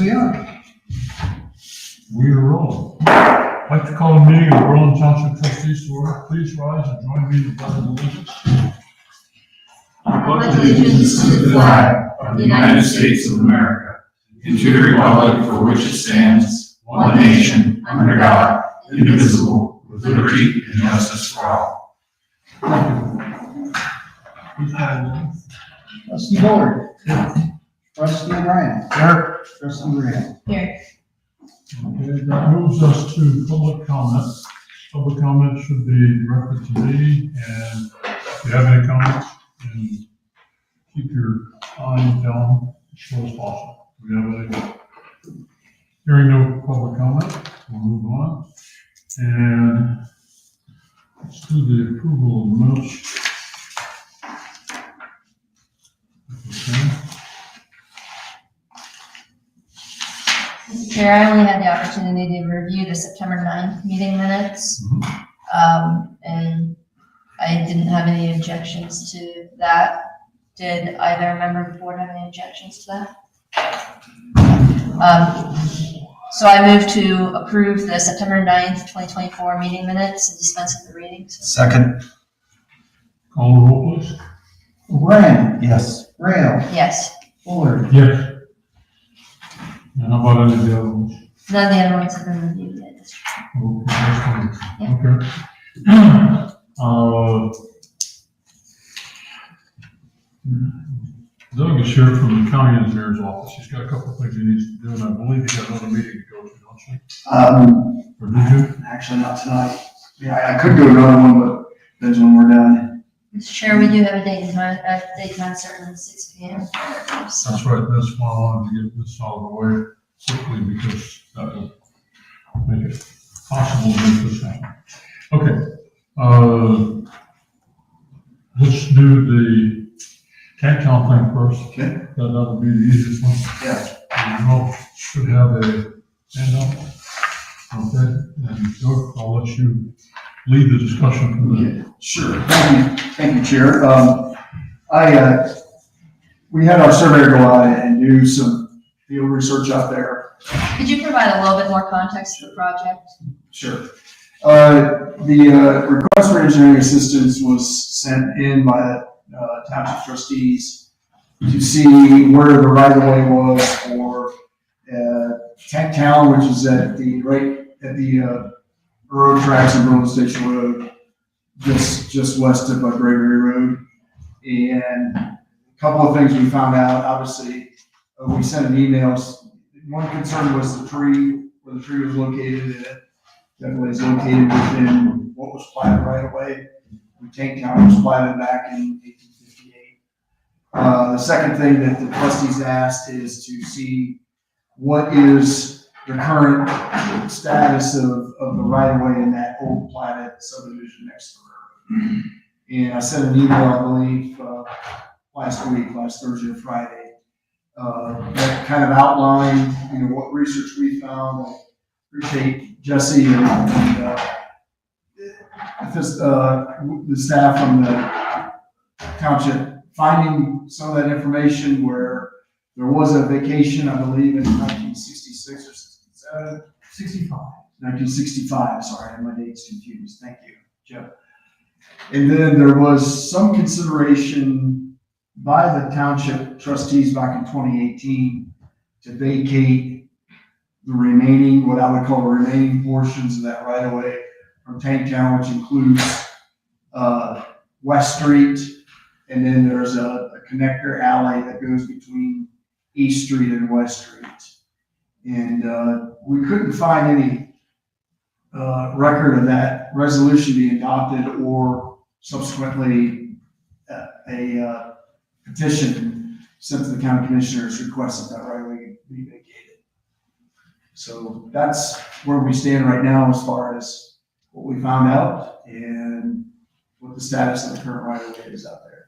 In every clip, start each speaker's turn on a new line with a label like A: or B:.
A: we are.
B: We are rolling. I'd like to call a meeting of the Berlin Township Trustees to order. Please rise and join me in the pledge of allegiance.
C: I pledge allegiance to the flag of the United States of America and to the republic for which it stands, one nation, under God, indivisible, with liberty and justice for all.
A: Trustee Bullard. Trustee Ryan. Here. Trustee Graham.
C: Here.
B: Okay, that moves us to public comment. Public comment should be directed to me, and if you have any comments, then keep your time down as short as possible. Do we have any? Hearing no public comment, we'll move on. And let's do the approval of minutes. Okay.
D: Mr. Chair, I only had the opportunity to review the September 9th meeting minutes, and I didn't have any objections to that. Did either member of the board have any objections to that? So I move to approve the September 9th, 2024 meeting minutes and dispense with the readings.
A: Second.
B: Call the roll, please.
A: Ryan.
E: Yes.
A: Graham.
D: Yes.
A: Bullard.
B: Yes. And how about any of the other ones?
D: None of the other ones have been reviewed yet.
B: Okay, that's fine.
D: Yeah.
B: Okay. Doug is here from the county engineer's office. He's got a couple of things he needs to do, and I believe he got another meeting to go to, don't you? Or did you?
E: Actually not tonight. Yeah, I could go to another one, but depends when we're done.
D: Mr. Chair, we do have a date time certain at 6 p.m.
B: That's right. That's why I wanted to get this out of the way quickly, because that will make it possible to make this happen. Okay. Let's do the tank count thing first.
E: Okay.
B: That'll be the easiest one.
E: Yeah.
B: You all should have a handout. Okay. And Doug, I'll let you lead the discussion from there.
E: Sure. Thank you, Chair. We had our surveyor go out and do some field research out there.
D: Could you provide a little bit more context to the project?
E: Sure. The request for engineering assistance was sent in by Township Trustees to see where the right-of-way was for Tank Town, which is at the road tracks on Berlin Station Road, just west of Gregory Road. And a couple of things we found out. Obviously, we sent an email. One concern was the tree, where the tree was located. It definitely is located within what was platted right away. Tank Town was platted back in 1858. The second thing that the trustees asked is to see what is the current status of the right-of-way in that old platted subdivision next to the road. And I sent an email, I believe, last Thursday or Friday, that kind of outlined, what research we found. I appreciate Jesse and the staff from the township finding some of that information where there was a vacation, I believe, in 1966 or 67, 1965, sorry, I have my dates confused. Thank you, Jeff. And then there was some consideration by the township trustees back in 2018 to vacate the remaining, what I would call the remaining portions of that right of way from Tank Town, which includes West Street, and then there's a connector alley that goes between East Street and West Street. And we couldn't find any record of that resolution being adopted or subsequently a petition sent to the county commissioners requesting that right of way be vacated. So that's where we stand right now as far as what we found out and what the status of the current right of way is out there.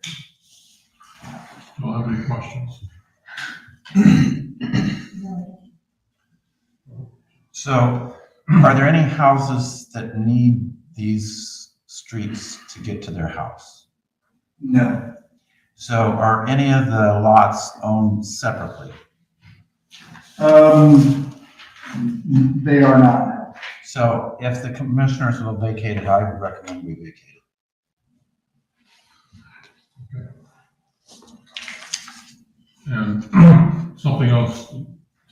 B: Don't have any questions.
F: So, are there any houses that need these streets to get to their house?
E: No.
F: So, are any of the lots owned separately?
E: They are not now.
F: So if the commissioners will vacate it, I would recommend we vacate it.
B: And something else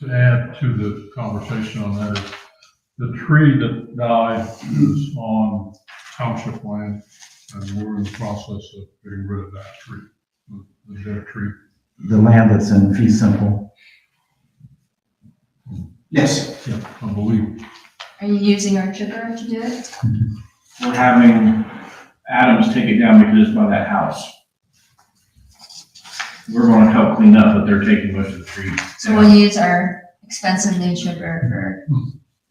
B: to add to the conversation on that is the tree that died is on township land, and we're in the process of getting rid of that tree, the dead tree.
F: The land that's in fee simple.
E: Yes.
B: Yeah, I believe.
D: Are you using our chipper to do it?
C: We're having Adams take it down because it's by that house. We're gonna help clean up, but they're taking most of the trees
D: So we'll use our expensive new chipper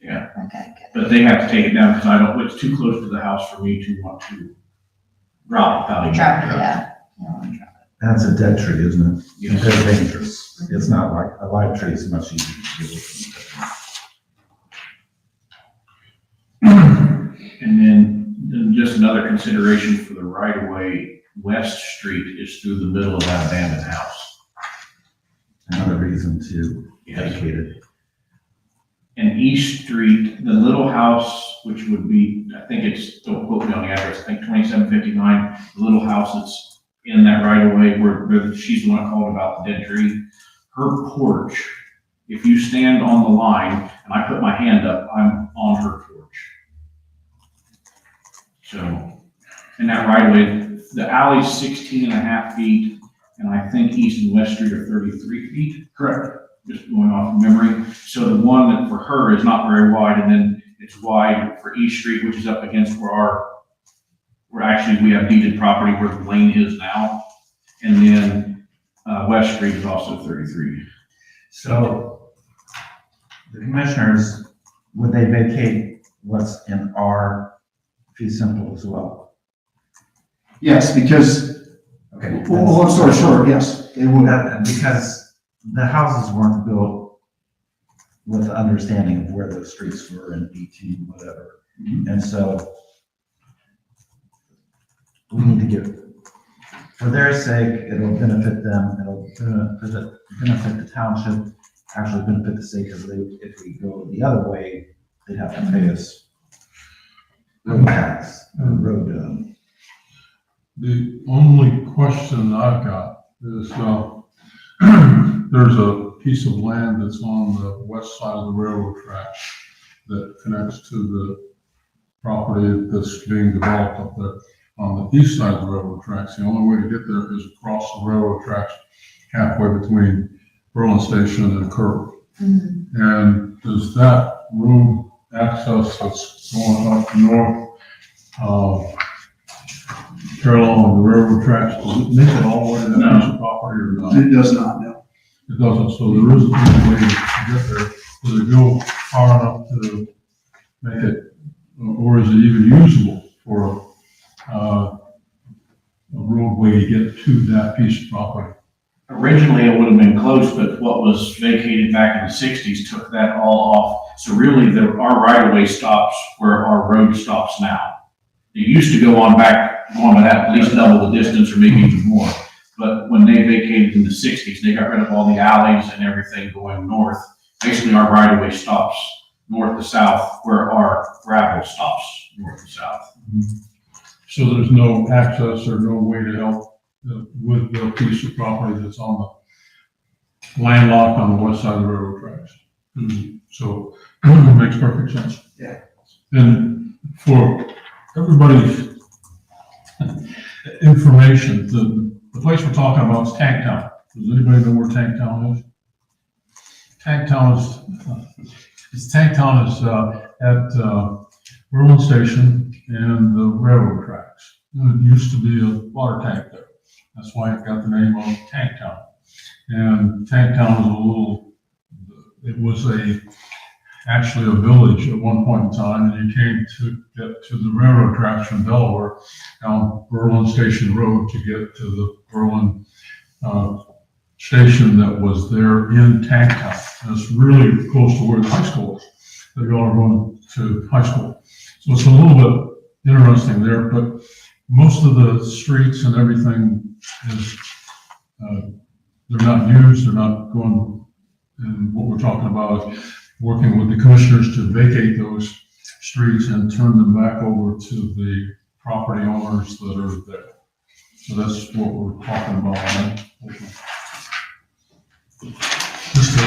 C: Yeah,
D: for, okay, good.
C: but they have to take it down because it's too close to the house for me to want to drop it without even.
D: Drop it, yeah. You don't wanna drop
F: That's a dead tree, isn't it?
C: Yes.
F: They're dangerous. It's not like a live tree is much easier to deal with.
C: And then just another consideration for the right of way, West Street is through the middle of that abandoned house.
F: Another reason to
C: Yes.
F: vacate it.
C: And East Street, the little house, which would be, I think it's, don't quote me on the address, I think 2759, the little house that's in that right of way where she's the one called about the dead tree. Her porch, if you stand on the line and I put my hand up, I'm on her porch. So, in that right of way, the alley's 16 and a half feet, and I think East and West Street are 33 feet.
E: Correct.
C: Just going off of memory. So the one that for her is not very wide, and then it's wide for East Street, which is up against where actually we have deeded property where the lane is now. And then, West Street is also 33.
F: So the commissioners, would they vacate what's in our fee simple as well?
E: Yes, because,
F: Okay.
E: long story short, yes, they would.
F: Because the houses weren't built with the understanding of where those streets were in 18, whatever. And so we need to give, for their sake, it'll benefit them, it'll benefit the township, actually benefit the state, because if we go the other way, they'd have to pay us road tax, road,
B: The only question I've got is, there's a piece of land that's on the west side of the railroad tracks that connects to the property that's being developed up there. On the east side of the railroad tracks, the only way to get there is across the railroad tracks halfway between Berlin Station and Kirk. And does that road access that's going up north, parallel with the railroad tracks, does it make it all the way to that piece of property or not?
E: It does not, no.
B: It doesn't, so there isn't any way to get there. Does it go far enough to make it, or is it even usable for a roadway to get to that piece of property?
C: Originally, it would have been close, but what was vacated back in the 60s took that all off. So really, our right-of-way stops where our road stops now. It used to go on back, going at least double the distance or maybe even more. But when they vacated in the 60s, they got rid of all the alleys and everything going north. Basically, our right-of-way stops north to south where our gravel stops north to south.
B: So there's no access or no way to help with the piece of property that's on the landlocked on the west side of the railroad tracks. So it makes perfect sense.
E: Yeah.
B: And for everybody's information, the place we're talking about is Tanktown. Does anybody know where Tanktown is? Tanktown is at Berlin Station and the railroad tracks. It used to be a water tank there. That's why it got the name of Tanktown. And Tanktown it was actually a village at one point in time, and you came to get to the railroad tracks from Delaware down Berlin Station Road to get to the Berlin station that was there in Tanktown. And it's really close to where the high school is. They all are going to high school. So it's a little bit interesting there, but most of the streets and everything is, they're not used, they're not going And what we're talking about is working with the commissioners to vacate those streets and turn them back over to the property owners that are there. So that's what we're talking about, right? Just to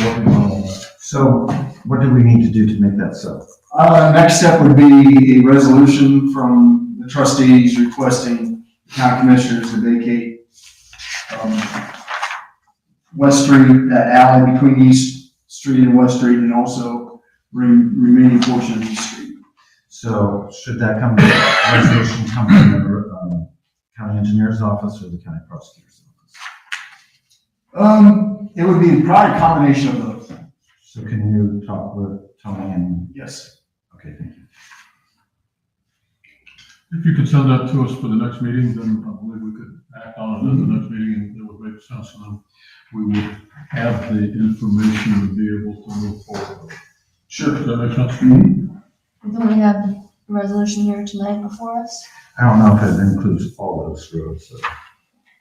B: let you know that.
F: So what do we need to do to make that so?
E: Next step would be a resolution from the trustees requesting the county commissioners to vacate West Street, that alley between East Street and West Street, and also remaining portion of East Street.
F: So should that resolution come from the county engineer's office or the county prosecutor's office?
E: It would be probably a combination of both.
F: So can you talk with Tony and,
E: Yes.
F: okay, thank you.
B: If you could send that to us for the next meeting, then I believe we could act on it at the next meeting, and it would make sense, and then we would have the information to be able to move forward.
E: Sure.
B: Does that make sense?
D: Don't we have a resolution here tonight before us?
F: I don't know if it includes all those roads. So.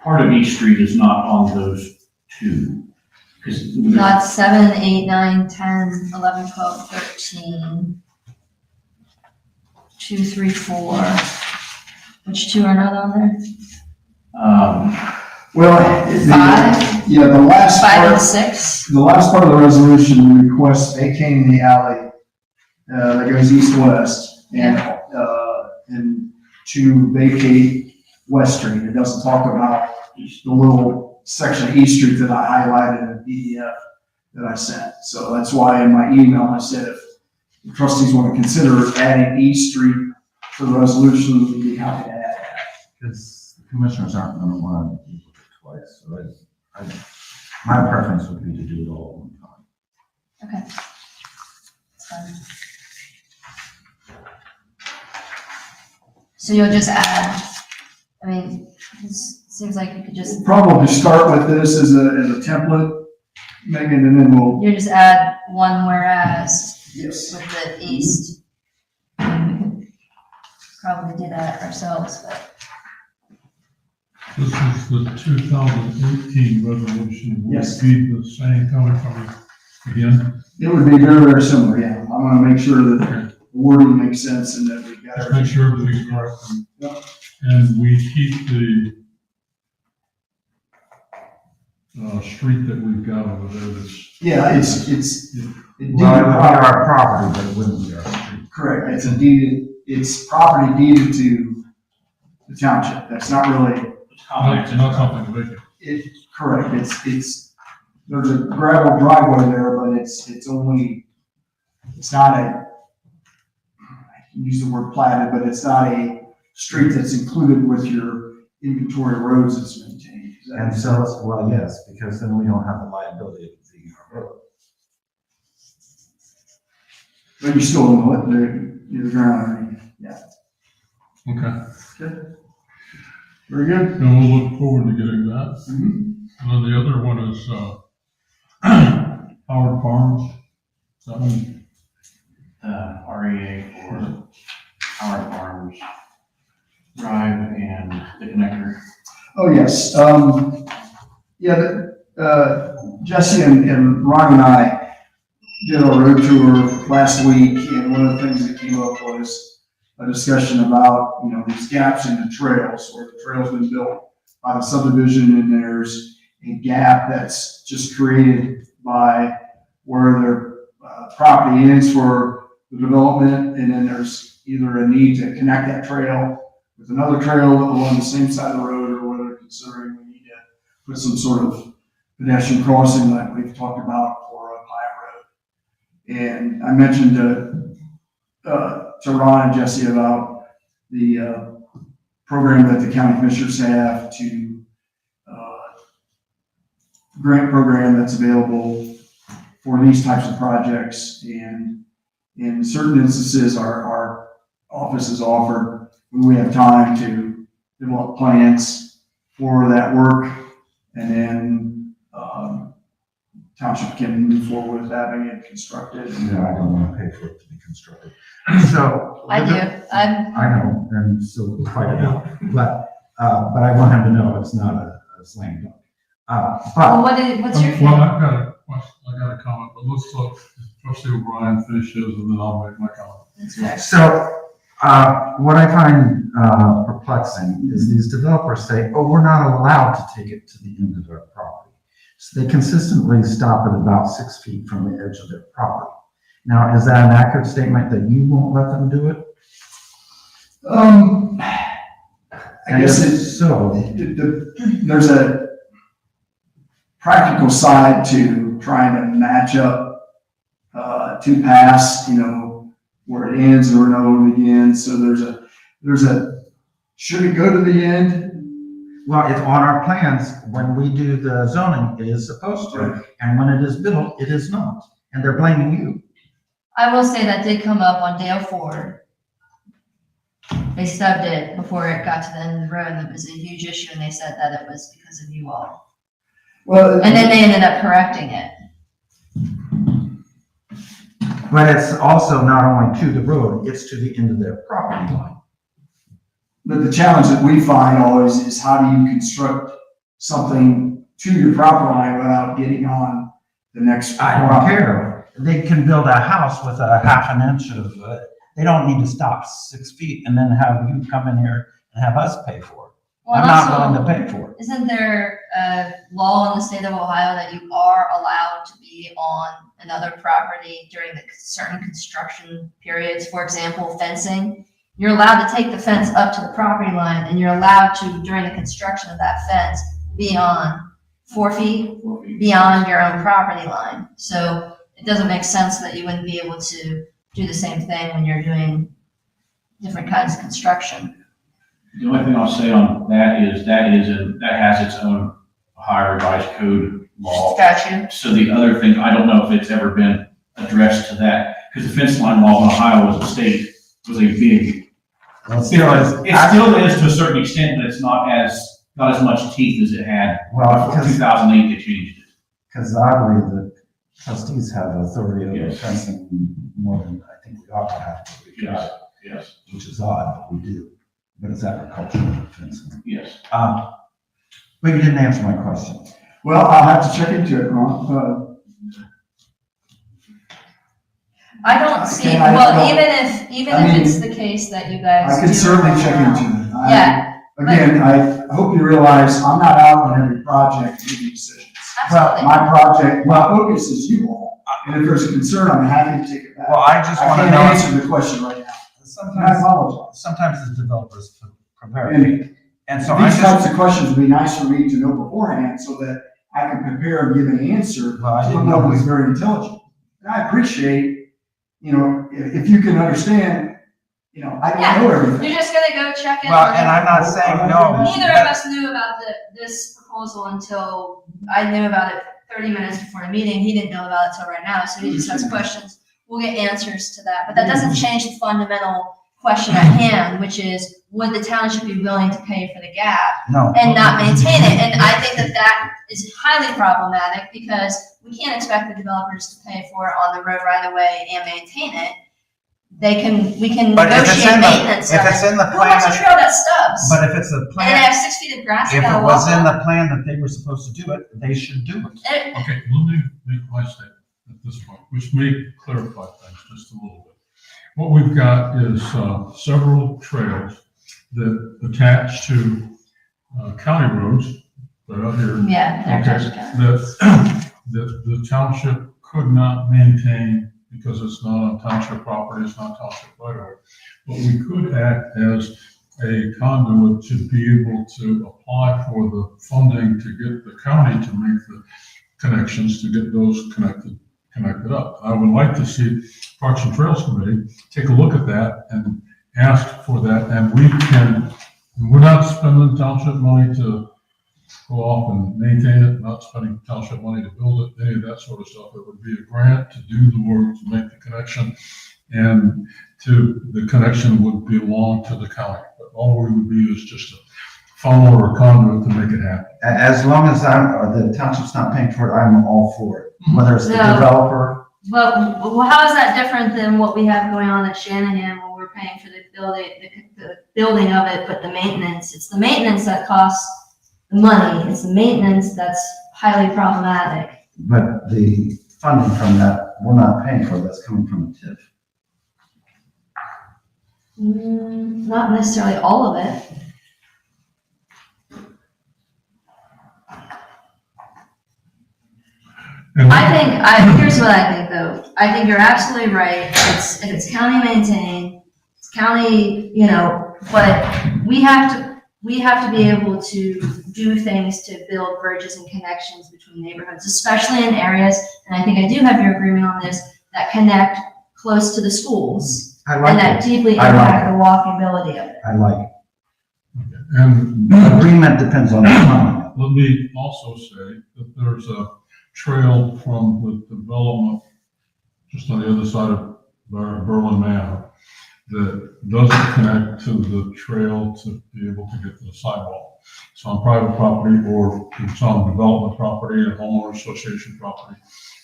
C: Part of East Street is not on those two. Because
D: Not 7, 8, 9, 10, 11, 12, 13. 2, 3, 4. Which two are not on there?
E: Well,
D: 5,
E: yeah, the last
D: 5 and
E: part,
D: 6.
E: the last part of the resolution requests vacating the alley that goes east-west and to vacate West Street. It doesn't talk about the little section of East Street that I highlighted in the PDF that I sent. So that's why in my email I said if the trustees want to consider adding East Street to the resolution, we'd be happy to add that.
F: Because the commissioners aren't going to want to do it twice. So my preference would be to do it all at one time.
D: Okay. That's fine. So you'll just add, I mean, it seems like you could just,
E: We'll probably start with this as a template, Megan, and then we'll,
D: you just add one whereas
E: yes.
D: with the east. We could probably do that ourselves, but
B: This is the 2018 resolution. Will
E: Yes.
B: it be the same coming from again?
E: It would be very, very similar, yeah. I want to make sure that the wording makes sense and that we got
B: Just
E: everything.
B: make sure everything's correct.
E: Yep.
B: And we keep the street that we've got over there that's.
E: Yeah, it's deeded
F: Well, it would be
E: property.
F: our property, but it wouldn't be our street.
E: Correct, it's property deeded to the township. That's not really,
B: Not something to make it.
E: correct, there's a gravel driveway there, but it's not a, I can use the word platted, but it's not a street that's included with your inventory of roads that's maintained. Does that
F: And
E: make
F: so,
E: sense?
F: well, yes, because then we don't have the liability of it being our road.
E: But you still own the ground underneath, yeah.
B: Okay.
E: Very good.
B: And we'll look forward to getting that.
E: Mhm.
B: And then the other one is, Howard Farms. Is that one?
C: REA for Howard Farms Drive and the connector.
E: Oh, yes. Jesse and Ron and I did a road tour last week, and one of the things that came up was a discussion about, these gaps in the trails, where the trail's been built by the subdivision, and there's a gap that's just created by where their property ends for the development, and then there's either a need to connect that trail with another trail along the same side of the road, or whether considering we need to put some sort of pedestrian crossing like we've talked about for a Pine Road. And I mentioned to Ron and Jesse about the program that the county commissioners have to grant program that's available for these types of projects. And in certain instances, our office has offered, when we have time, to develop plans for that work, and then township can move forward with having it constructed.
F: No, I don't want to pay for it to be constructed. So.
D: I do.
F: I know, and so we'll fight it out. But I want him to know it's not a slam dunk.
D: Well,
F: But
D: what's your?
B: Well, I've got a question, I got a comment, but let's let trustee O'Brien finish his and then I'll make my comment.
D: That's fair.
F: So, what I find perplexing is these developers say, oh, we're not allowed to take it to the end of their property. So they consistently stop at about 6 feet from the edge of their property. Now, is that an accurate statement that you won't let them do it?
E: I guess it's,
F: So,
E: there's a practical side to trying to match up, two paths, where it ends or another one begins. So there's a, should it go to the end?
F: well, it's on our plans, when we do the zoning, it is supposed to, and when it is built, it is not, and they're blaming you.
D: I will say that did come up on Dale Ford. They stubbed it before it got to the end of the road, and it was a huge issue, and they said that it was because of you all.
E: Well,
D: And then they ended up correcting it.
F: But it's also not only to the road, it's to the end of their property line.
E: but the challenge that we find always is how do you construct something to your property line without getting on the next
F: I don't
E: property?
F: care. They can build a house with a half an inch of, they don't need to stop 6 feet and then have you come in here and have us pay for it.
D: Well,
F: I'm
D: and
F: not
D: also,
F: willing to pay for it.
D: isn't there a law in the state of Ohio that you are allowed to be on another property during the certain construction periods? For example, fencing. You're allowed to take the fence up to the property line, and you're allowed to, during the construction of that fence, be on 4 feet beyond your own property line. So it doesn't make sense that you wouldn't be able to do the same thing when you're doing different kinds of construction.
C: The only thing I'll say on that is that has its own Ohio Revised Code law.
D: Statute.
C: So the other thing, I don't know if it's ever been addressed to that, because the fence line law in Ohio was a big.
F: Well,
C: It still is to a certain extent, but it's not as much teeth as it had
F: Well,
C: before 2008 they changed it.
F: because oddly, the trustees have authority over
C: Yes.
F: fencing more than I think we ought to have,
C: Yes,
F: which is odd, but we do. But it's agricultural fencing.
C: yes.
F: But you didn't answer my question.
E: Well, I'll have to check into it, Ron.
D: I don't see,
E: Okay, I
D: well,
E: don't-
D: even
E: I
D: if
E: mean,
D: it's the case that you guys
E: I
D: do.
E: could certainly check
D: allow-
E: into it.
D: Yeah,
E: Again, I hope you realize I'm not out on every project making decisions.
D: absolutely.
E: My project, my focus is you all. And if there's a concern, I'm happy to take it back.
F: Well, I just
E: I
F: want to
E: can't
F: know,
E: answer the question right now. And I
F: sometimes,
E: apologize.
F: sometimes the developers prepare.
E: And
F: And so I
E: these
F: just,
E: types of questions would be nice for me to know beforehand so that I can prepare and give an answer
F: well, I
E: to
F: didn't
E: someone
F: know
E: who's
F: we,
E: very intelligent. And I appreciate, if you can understand, I don't know everything.
D: You're just gonna go check it.
F: well, and I'm not saying no.
D: Neither of us knew about this proposal until I knew about it 30 minutes before the meeting. He didn't know about it till right now, so he just has questions. We'll get answers to that, but that doesn't change the fundamental question at hand, which is, would the township be willing to pay for the gap
F: No.
D: and not maintain it? And I think that is highly problematic because we can't expect the developers to pay for it on the road right away and maintain it. We can
F: But if it's
D: negotiate
F: in
D: maintenance
F: the,
D: of
F: if it's
D: it.
F: in the
D: Who wants a
F: plan,
D: trail that stubs?
F: but if it's a
D: And then
F: plan,
D: have 6 feet of grass you
F: if
D: gotta
F: it was
D: walk
F: in
D: on.
F: the plan that they were supposed to do it, they should do it.
B: Okay, let me make my statement at this point, which may clarify things just a little bit. What we've got is several trails that attach to county roads that are out here.
D: Yeah, they're
B: Okay,
D: touching on.
B: that the township could not maintain because it's not on township property, it's not township right away. But we could act as a conduit to be able to apply for the funding to get the county to make the connections, to get those connected up. I would like to see Parks and Trails Committee take a look at that and ask for that, and we're not spending township money to go off and maintain it, not spending township money to build it, any of that sort of stuff. It would be a grant to do the work, to make the connection, and the connection would belong to the county. But all we would be is just a funnel or a conduit to make it happen.
F: As long as the township's not paying for it, I'm all for it, whether it's the
D: No.
F: developer.
D: Well, how is that different than what we have going on at Shanahan, where we're paying for the building of it, but the maintenance? It's the maintenance that costs the money. It's the maintenance that's highly problematic.
F: But the funding from that we're not paying for, that's coming from a TIF.
D: Not necessarily all of it.
B: And
D: Here's what I think though. I think you're absolutely right. If it's county maintained, it's county, but we have to be able to do things to build bridges and connections between neighborhoods, especially in areas, and I think I do have your agreement on this, that connect close to the schools.
F: I like
D: And that
F: it.
D: deeply
F: I like
D: impact the walkability of it.
F: I like it.
B: And
F: Agreement depends on the funding.
B: let me also say that there's a trail from the development just on the other side of Berlin Manor that doesn't connect to the trail to be able to get to the sidewalk. It's on private property or it's on development property and homeowner association property.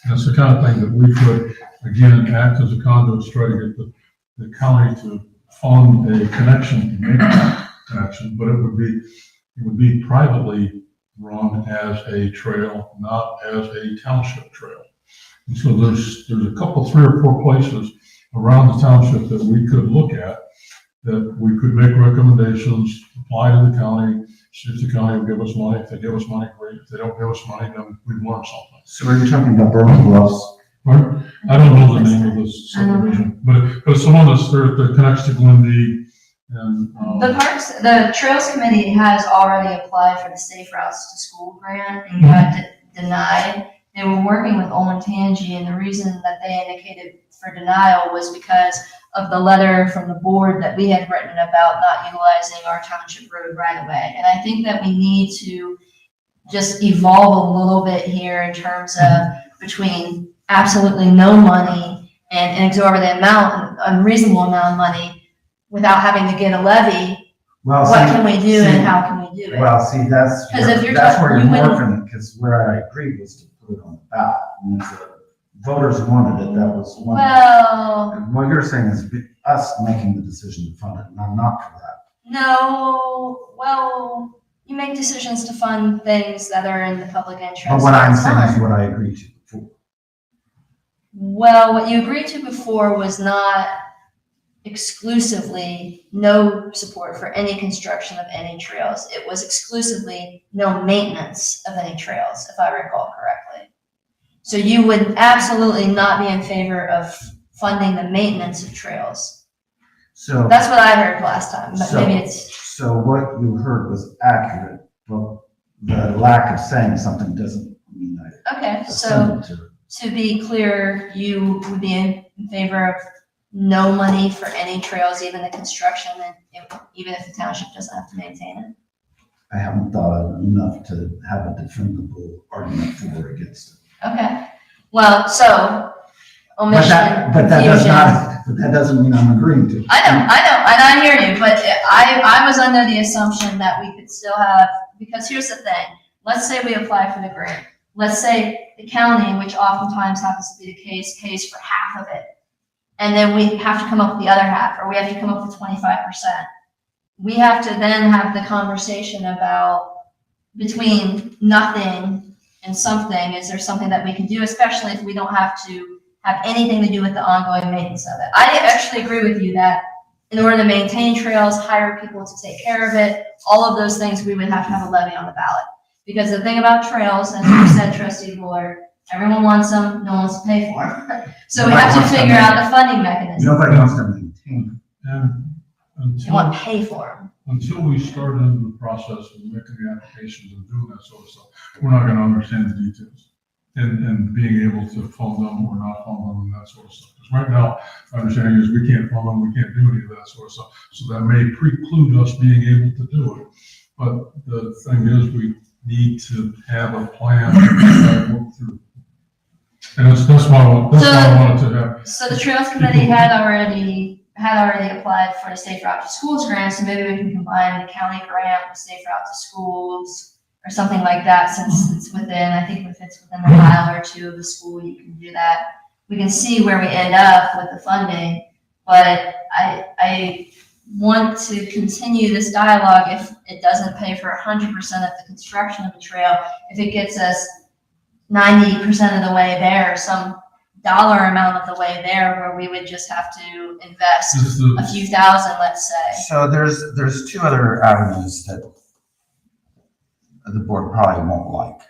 B: And it's the kind of thing that we could, again, act as a conduit to try to get the county to fund a connection, to make that connection, but it would be privately run as a trail, not as a township trail. And so there's a couple, 3 or 4 places around the township that we could look at, that we could make recommendations, apply to the county, see if the county will give us money. If they give us money, great. If they don't give us money, then we've learned something.
F: So are you talking about Berlin Bluffs?
B: Right? I don't know the name of this subdivision, but it's the one that connects to Glendy and,
D: The Trails Committee has already applied for the Safe Routes to School grant and got denied. They were working with Olentangy, and the reason that they indicated for denial was because of the letter from the board that we had written about not utilizing our township road right away. And I think that we need to just evolve a little bit here in terms of between absolutely no money and an exorbitant amount, an unreasonable amount of money without having to get a levy.
F: Well,
D: What can we do and how can we do it?
F: Well, see, that's
D: 'Cause if you're
F: where
D: talking-
F: you're
D: you wouldn't-
F: morphing, because where I agreed was to put it on the ballot. And if the voters wanted it, that was one.
D: Well,
F: And what you're saying is us making the decision to fund it, and I'm not for that.
D: no, well, you make decisions to fund things that are in the public interest.
F: But what I'm
D: that's
F: saying is
D: fine.
F: what I agreed to before.
D: Well, what you agreed to before was not exclusively no support for any construction of any trails. It was exclusively no maintenance of any trails, if I recall correctly. So you would absolutely not be in favor of funding the maintenance of trails.
F: So,
D: That's what I heard last time, but
F: So-
D: maybe it's,
F: so what you heard was accurate, but the lack of saying something doesn't mean I
D: okay, so
F: assented to it.
D: to be clear, you would be in favor of no money for any trails, even the construction, and even if the township doesn't have to maintain it?
F: I haven't thought of enough to have a defendable argument for or against it.
D: Okay, well, so
F: But
D: omission,
F: that doesn't mean I'm agreeing to it.
D: I know, and I hear you, but I was under the assumption that we could still have, because here's the thing, let's say we apply for the grant. Let's say the county, which oftentimes happens to be the case, pays for half of it. And then we have to come up with the other half, or we have to come up with 25%. We have to then have the conversation about between nothing and something, is there something that we can do, especially if we don't have to have anything to do with the ongoing maintenance of it. I actually agree with you that in order to maintain trails, hire people to take care of it, all of those things, we would have to have a levy on the ballot. Because the thing about trails, as you said, Trustee Buller, everyone wants them, no one wants to pay for them. So we have to figure out the funding mechanism.
F: Nobody wants to maintain
B: and
D: You want to pay for
B: until we start into the process of making the applications and doing that sort of stuff, we're not gonna understand the details. And being able to fund them or not fund them and that sort of stuff. Because right now, my understanding is we can't fund them, we can't do any of that sort of stuff. So that may preclude us being able to do it. But the thing is, we need to have a plan to work through. And that's why I wanted to have.
D: them. So the Trails Committee had already applied for the Safe Route to Schools grant, so maybe we can combine the county grant with Safe Route to Schools or something like that, since it's within, I think if it's within a mile or two of the school, you can do that. We can see where we end up with the funding, but I want to continue this dialogue if it doesn't pay for 100% of the construction of the trail, if it gets us 90% of the way there, some dollar amount of the way there where we would just have to invest
B: Is
D: a
B: the,
D: few thousand, let's say.
F: So there's two other avenues that the board probably won't like.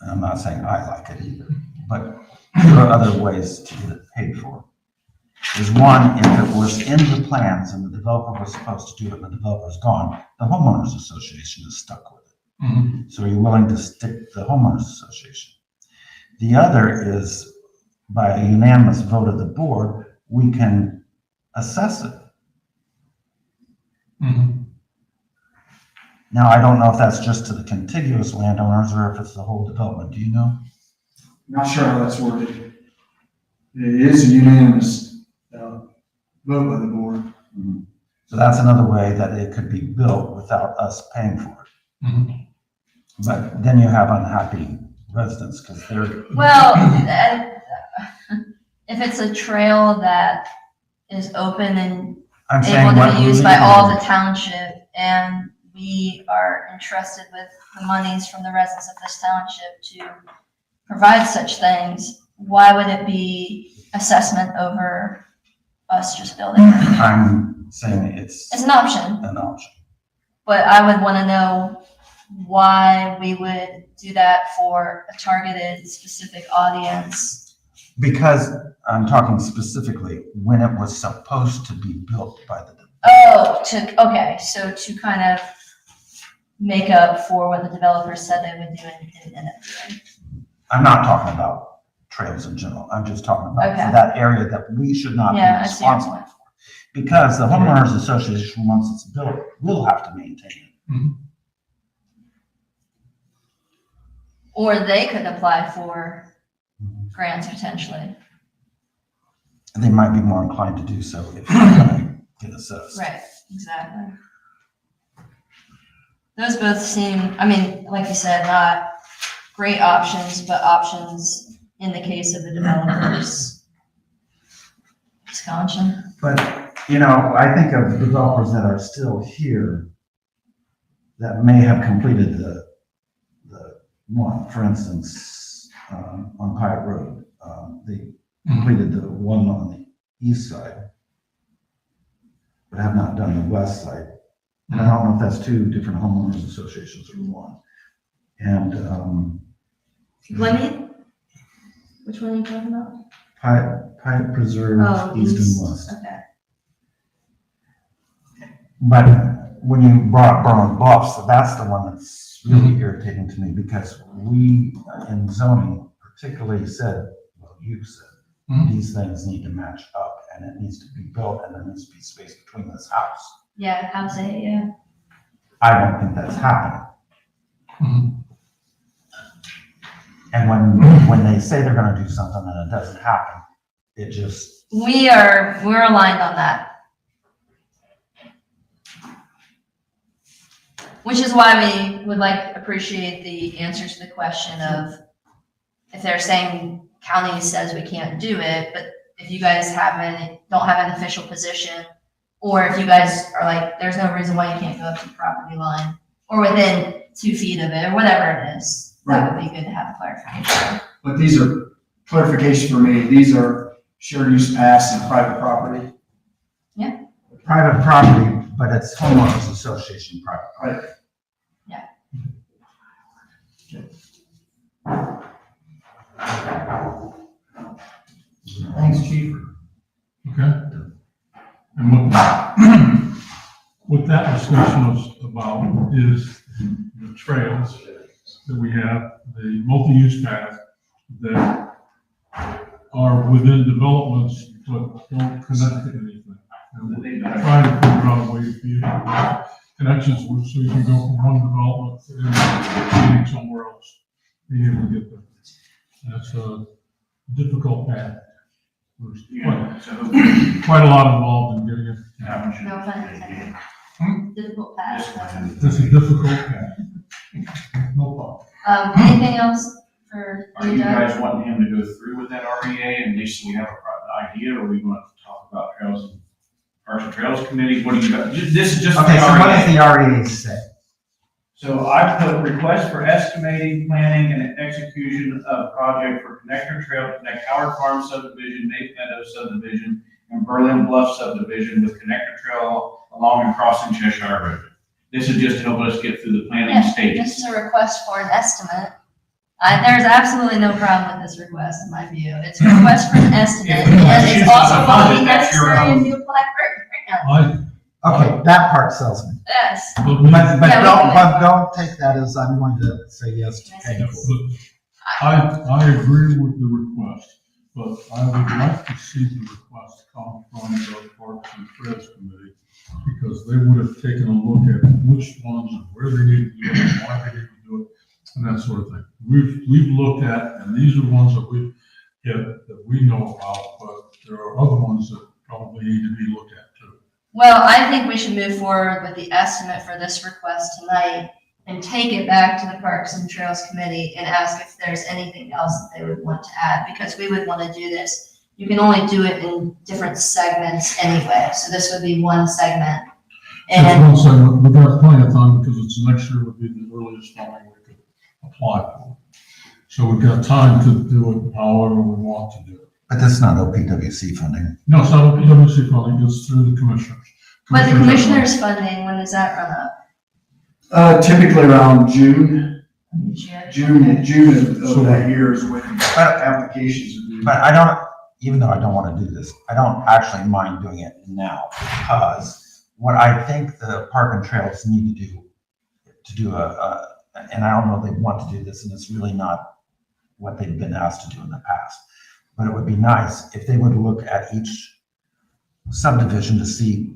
F: And I'm not saying I like it either, but there are other ways to get it paid for. There's one, if it was in the plans and the developer was supposed to do it and the developer's gone, the homeowners association is stuck with it.
B: Mhm.
F: So are you willing to stick the homeowners association? The other is by a unanimous vote of the board, we can assess it.
B: Mhm.
F: Now, I don't know if that's just to the contiguous landowners or if it's the whole development. Do you know?
E: Not sure how that's worded. It is a unanimous vote by the board.
F: So that's another way that it could be built without us paying for it.
B: Mhm.
F: But then you have unhappy residents because they're,
D: Well, if it's a trail that is open and
F: I'm
D: able
F: saying what
D: to be used by all the
F: legally-
D: township, and we are entrusted with the monies from the residents of this township to provide such things, why would it be assessment over us just building it?
F: I'm saying it's
D: It's an option,
F: an option.
D: but I would want to know why we would do that for a targeted specific audience.
F: Because I'm talking specifically when it was supposed to be built by the,
D: Oh, okay, so to kind of make up for what the developer said they would do and didn't end up doing.
F: I'm not talking about trails in general. I'm just talking about
D: Okay.
F: for that area that we should not be
D: Yeah, I see your
F: responsible
D: point.
F: for. Because the homeowners association, once it's built, will have to maintain it.
B: Mhm.
D: Or they could apply for grants potentially.
F: And they might be more inclined to do so if they're gonna get assessed.
D: Right, exactly. Those both seem, I mean, like you said, not great options, but options in the case of the developers. Wisconsin.
F: But, you know, I think of developers that are still here that may have completed the one, for instance, on Pyatt Road. They completed the one on the east side, but have not done the west side. And I don't know if that's two different homeowners associations or one. And
D: Glenmead? Which one are you talking about?
F: Pyatt Preserve,
D: Oh,
F: east
D: east.
F: and west.
D: Okay.
F: But when you brought up Berlin Bluffs, that's the one that's really irritating to me because we in zoning particularly said, well, you said,
B: Mhm.
F: these things need to match up and it needs to be built and there needs to be space between this house.
D: Yeah, house A, yeah.
F: I don't think that's happening.
B: Mhm.
F: And when they say they're gonna do something and it doesn't happen, it just,
D: We're aligned on that. Which is why we would appreciate the answer to the question of if they're saying county says we can't do it, but if you guys don't have an official position, or if you guys are like, there's no reason why you can't go up to the property line, or within 2 feet of it, or whatever it is, that would be good to have clarification.
E: But these are, clarification for me, these are shared use paths and private property.
F: private property, but it's homeowners association private property.
A: Thanks, chief.
B: Okay. And what that discussion was about is the trails that we have, the multi-use path that are within developments but don't connect to anything. And we're trying to figure out a way to be able to make connections with, so you can go from one development and meeting somewhere else, be able to get there. That's a difficult path. There's quite a lot involved in getting it.
D: No pun intended. Difficult path.
B: It's a difficult path. No problem.
D: Anything else for
C: Are you
D: you, Doug?
C: guys wanting him to go through with that REA and at least we have a idea, or are we going to talk about trails and Parks and Trails Committee? What do you got? This is just.
F: Okay, so what does the REA say?
C: So I put request for estimating, planning, and execution of project for connector trail to connect Howard Farm subdivision, Nape Meadows subdivision, and Berlin Bluff subdivision with connector trail along and crossing Cheshire Road. This is just to help us get through the planning
D: Yeah,
C: stages.
D: this is a request for an estimate. There's absolutely no problem with this request in my view. It's a request for an estimate,
C: If we
D: and
C: choose
D: it's
C: to
D: also
C: fund
D: going to
C: it,
D: be
C: that's your
D: necessary
C: own.
D: if you apply for a grant.
F: Okay, that part sells me.
D: Yes.
B: But
F: But,
B: we-
D: Yeah, we can-
F: don't take that as I'm going to say yes to paying for it.
B: I agree with the request, but I would like to see the request come from the Parks and Trails Committee, because they would have taken a look at which ones and where they need to do it, and why they need to do it, and that sort of thing. We've looked at, and these are ones that we know about, but there are other ones that probably need to be looked at too.
D: Well, I think we should move forward with the estimate for this request tonight and take it back to the Parks and Trails Committee and ask if there's anything else that they would want to add, because we would want to do this. You can only do it in different segments anyway, so this would be one segment.
B: Just
D: And
B: one second, we've got plenty of time because it's next year would be the earliest time we could apply for. So we've got time to do it however we want to do it.
F: But this is not OPWC funding.
B: No, it's not PWC funding, it's through the commissioners.
D: but the commissioner's funding, when does that run up?
E: Typically around June
D: Each year?
E: of that year is when applications are due.
F: But I don't, even though I don't want to do this, I don't actually mind doing it now, because what I think the Park and Trails need to do and I don't know if they want to do this, and it's really not what they've been asked to do in the past. But it would be nice if they would look at each subdivision to see,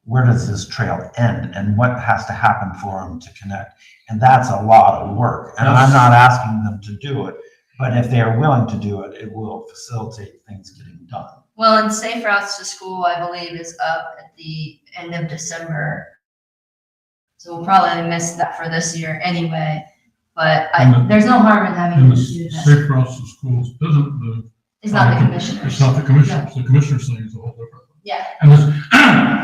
F: where does this trail end and what has to happen for them to connect? And that's a lot of work. And I'm not asking them to do it, but if they are willing to do it, it will facilitate things getting done.
D: Well, and Safe Routes to School, I believe, is up at the end of December. So we'll probably miss that for this year anyway, but there's no harm in having
B: And
D: them
B: the
D: do this.
B: safe routes to schools isn't the.
D: It's not the commissioners.
B: It's not the commissioners, the commissioners thing is a whole different.
D: Yeah,
B: And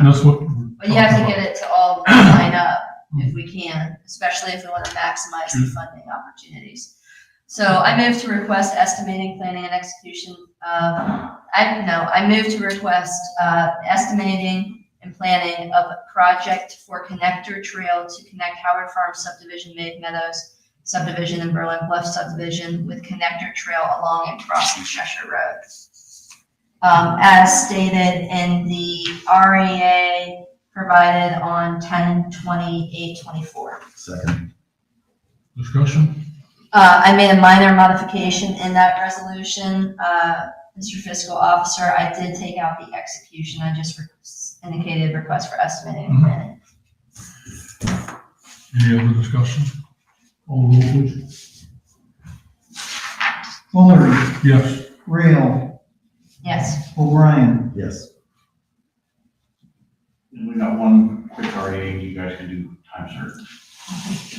B: that's what.
D: but you have to get it to all line up if we can, especially if we want to maximize the funding opportunities. So I move to request estimating, planning, and execution. I move to request estimating and planning of a project for connector trail to connect Howard Farm subdivision, Maid Meadows subdivision, and Berlin Bluff subdivision with connector trail along and crossing Cheshire Road. As stated in the REA provided on 10/28/24.
F: Second.
B: Discussion?
D: I made a minor modification in that resolution. Mr. Fiscal Officer, I did take out the execution. I just indicated request for estimating and planning.
B: Any other discussion? All roll please.
A: Fuller,
B: Yes.
A: Rail,
D: Yes.
A: O'Brien.
F: Yes.
C: And we got one quick RA, you guys can do time certain.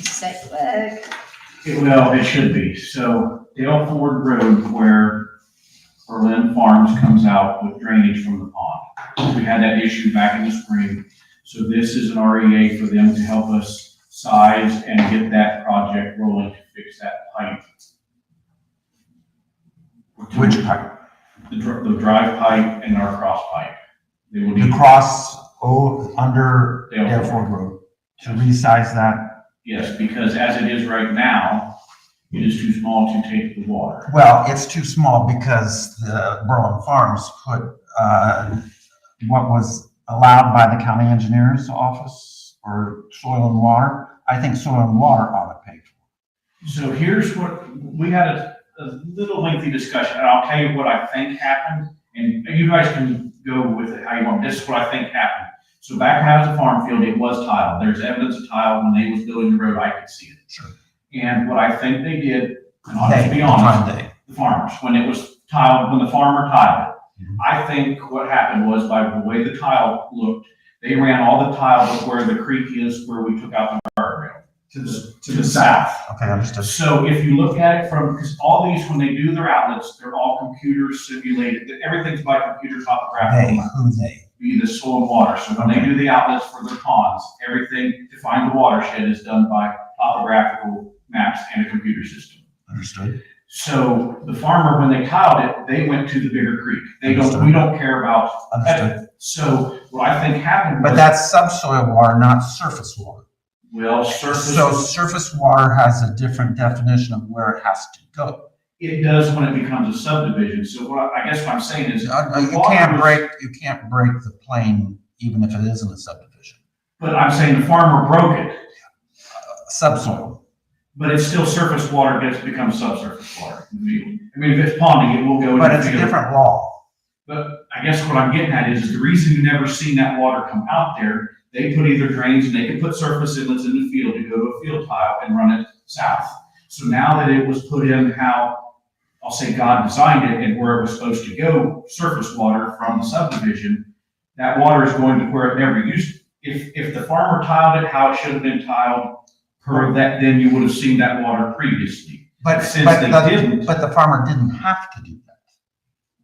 D: Say quick.
C: Well, it should be. So Dale Ford Road, where Berlin Farms comes out with drainage from the pond. We had that issue back in the spring. So this is an REA for them to help us size and get that project rolling to fix that pipe.
F: Which pipe?
C: The drive pipe and our cross pipe. They will
F: The
C: need,
F: cross under
C: Dale
F: Dale Ford Road, to resize that.
C: yes, because as it is right now, it is too small to take the water.
F: Well, it's too small because the Berlin Farms put, what was allowed by the county engineer's office or soil and water. I think soil and water ought to pay for
C: So here's what, we had a little lengthy discussion, and I'll tell you what I think happened, and you guys can go with it how you want. This is what I think happened. So back when I was a farm field, it was tiled. There's evidence of tile. When they was building the road, I could see it.
F: Sure.
C: And what I think they did, and I'll
F: it.
C: just be
F: They,
C: honest, the farmers, when it was tiled, when the farmer tiled it, I think what happened was by the way the tile looked, they ran all the tile to where the creek is, where we took out the guardrail. To the south.
F: Okay, understood.
C: So if you look at it from, because all these, when they do their outlets, they're all computer simulated, everything's by computer topographical.
F: Who they?
C: be the soil and water. So when they do the outlets for their ponds, everything to find the watershed is done by topographical maps and a computer system.
F: Understood.
C: So the farmer, when they tiled it, they went to the bigger creek. We don't care about.
F: Understood.
C: So what I think happened was.
F: But that's subsoil water, not surface water.
C: Well, surface.
F: So surface water has a different definition of where it has to go.
C: It does when it becomes a subdivision. So I guess what I'm saying is.
F: You can't break the plane even if it isn't a subdivision.
C: But I'm saying the farmer broke it.
F: Subsoil.
C: But it's still surface water becomes subsurface water in the field. I mean, if it's ponding, it will go in the field.
F: But it's a different law.
C: But I guess what I'm getting at is the reason you never seen that water come out there, they put either drains and they could put surface inlets in the field to go to a field tile and run it south. So now that it was put in how, I'll say God designed it and where it was supposed to go, surface water from the subdivision, that water is going to where it never used. If the farmer tiled it how it should have been tiled, per that, then you would have seen that water previously.
F: But the farmer didn't have to do that.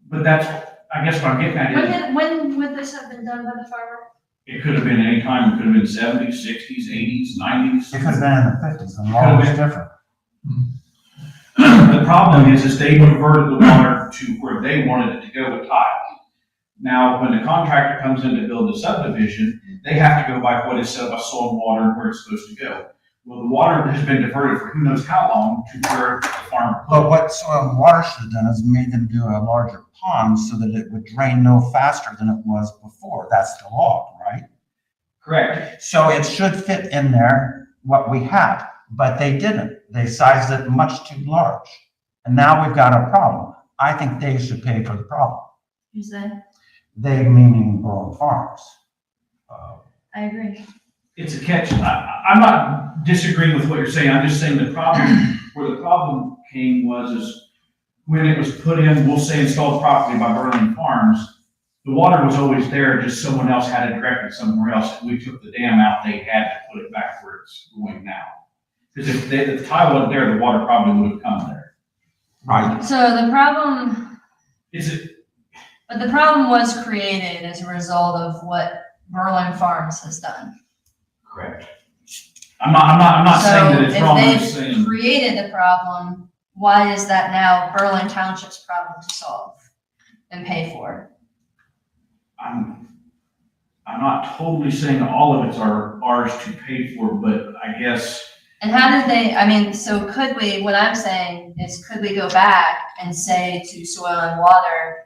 C: But that's, I guess what I'm getting at is,
D: When would this have been done by the farmer?
C: it could have been any time. It could have been 70s, 60s, 80s, 90s.
F: It could have been in the 50s, and the law was different.
C: The problem is they diverted the water to where they wanted it to go with tile. Now, when the contractor comes in to build the subdivision, they have to go by what is said about soil and water and where it's supposed to go. Well, the water has been diverted for who knows how long to where the farmer.
F: But what soil and water should have done is made them do a larger pond so that it would drain no faster than it was before. That's the law, right?
C: Correct.
F: So it should fit in there what we have, but they didn't. They sized it much too large. And now we've got a problem. I think they should pay for the problem.
D: Who's that?
F: They meaning Burl Farms.
D: I agree.
C: It's a catch. I'm not disagreeing with what you're saying. I'm just saying the problem, where the problem came is when it was put in, we'll say installed properly by Berlin Farms, the water was always there, just someone else had it directed somewhere else. We took the dam out, they had to put it back where it's going now. Because if the tile wasn't there, the water probably would have come there.
F: Right.
D: So the problem,
C: Is it?
D: but the problem was created as a result of what Berlin Farms has done.
C: Correct. I'm not saying that it's wrong. I'm just
D: So if
C: saying.
D: they've created the problem, why is that now Berlin Township's problem to solve and pay for?
C: I'm not totally saying all of it's ours to pay for, but I guess.
D: And how did they, I mean, so could we, what I'm saying is could we go back and say to Soil and Water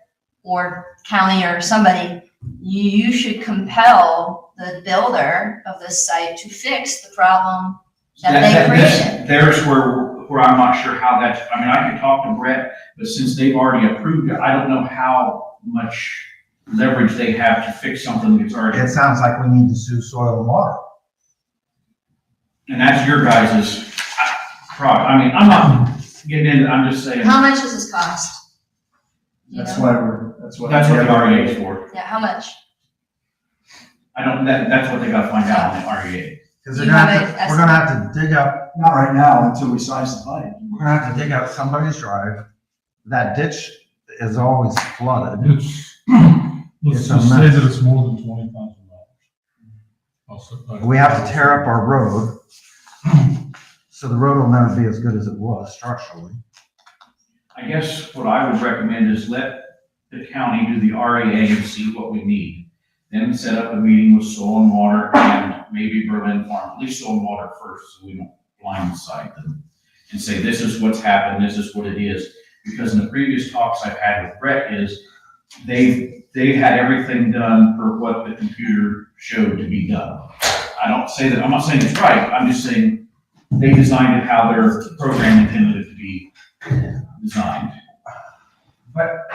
D: or county or somebody, you should compel the builder of this site to fix the problem that they created?
C: There's where I'm not sure how that's, I mean, I could talk to Brett, but since they've already approved it, I don't know how much leverage they have to fix something that's already.
F: It sounds like we need to sue Soil and Water.
C: And that's your guys' problem. I mean, I'm not getting into, I'm just saying.
D: How much does this cost? You
E: That's
D: know?
E: why
C: That's what the REA is for.
D: Yeah, how much?
C: That's what they gotta find out on the REA.
F: Because
D: You have an
F: we're gonna have to dig up,
E: Not right now until we size the pipe.
F: we're gonna have to dig up somebody's drive. That ditch is always flooded.
B: It's, let's
F: It's a
B: just say
F: mess.
B: that it's more than $20,000.
F: We have to tear up our road. So the road will never be as good as it was structurally.
C: I guess what I would recommend is let the county do the REA and see what we need. Then set up a meeting with Soil and Water and maybe Berlin Farm, at least Soil and Water first, so we don't blindside them. And say, this is what's happened, this is what it is. Because in the previous talks I've had with Brett is, they had everything done for what the computer showed to be done. I'm not saying it's right, I'm just saying they designed it how their program intended it to be designed.
F: But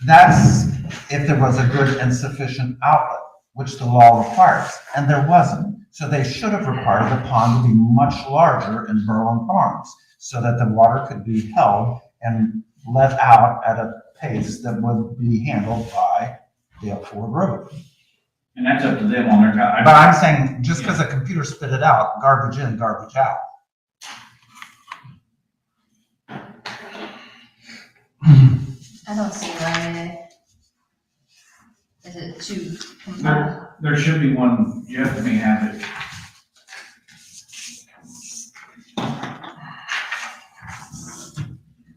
F: that's if there was a good and sufficient outlet, which the law requires, and there wasn't. So they should have required the pond to be much larger in Berlin Farms so that the water could be held and let out at a pace that would be handled by the Ford Road.
C: And that's up to them on their time.
F: But I'm saying, just because a computer spit it out, garbage in, garbage out.
D: I I don't see an IA. Is it too combined?
C: There should be one, Jeff may have it.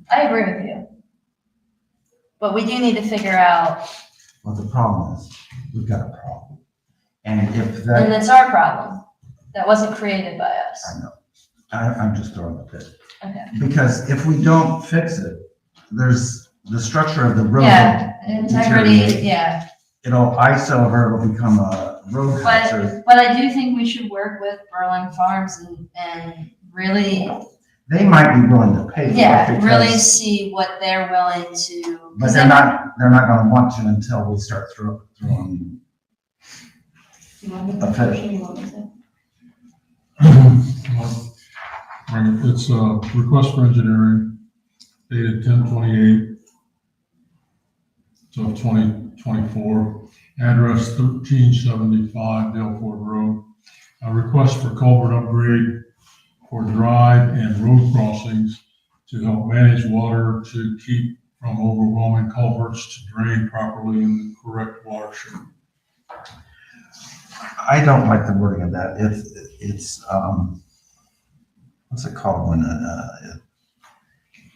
D: I agree with you. But we do need to figure out,
F: Well, the problem is, we've got a problem. And if
D: and
F: that,
D: it's our problem. That wasn't created by us.
F: I know, I'm just throwing it there.
D: Okay.
F: Because if we don't fix it, there's the structure of the road.
D: Yeah, integrity,
F: deteriorate.
D: yeah.
F: It'll ice over, it'll become a road hazard.
D: But I do think we should work with Berlin Farms and really,
F: They might be willing to pay for it
D: yeah, really
F: because,
D: see what they're willing to.
F: but they're not gonna want to until we start throwing.
D: You want me
F: a
D: to-
F: fit.
D: you want me to?
B: Right, it's a request for engineering dated 10/28 of 2024, address 1375 Dale Ford Road. A request for culvert upgrade for drive and road crossings to help manage water to keep from overwhelming culverts to drain properly in the correct watershed.
F: I don't like the wording of that. It's, what's it called when,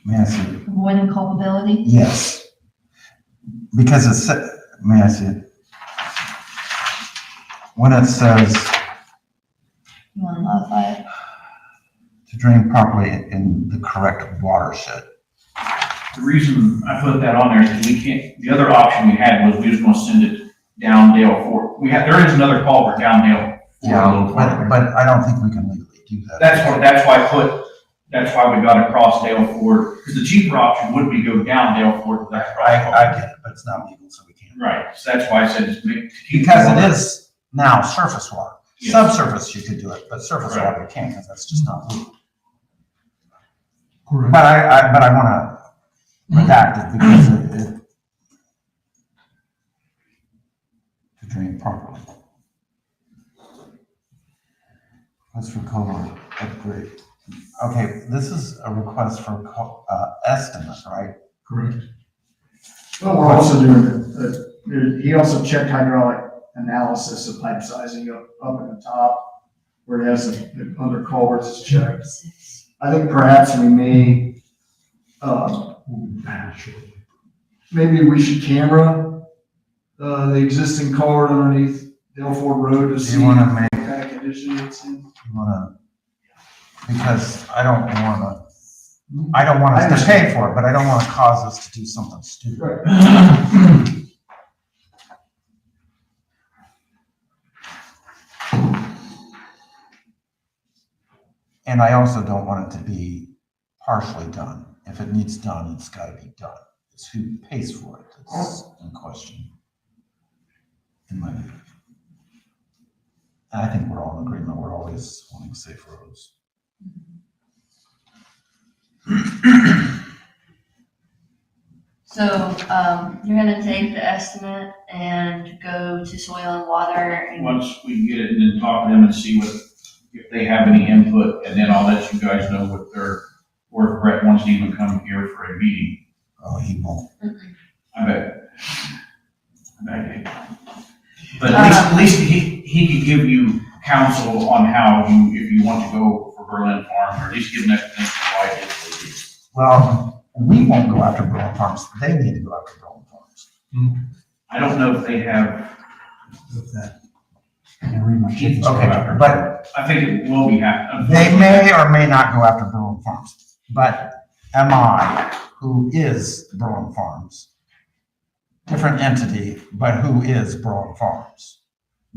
F: may I see?
D: Avoiding culpability?
F: Yes. Because may I see it? When it says
D: You want to modify it?
F: to drain properly in the correct watershed.
C: The reason I put that on there is we can't, the other option we had was we just want to send it down Dale Ford. There is another culvert down Dale. Ford a little farther.
F: But I don't think we can legally do that.
C: That's why we got across Dale Ford, because the cheaper option would be go down Dale Ford, but that's
F: I
C: right.
F: get it, but it's not legal, so we can't.
C: Right, so that's why I said just make.
F: Because it is now surface water.
C: Yes.
F: Subsurface, you could do it, but surface
C: Right.
F: water you can't, because that's just not legal.
B: Correct.
F: But I wanna redact it because it to drain properly. That's for culvert upgrade. Okay, this is a request for estimate, right?
B: Correct.
E: Well, we're also doing, he also checked hydraulic analysis of pipe sizing up at the top, where it has the other culverts is checked. I think perhaps we may, maybe we should camera, the existing culvert underneath Dale Ford Road to
F: Do
E: see
F: you
E: what
F: wanna make,
E: kind of condition it's in.
F: because I don't want us to pay for it, but I don't wanna cause us to do something stupid.
E: Right.
F: And I also don't want it to be partially done. If it needs done, it's gotta be done. It's who pays for it that's in question. In my view. And I think we're all in agreement, we're always wanting safe roads.
D: So, you're gonna take the estimate and go to soil and water and.
C: Once we get it and then talk to them and see if they have any input, and then I'll let you guys know or if Brett wants to even come here for a meeting.
F: Oh, he won't.
C: I bet. But at least he could give you counsel on how if you want to go for Berlin Farms, or at least give an explanation of why it is what it is.
F: Well, we won't go after Berlin Farms, they need to go after Berlin Farms.
C: I don't know if they have,
F: Okay, but
C: I think it will be happening.
F: they may or may not go after Berlin Farms. But MI, who is Berlin Farms, different entity, but who is Berlin Farms,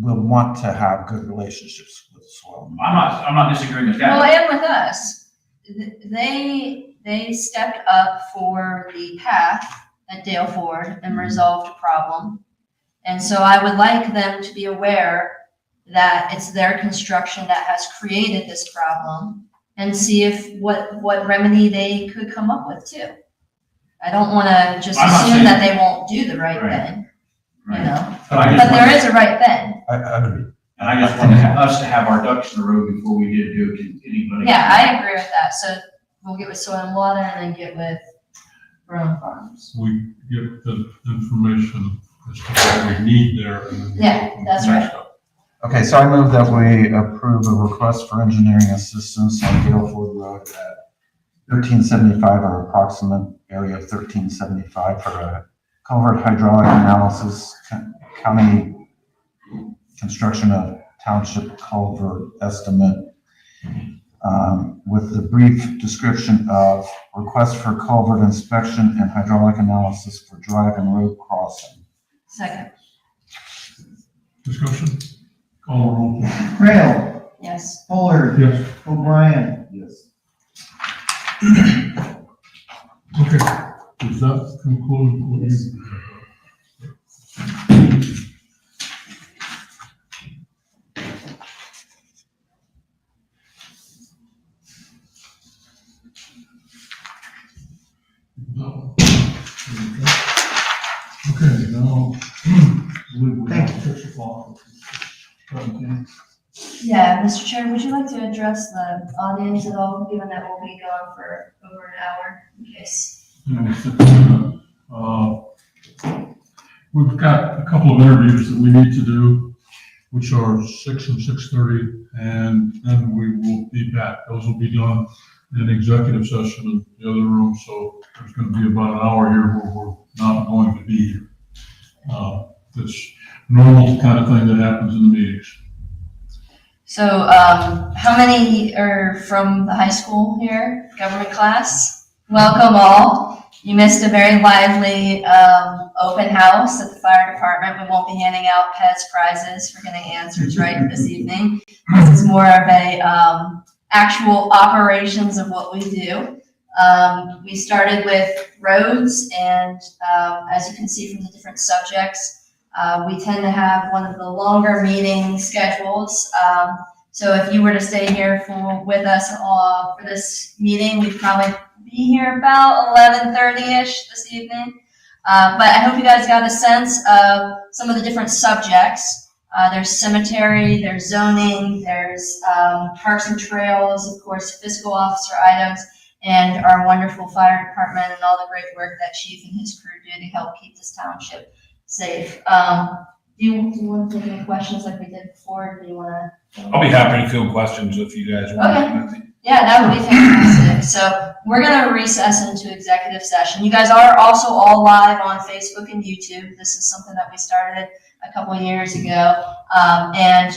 F: will want to have good relationships with soil.
C: I'm not disagreeing with
D: Well,
C: that.
D: and with us, they stepped up for the path at Dale Ford and resolved a problem. And so I would like them to be aware that it's their construction that has created this problem and see if what remedy they could come up with too. I don't wanna just
C: I'm not
D: assume
C: saying-
D: that they won't do the right
C: Right.
D: thing, you
C: Right.
D: know?
C: But I
D: But
C: just
D: there
C: want,
D: is a right thing.
F: I agree.
C: and I just wanted us to have our ducks in a row before we did do it to anybody.
D: Yeah, I agree with that. So we'll get with soil and water and then get with Brown Farms.
B: we get the information as to what we need there. And then
D: Yeah, that's right.
F: Okay, so I move that we approve a request for engineering assistance on Guilford Road at 1375, or approximate area of 1375, for a culvert hydraulic analysis, county construction of township culvert estimate, with the brief description of request for culvert inspection and hydraulic analysis for drive and road crossing.
D: Second,
B: Discussion? Call the roll.
A: Creel,
D: yes.
A: Fuller,
B: Yes.
A: O'Brien.
F: Yes.
B: Okay, does that conclude what you? No. Okay, now, we
A: Thank
B: have 6 o'clock. Okay.
D: Yeah, Mr. Chair, would you like to address the audience at all, given that we'll be gone for over an hour in case?
B: We've got a couple of interviews that we need to do, which are 6 and 6:30, and then we will be back. Those will be done in executive session in the other room, so there's gonna be about an hour here where we're not going to be here. It's normal kind of thing that happens in the meetings.
D: So, how many are from the high school here, government class? Welcome all. You missed a very lively, open house at the fire department. We won't be handing out Pez prizes for getting answers right this evening. This is more of a, actual operations of what we do. We started with roads, and, as you can see from the different subjects, we tend to have one of the longer meeting schedules. So if you were to stay here with us for this meeting, we'd probably be here about 11:30-ish this evening. But I hope you guys got a sense of some of the different subjects. There's cemetery, there's zoning, there's parks and trails, of course, fiscal officer items, and our wonderful fire department and all the great work that Chief and his crew do to help keep this township safe. Do you want to take any questions like we did before? Do you want to?
C: I'll be happy to field questions if you guys want.
D: Okay. Yeah, that would be fantastic. So we're going to recess into executive session. You guys are also all live on Facebook and YouTube. This is something that we started a couple of years ago. And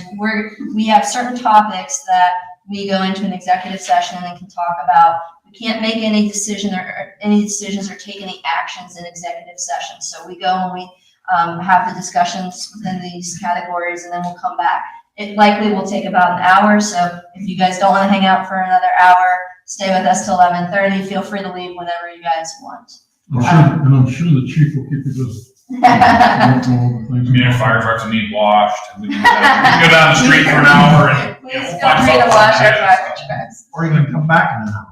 D: we have certain topics that we go into an executive session and can talk about. We can't make any decisions or take any actions in executive session. So we go and we have the discussions within these categories, and then we'll come back. It likely will take about an hour, so if you guys don't want to hang out for another hour, stay with us till 11:30. Feel free to leave whenever you guys want.
B: I'm sure the chief will keep you busy.
C: Fire trucks need washed, and we can go down the street for an hour and.
D: Please feel free to wash our fire trucks.
F: Or even come back in an hour.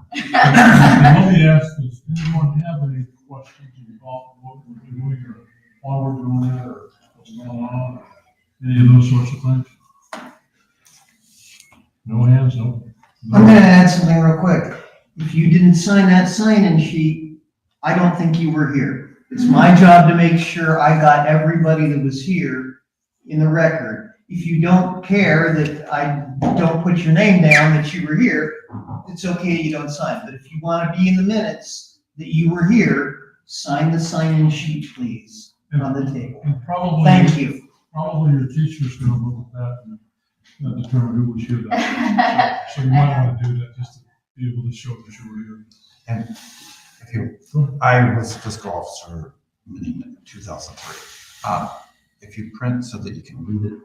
B: Let me ask, does anyone have any questions about what we're doing, or why we're doing that, or what's going on, or any of those sorts of things? No hands, no?
A: I'm gonna add something real quick. If you didn't sign that sign-in sheet, I don't think you were here. It's my job to make sure I got everybody that was here in the record. If you don't care that I don't put your name down that you were here, it's okay, you don't sign. But if you want to be in the minutes that you were here, sign the sign-in sheet, please, on the table.
B: And probably.
A: Thank you.
B: Probably your teacher's gonna look at that and determine who was here that day. So you might wanna do that just to be able to show that you were here.
F: And if you, I was a fiscal officer in 2003. If you print so that you can read it.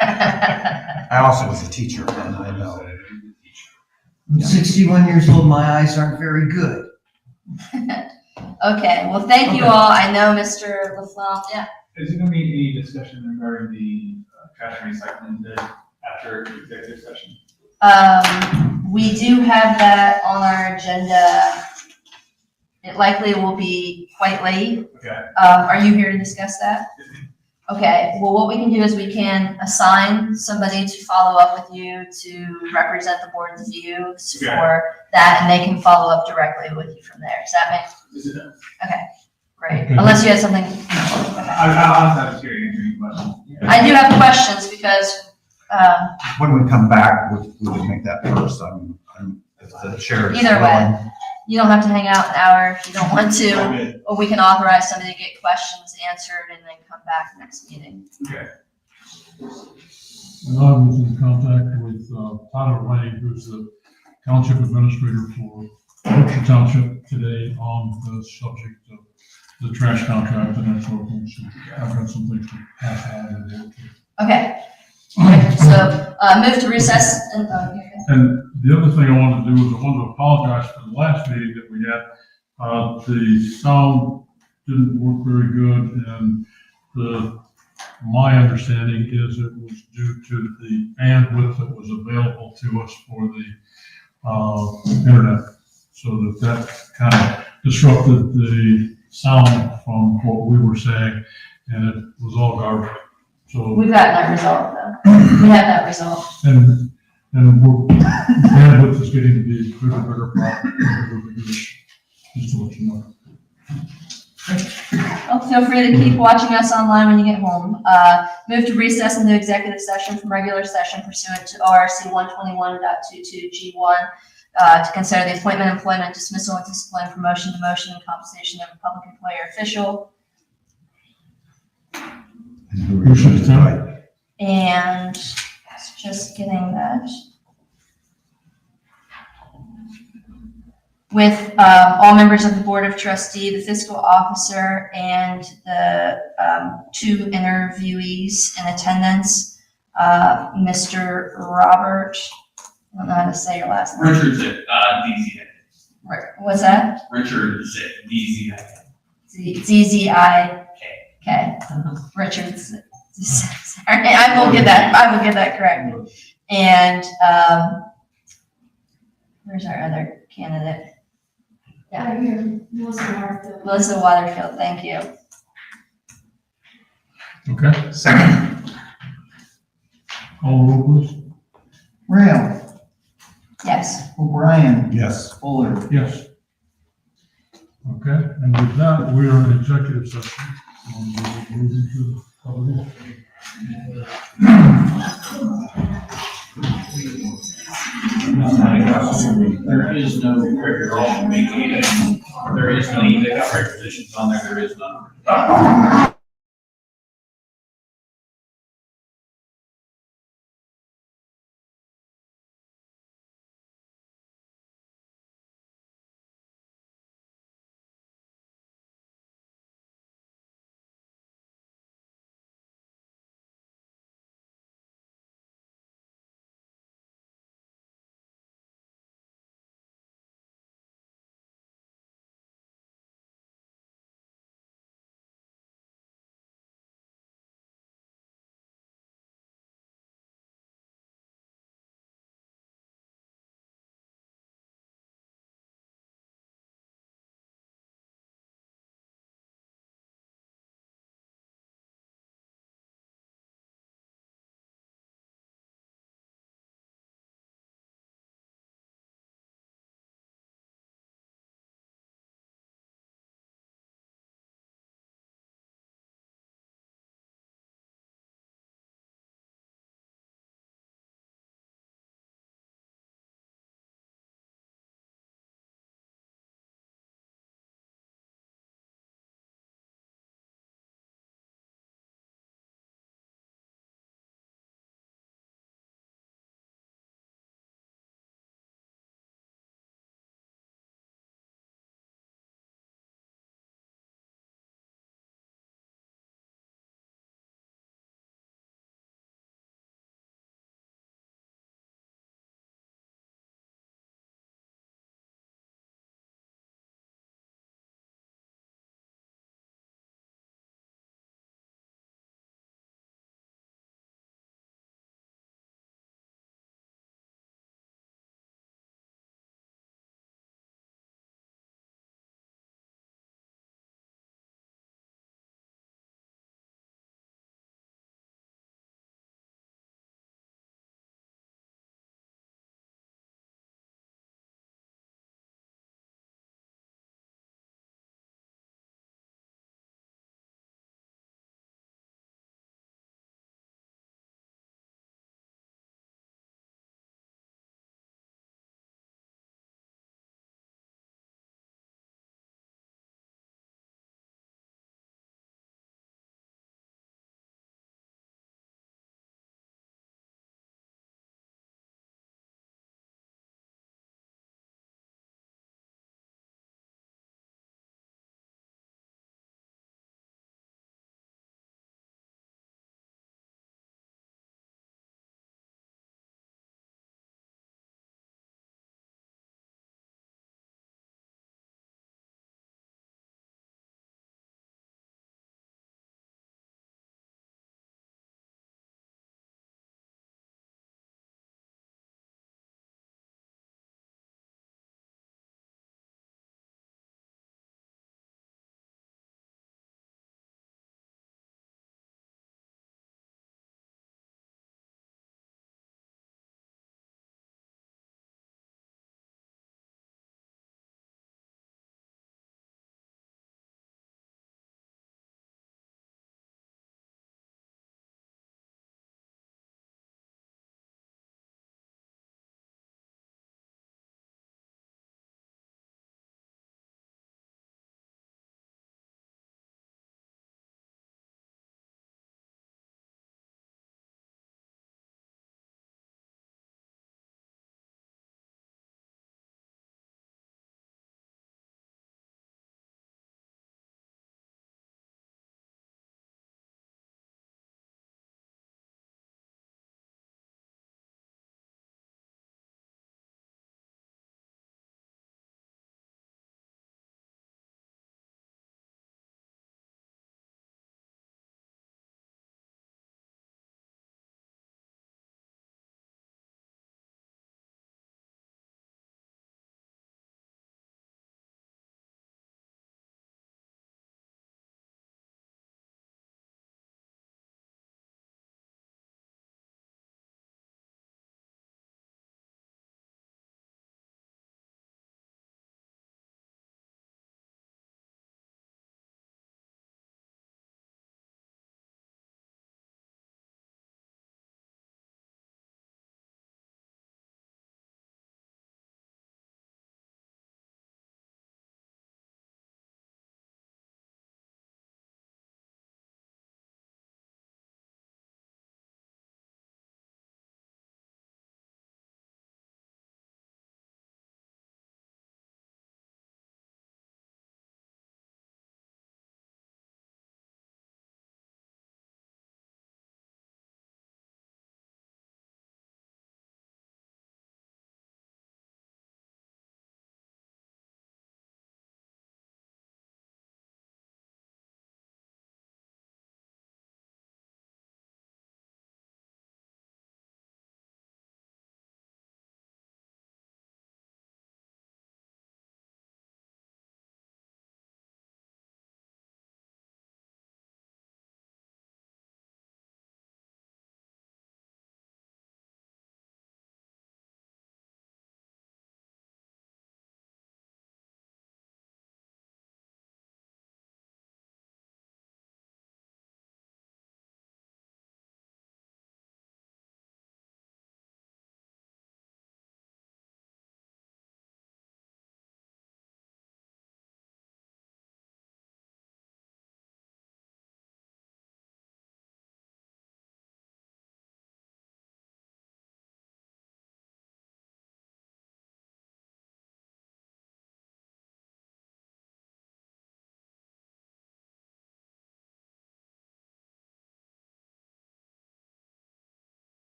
F: I also was a teacher, and I know.
A: I'm 61 years old, my eyes aren't very good.
D: Okay, well, thank you all. I know Mr. LaFlamme, yeah.
G: Is there going to be any discussion regarding the trash and recycling bid after executive session?
D: We do have that on our agenda. It likely will be quite late.
G: Okay.
D: Are you here to discuss that? Okay, well, what we can do is we can assign somebody to follow up with you to represent the board's views
G: Okay.
D: for that, and they can follow up directly with you from there. Does that
G: Is it?
D: Great,
B: Okay.
D: unless you had something.
G: I was curious, answering your question.
D: I do have questions because,
F: When we come back, we would make that first. If the chair is
D: Either way.
F: willing.
D: you don't have to hang out an hour if you don't want to,
G: Okay.
D: or we can authorize somebody to get questions answered and then come back next meeting.
G: Okay.
B: And I was in contact with Tyler Lane, who's the township administrator for Berkshire Township today on the subject of the trash contract and that sort of thing. So I've got some things to pass on and work with.
D: Okay, so, move to recess and, okay.
B: And the other thing I wanted to do is I wanted to apologize for the last meeting that we had. The sound didn't work very good, and my understanding is it was due to the bandwidth that was available to us for the internet. So that kind of disrupted the sound from what we were saying, and it was all garbage. So,
D: We've gotten that resolved though. We have that resolved.
B: and bandwidth is getting to be a bigger problem. Just to let you know.
D: Well, feel free to keep watching us online when you get home. Move to recess into executive session from regular session pursuant to ORC 121.22G1, to consider the appointment, employment, dismissal, and discipline, promotion, demotion, and compensation of a public employee or official.
F: Who should decide?
D: And just getting that. With all members of the Board of Trustee, the fiscal officer, and the two interviewees in attendance, Mr. Robert, I don't know how to say your last name.
C: Richard Zip, DZ.
D: What's that?
C: Richard Zip, DZ.
D: Z-Z-I-K. Richard, sorry, I will get that corrected. And where's our other candidate? Yeah.
H: Right here,
D: Melissa Waterfield, thank you.
B: Okay,
F: Second.
B: call the roll, please.
A: Rail,
D: Yes.
A: O'Brien,
F: Yes.
A: Fuller.
B: Yes. Okay, and with that, we are in executive session. And we'll move into the public.
C: There is no regular meeting. There is no, they got requisitions on there, there is none.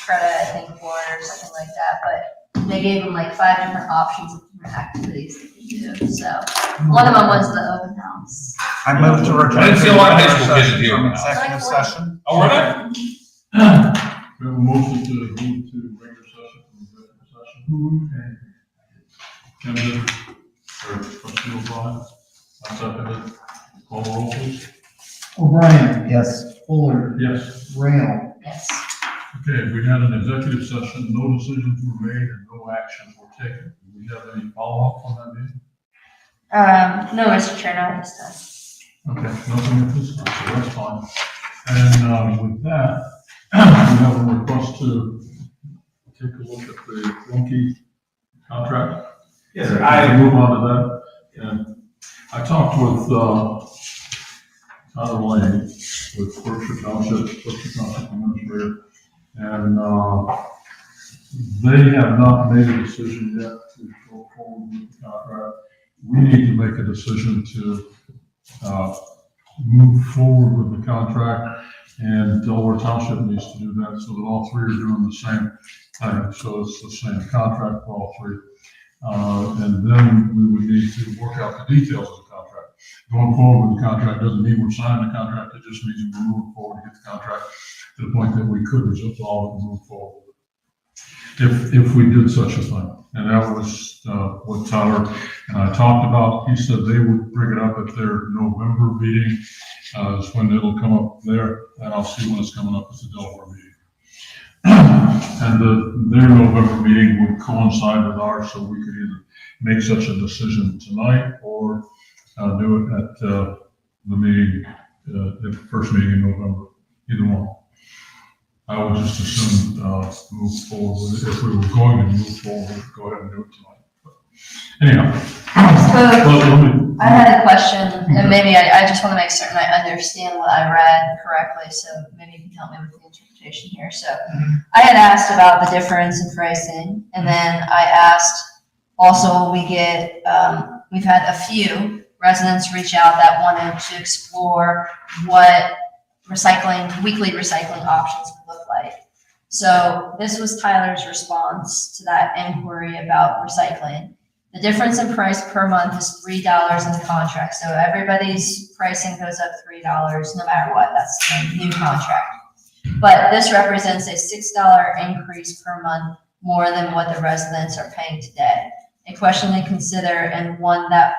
D: credit, I think, for it or something like that, but they gave them like 5 different options of different activities they could do, so one of them was the open house.
F: I move to return.
C: I didn't see a lot of high school kids in here.
F: From executive session.
C: Oh, were they?
B: We have a motion to move to regular session from executive session. Ken did, or trustee O'Brien, I seconded. Call the roll, please.
A: O'Brien,
F: Yes.
A: Fuller,
B: Yes.
A: Rail.
D: Yes.
B: Okay, we had an executive session, no decisions were made and no actions were taken. Do we have any follow-up on that meeting?
D: No, Mr. Chair, not this time.
B: Okay, nothing at this time, so that's fine. And, with that, we have a request to take a look at the Lunky contract.
G: Yes, sir.
B: I move on to that. And I talked with, Tyler Lane, with Berkshire Township Administrator, and, they have not made a decision yet to go forward with the contract. We need to make a decision to, move forward with the contract, and Delaware Township needs to do that, so that all three are doing the same thing, so it's the same contract for all three. And then we would need to work out the details of the contract. Going forward with the contract doesn't mean we're signing the contract, it just means we're moving forward to get the contract to the point that we could resolve it and move forward. If we did such a thing. And that was, what Tyler and I talked about. He said they would bring it up at their November meeting, is when it'll come up there, and I'll see when it's coming up at the Delaware meeting. And their November meeting would coincide with ours, so we could either make such a decision tonight or do it at the meeting, the first meeting in November, either one. I would just assume move forward with it. If we were going to move forward, we'd go ahead and do it tonight. But anyhow.
D: So I had a question, and maybe I just want to make certain I understand what I read correctly, so maybe you can help me with the interpretation here. So I had asked about the difference in pricing, and then I asked also, we've had a few residents reach out that wanted to explore what weekly recycling options would look like. So this was Tyler's response to that inquiry about recycling. The difference in price per month is $3 in the contract. So everybody's pricing goes up $3 no matter what. That's the new contract. But this represents a $6 increase per month more than what the residents are paying today. A question to consider, and one that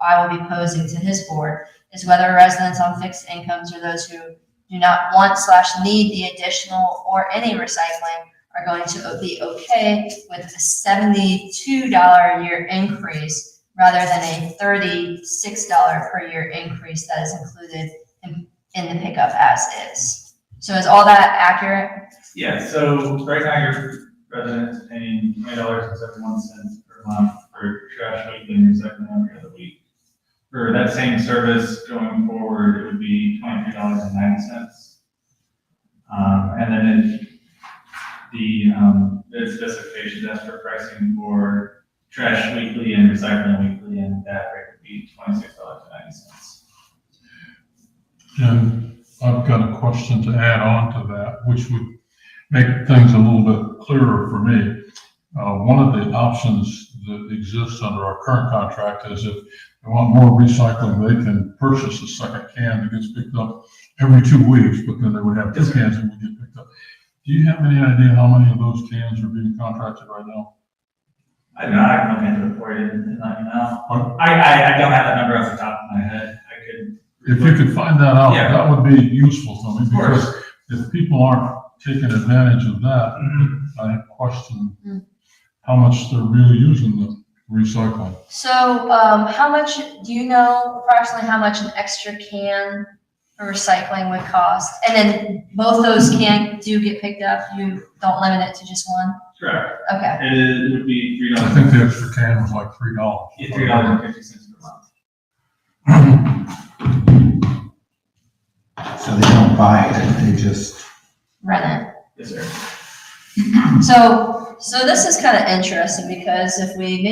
D: I will be posing to his board, is whether residents on fixed incomes or those who do not want / need the additional or any recycling are going to be okay with a $72 a year increase rather than a $36 per year increase that is included in the pickup as is. So is all that accurate?
G: Yeah, so right now your resident is paying $20.71 per month for trash weekly and recycling every other week. For that same service going forward, it would be $23.90. And then the specifications as for pricing for trash weekly and recycling weekly, and that rate would be $26.90.
B: And I've got a question to add on to that, which would make things a little bit clearer for me. One of the options that exists under our current contract is if they want more recycling, they can purchase a second can that gets picked up every 2 weeks, but then they would have 2 cans that would get picked up. Do you have any idea how many of those cans are being contracted right now?
G: I don't know, I can look into it for you and let you know. I don't have that number off the top of my head. I could.
B: If you could find that out,
G: Yeah.
B: that would be useful to me,
G: Of course.
B: because if people aren't taking advantage of that, I question how much they're really using the recycling.
D: So how much, do you know approximately how much an extra can for recycling would cost? And then both those cans do get picked up? You don't limit it to just one?
G: Correct.
D: Okay.
G: It would be $3.
B: I think the extra can was like $3.
G: Yeah, $3.50 per month.
F: So they don't buy it, they just.
D: Rent it.
G: Yes, sir.
D: So this is kind of interesting, because if we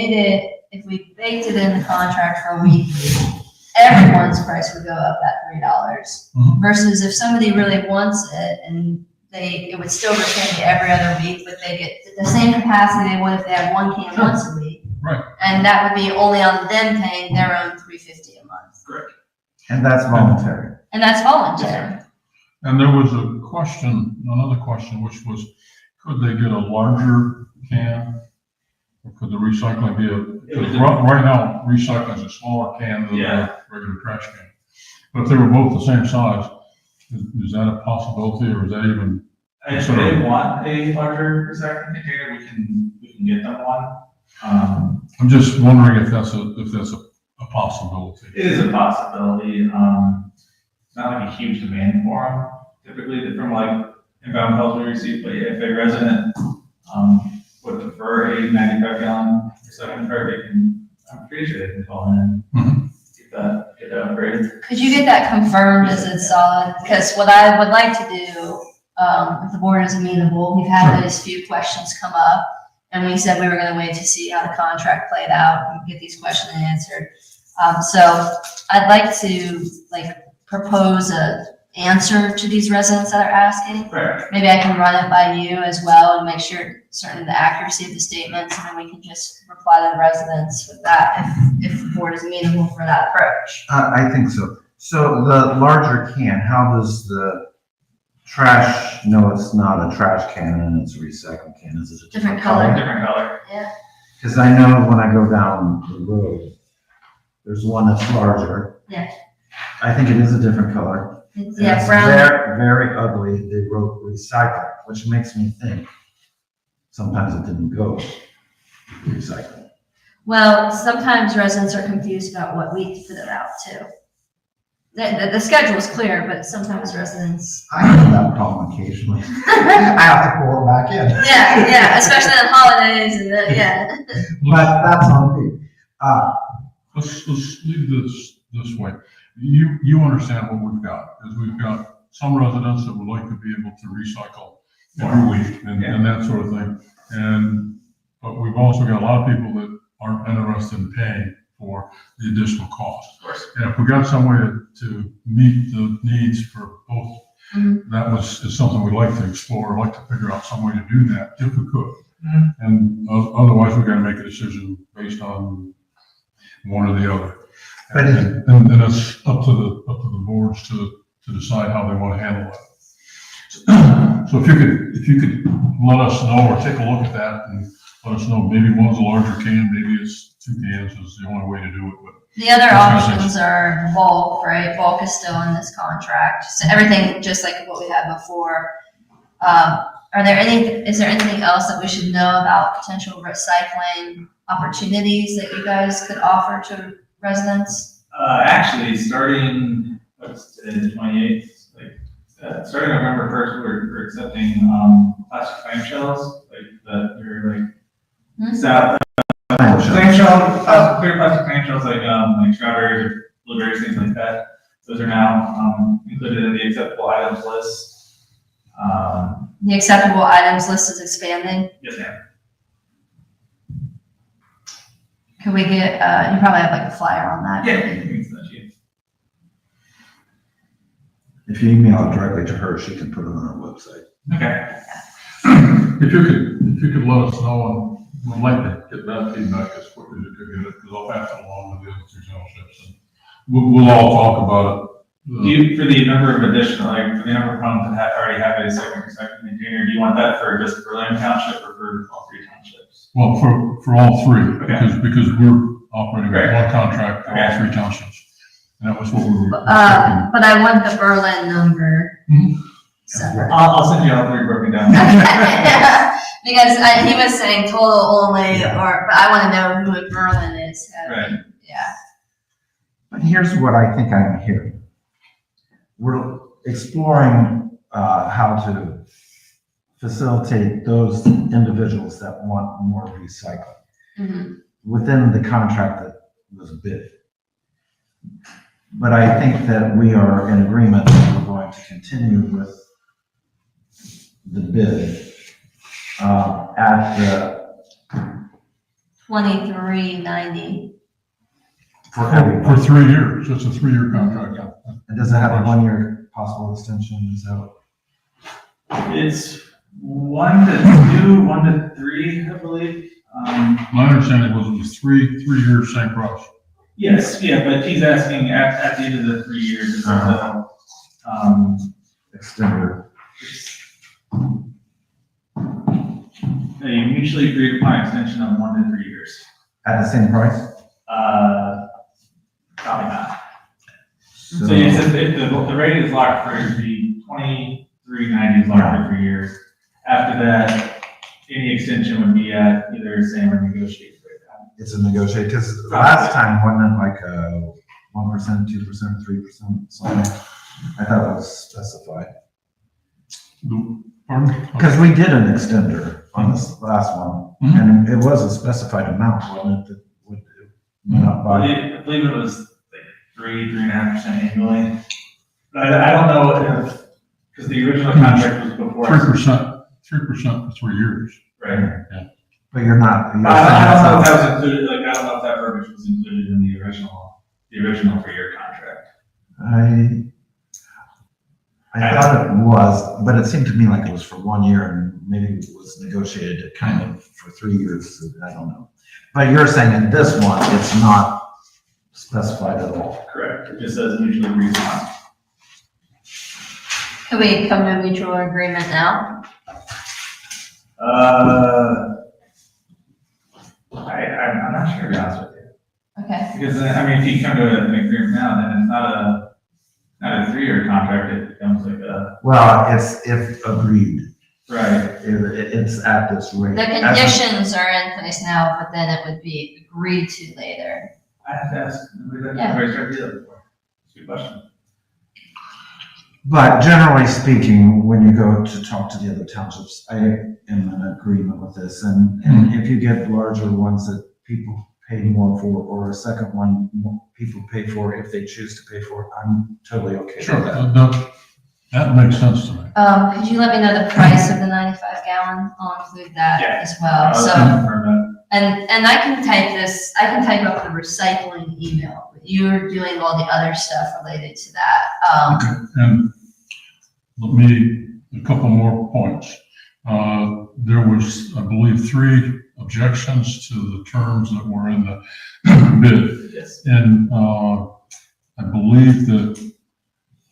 D: baked it in the contract for a week, everyone's price would go up that $3.
B: Mhm.
D: Versus if somebody really wants it and it would still retain every other week, but they get the same capacity they would if they had one can once a week.
B: Right.
D: And that would be only on them paying their own $350 a month.
G: Correct.
F: And that's voluntary.
D: And that's voluntary.
B: And there was another question, which was, could they get a larger can? Or could the recycling be because right now, recycling is a smaller can than a regular trash can. But if they were both the same size, is that a possibility, or is that even?
G: If they want a larger recycling container, we can get them one.
B: I'm just wondering if that's a possibility.
G: It is a possibility. It's not like a huge demand for them. Typically, from like inbound calls we receive, but if a resident would prefer a 95-gallon recycling cart, I'm pretty sure they can call in and get that upgraded.
D: Could you get that confirmed as it's solid? Because what I would like to do, if the board is amenable, we've had those few questions come up, and we said we were gonna wait to see how the contract played out and get these questions answered. So I'd like to propose a answer to these residents that are asking.
G: Right.
D: Maybe I can run it by you as well and make sure certain the accuracy of the statements, and then we can just reply to the residents with that if the board is amenable for that approach.
F: I think so. So the larger can, how does the trash know it's not a trash can and it's a recycling can? Is it a different color?
G: Different color.
D: Yeah.
F: Because I know when I go down the road, there's one that's larger.
D: Yeah.
F: I think it is a different color.
D: It's,
F: And it's
D: brown.
F: very, very ugly. They wrote recycle, which makes me think sometimes it didn't go recycling.
D: Well, sometimes residents are confused about what week to put it out too. The schedule is clear, but sometimes residents.
F: I have that problem occasionally. I have to pull it back in.
D: Yeah, especially on holidays and yeah.
F: But that's on me.
B: Let's leave this way. You understand what we've got, is we've got some residents that would like to be able to recycle every week and that sort of thing. But we've also got a lot of people that aren't interested in paying for the additional cost.
G: Of course.
B: And if we got some way to meet the needs for both, that is something we'd like to explore, like to figure out some way to do that if we could. And otherwise, we've got to make a decision based on one or the other.
F: But
B: And it's up to the boards to decide how they want to handle it. So if you could let us know or take a look at that and let us know, maybe one's a larger can, maybe it's 2 cans is the only way to do it. But
D: The other options are bulk, right? Bulk is still in this contract. So everything just like what we had before. Is there anything else that we should know about potential recycling opportunities that you guys could offer to residents?
G: Actually, starting, what's today, the 28th? Starting November 1st, we're accepting plastic clamshells, that are clear plastic clamshells like strawberries or blueberries, things like that. Those are now included in the acceptable items list.
D: The acceptable items list is expanding.
G: Yes, ma'am.
D: Could we get, you probably have a flyer on that.
G: Yeah, you can send that to you.
F: if you email it directly to her, she can put it on her website.
G: Okay.
B: If you could let us know, and we'd like to get that feedback as quickly as you could get it, because I'll pass it along to the other 2 townships, and we'll all talk about it.
G: Do you, for the number of additional, for the number of homes that already have a second recycling container, do you want that for just Berlin Township or for all 3 townships?
B: Well, for all 3,
G: Okay.
B: because we're operating with
G: Right.
B: one contract for all
G: Okay.
B: 3 townships. And that was what we were.
D: But I want the Berlin number. Separate.
G: I'll send you all 3 broken down.
D: Because he was saying total only, but I want to know who Berlin is.
G: Right.
D: Yeah.
F: But here's what I think I'm hearing. We're exploring how to facilitate those individuals that want more recycling
D: Mhm.
F: within the contract that was bid. But I think that we are in agreement that we're going to continue with the bid at the,
D: 2390.
F: for everybody.
B: For 3 years, it's a 3-year contract.
F: And does it have a 1-year possible extension? Is that what?
G: It's 1 to 2, 1 to 3, I believe.
B: My understanding was it was three years, same price.
G: Yes, yeah, but he's asking at the end of the 3 years, is the,
F: Extender.
G: a mutually agreed upon extension of 1 to 3 years.
F: At the same price?
G: Probably not. So yes, if the rate is locked for the 23.90 is locked for 3 years. After that, any extension would be at either same or negotiated rate.
F: It's a negotiate, because last time wasn't it like 1%, 2%, 3%, something? I thought it was specified.
B: Pardon?
F: Because we did an extender on this last one, and it was a specified amount, wasn't it, that would went up by?
G: I believe it was like 3.5% annually. But I don't know if, because the original contract was before.
B: 3% for 3 years.
G: Right.
F: But you're not. You're
G: I don't know if that was included, like, I don't know if that verbiage was included in the original 3-year contract.
F: I thought it was, but it seemed to me like it was for 1 year, and maybe it was negotiated kind of for 3 years, so I don't know. But you're saying in this one, it's not specified at all.
G: Correct. It just says mutually agreed upon.
D: Can we come to a mutual agreement now?
G: I'm not sure, to be honest with you.
D: Okay.
G: Because, I mean, if you come to an agreement now, then it's not a 3-year contract, it becomes like a.
F: Well, it's if agreed.
G: Right.
F: It's at this rate.
D: The conditions are in place now, but then it would be agreed to later.
G: I have to ask, we've
D: Yeah.
G: never tried to do that before. It's a good question.
F: But generally speaking, when you go to talk to the other townships, I am in agreement with this. And if you get larger ones that people pay more for, or a second one people pay for if they choose to pay for it, I'm totally okay with
B: Sure,
F: that.
B: that makes sense to me.
D: Could you let me know the price of the 95 gallon? I'll include that
G: Yeah.
D: as well. So, and I can type up the recycling email, but you're doing all the other stuff related to that.
B: And let me, a couple more points. There was, I believe, 3 objections to the terms that were in the bid.
G: Yes.
B: And I believe that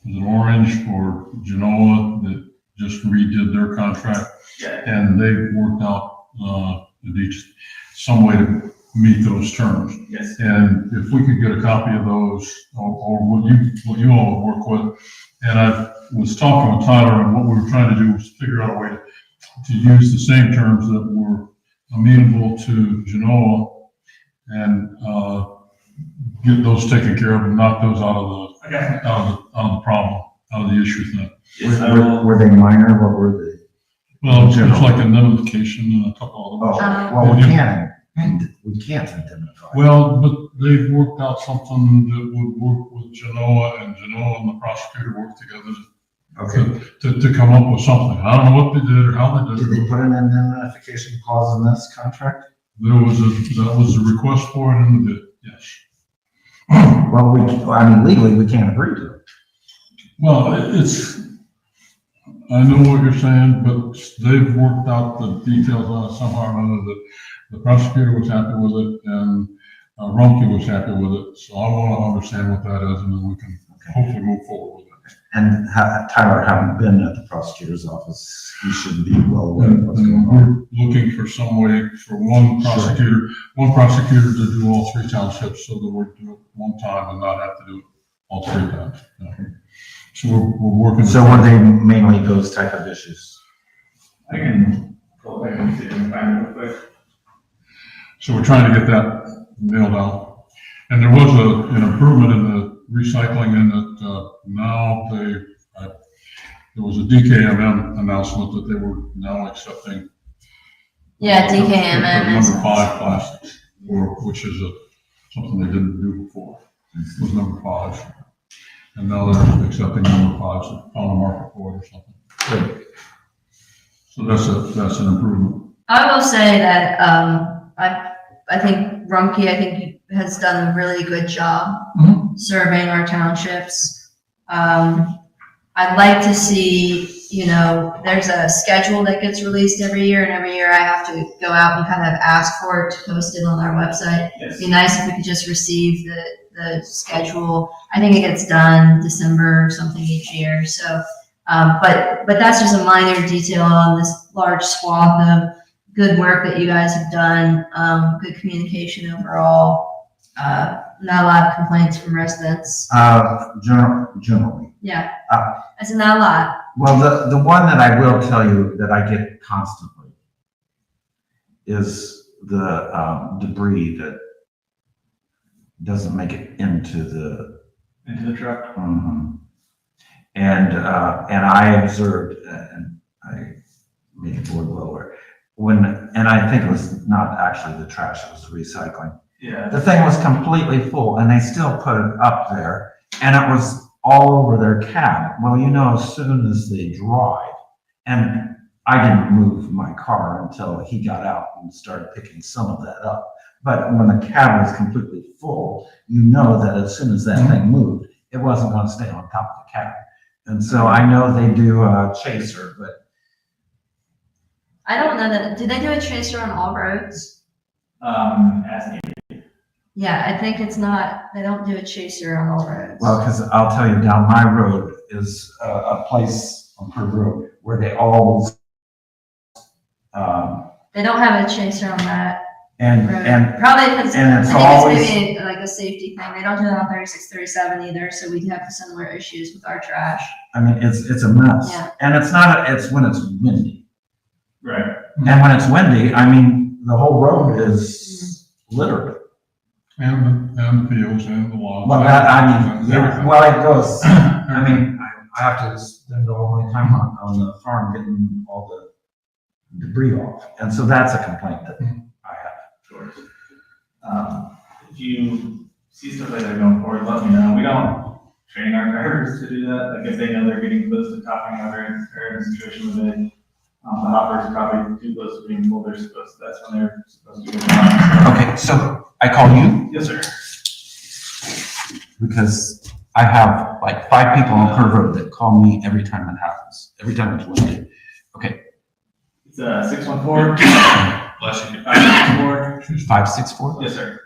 B: was it Orange or Genoa that just redid their contract,
G: Yeah.
B: and they worked out some way to meet those terms.
G: Yes.
B: And if we could get a copy of those, or what you all work with, and I was talking with Tyler, and what we were trying to do was figure out a way to use the same terms that were amenable to Genoa, and get those taken care of and knock those out of the problem, out of the issue thing.
G: Yes, I will.
F: Were they minor? What were they?
B: Well, it's like indemnification and a couple
F: Oh,
B: of them.
F: well, we can't indemnify.
B: Well, but they've worked out something that would work with Genoa, and Genoa and the prosecutor worked together
F: Okay.
B: to come up with something. I don't know what they did or how they
F: Did
B: did
F: they
B: it.
F: put an indemnification clause in this contract?
B: That was a request for it in the bid, yes.
F: Well, legally, we can't agree to it.
B: Well, I know what you're saying, but they've worked out the details on it somehow or another, that the prosecutor was happy with it and Rumpke was happy with it. So I want to understand what that is, and then we can hopefully move forward with it.
F: And Tyler, having been at the prosecutor's office, he should be well aware of what's going on.
B: We're looking for some way for one prosecutor to do all 3 townships, so that we do it one time and not have to do it all 3 times. Yeah. So we're working.
F: So were they mainly those type of issues?
G: I can pull back and see if I can find it real quick.
B: So we're trying to get that nailed down. And there was an improvement in the recycling in that now there was a DKMM announcement that they were now accepting.
D: Yeah, DKMM is.
B: Number 5 plastics, which is something they didn't do before. It was number 5. And now they're accepting number 5, so on the market for it or something.
F: Good.
B: So that's an improvement.
D: I will say that, I think Rumpke, has done a really good job serving our townships. I'd like to see you know, there's a schedule that gets released every year, and every year I have to go out and kind of ask for it to post it on our website.
G: Yes.
D: It'd be nice if we could just receive the schedule. I think it gets done December or something each year, so, but that's just a minor detail on this large swath of good work that you guys have done, good communication overall, not a lot of complaints from residents.
F: Generally.
D: Yeah,
F: Uh,
D: I said not a lot.
F: Well, the one that I will tell you that I get constantly is the debris that doesn't make it into the.
G: Into the truck.
F: And I observed, and I made the board well aware, and I think it was not actually the trash, it was the recycling.
G: Yeah.
F: The thing was completely full and they still put it up there and it was all over their cab. Well, you know, as soon as they drive, and I didn't move my car until he got out and started picking some of that up. But when the cab was completely full, you know that as soon as that thing moved, it wasn't going to stay on top of the cab. And so I know they do a chaser, but
D: I don't know that, do they do a chaser on all roads?
G: As needed.
D: Yeah, I think it's not, they don't do a chaser on all roads.
F: well, because I'll tell you, down my road is a place on her road where they always,
D: They don't have a chaser on that
F: and,
D: road.
F: and
D: Probably because,
F: and
D: I
F: it's
D: think
F: always-
D: it's maybe like a safety thing. They don't do it on 36, 37 either, so we have similar issues with our trash.
F: I mean, it's a mess.
D: Yeah.
F: And it's not, it's when it's windy.
G: Right.
F: And when it's windy, I mean, the whole road is littered.
B: And the fields and the lawn.
F: Well, that, I mean,
B: Everything.
F: well, it goes, I mean, I have to spend all my time on the farm getting all the debris off. And so that's a complaint that I have.
G: Sure. If you see stuff like that going forward, let me know. We don't train our drivers to do that. Like if they know they're getting close to topping out or in a situation where they, the hopper's probably too close to being full, that's when they're supposed to go down.
F: Okay, so I call you
G: Yes, sir.
F: because I have like 5 people on Curve Road that call me every time it happens, every time it's windy. Okay,
G: It's 614. Bless you. 564.
F: 564
G: Yes, sir.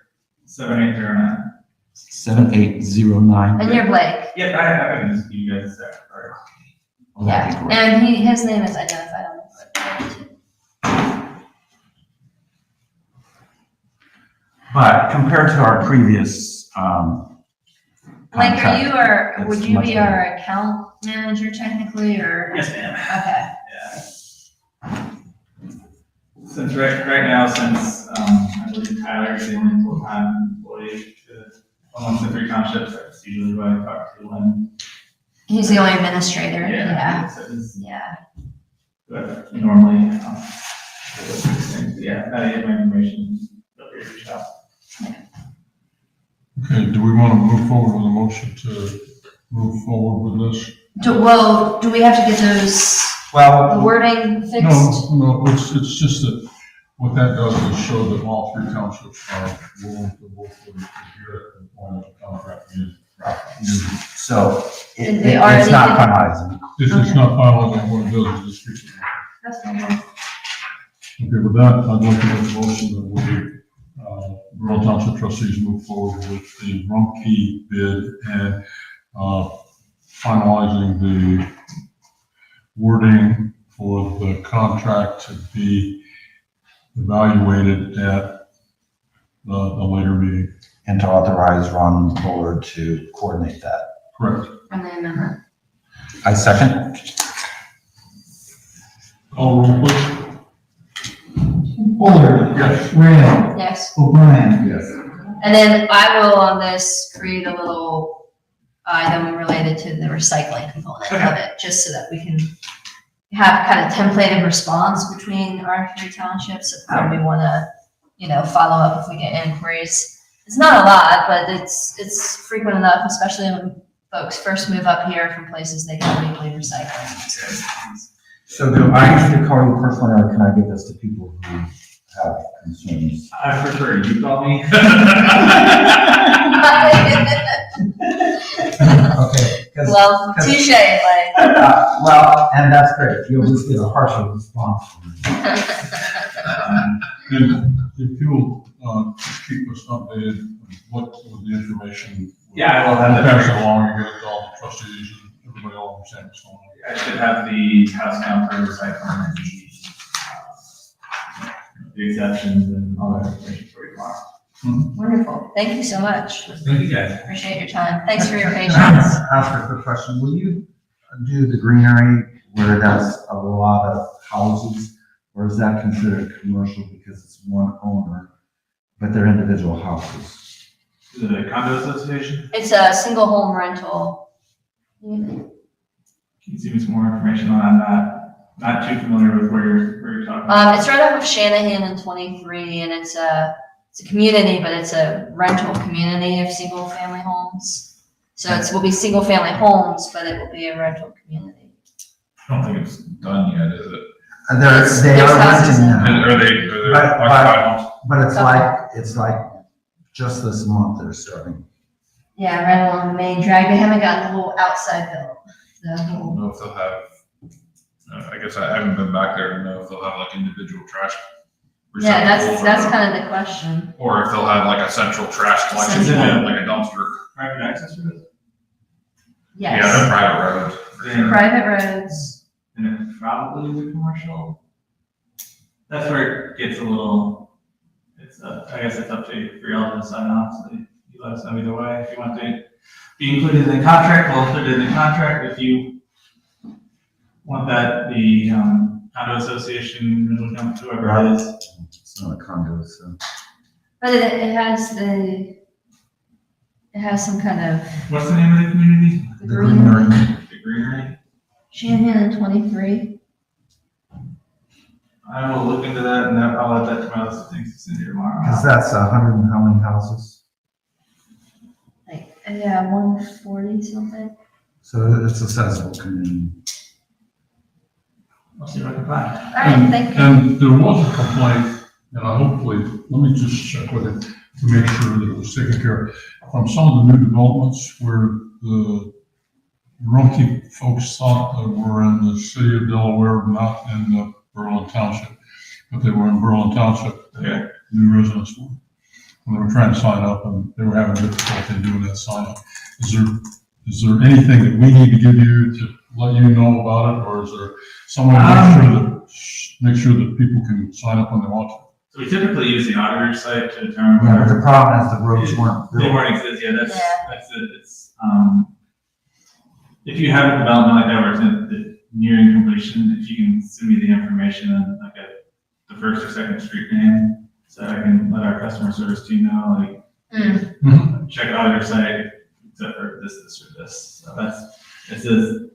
G: 7809.
F: 7809.
D: And you're Blake.
G: Yeah, I can just give you guys that. Or,
F: Well, that'd be
D: Yeah,
F: great.
D: and his name is identified on the book.
F: But compared to our previous,
D: Blake, are you, or
F: It's
D: would you
F: much
D: be
F: better.
D: our account manager technically, or?
G: yes, ma'am.
D: Okay.
G: Yeah. Since right now, since I believe Tyler's the only full-time employee amongst the 3 townships, that's usually who I talk to when.
D: He's the only administrator, yeah,
G: Yeah.
D: yeah.
G: But normally, yeah, I get my information, feel free to reach out.
B: Okay, do we want to move forward with a motion to move forward with this?
D: Do we have to get those, the
F: well,
D: wording fixed?
B: No, it's just that what that does is show that all 3 townships are willing to work with the here and on the contract.
F: so
D: Did
F: it-
D: they
F: it's
D: already
F: not
D: get-
F: finalized.
B: It's not finalized, what it does is just fix it.
D: That's fine.
B: Okay, with that, I'd like to make a motion that we, Rural Township Trustees move forward with the Rumpke bid and, finalizing the wording for the contract to be evaluated at a later meeting.
F: And to authorize Ron Bullard to coordinate that.
B: Correct.
D: From the amendment.
F: I second.
B: Call roll, please.
A: Bullard.
B: Yes.
A: Randall.
D: Yes,
A: O'Brien.
B: Yes.
D: and then I will on this create a little item related to the recycling component of it, just so that we can have kind of templated response between our 3 townships of how we want to, you know, follow up if we get inquiries. It's not a lot, but it's frequent enough, especially when folks first move up here from places they can legally recycle.
F: So do I need to call you personally, or can I give this to people who have concerns?
G: I prefer you call me.
F: Okay, 'Cause-
D: Well,
F: 'cause-
D: touche, like.
F: Well, and that's great, you always get a harsher response from me.
B: And if you'll, just keep us updated on what with the information.
G: Yeah, I will have
B: We'll
G: that.
B: pass it along and get it to all the trustees and everybody will understand what's going on.
G: I should have the house now for oversight on the exceptions and all that information for you tomorrow.
D: Wonderful. Thank you so much.
G: Thank you, guys.
D: Appreciate your time. Thanks for your patience.
F: Ask a quick question, will you do the greenery where that's a lot of houses? Or is that considered commercial because it's one owner, but they're individual houses?
G: Is it a condo association?
D: It's a single home rental.
G: Can you give me some more information on that? Not too familiar with where you're talking about.
D: It's right off of Shanahan and 23, and it's a community, but it's a rental community of single family homes. So it will be single family homes, but it will be a rental community.
C: I don't think it's done yet, is it?
F: They
D: There's
F: are
D: houses
F: renting
D: in-
F: now,
C: Are they
F: But-
C: occupied homes?
F: but it's like just this month they're starting.
D: Yeah, right along the main drag. They haven't gotten the whole outside built. The
C: I
D: whole,
C: don't know if they'll have, I guess I haven't been back there to know if they'll have like individual trash.
D: yeah,
C: receptacles
D: that's
C: or-
D: kind of the question.
C: Or if they'll have like a central trash collection,
D: Central.
C: like a dumpster.
G: Private access roads?
C: Yeah,
D: Yes.
C: they're private roads. for sure.
D: Private roads.
G: And it probably is a commercial. That's where it gets a little, I guess it's up to you for y'all to decide, honestly. You let us know either way. If you want to be included in the contract, we'll include it in the contract. If you want that, the condo association, middle jump, whoever it is.
F: It's not a condo, so.
D: But it has some kind of
G: What's the name of the community?
D: the
F: The
D: greenery.
F: greenery.
G: The Greenery.
D: Shanahan and 23.
G: I will look into that and I'll add that to my list of things to send you tomorrow.
F: Cause that's 100 and how many houses?
D: Like, yeah, 140 something.
F: So it's a sizable community.
G: I'll see what I can find.
D: All right, thank you.
B: And there was a complaint, and I hopefully, let me just check with it to make sure that it was taken care of. From some of the new developments where the Rumpke folks thought that were in the city of Delaware, not in Berlin Township, but they were in Berlin Township,
G: Okay.
B: new residents were. And they were trying to sign up and they were having difficulty doing that sign up. Is there anything that we need to give you to let you know about it, or is there someone to make sure that people can sign up when they want to?
G: So we typically use the auditor site to determine
F: Yeah, but
G: whether
F: the problem is the roads weren't
G: they
F: built.
G: weren't exist. Yeah, that's
D: Yeah.
G: it. It's if you have a development like that where it's nearing completion, if you can send me the information and like the first or second street name, so I can let our customer service team know, like check auditor site, except for this, or this. So it's a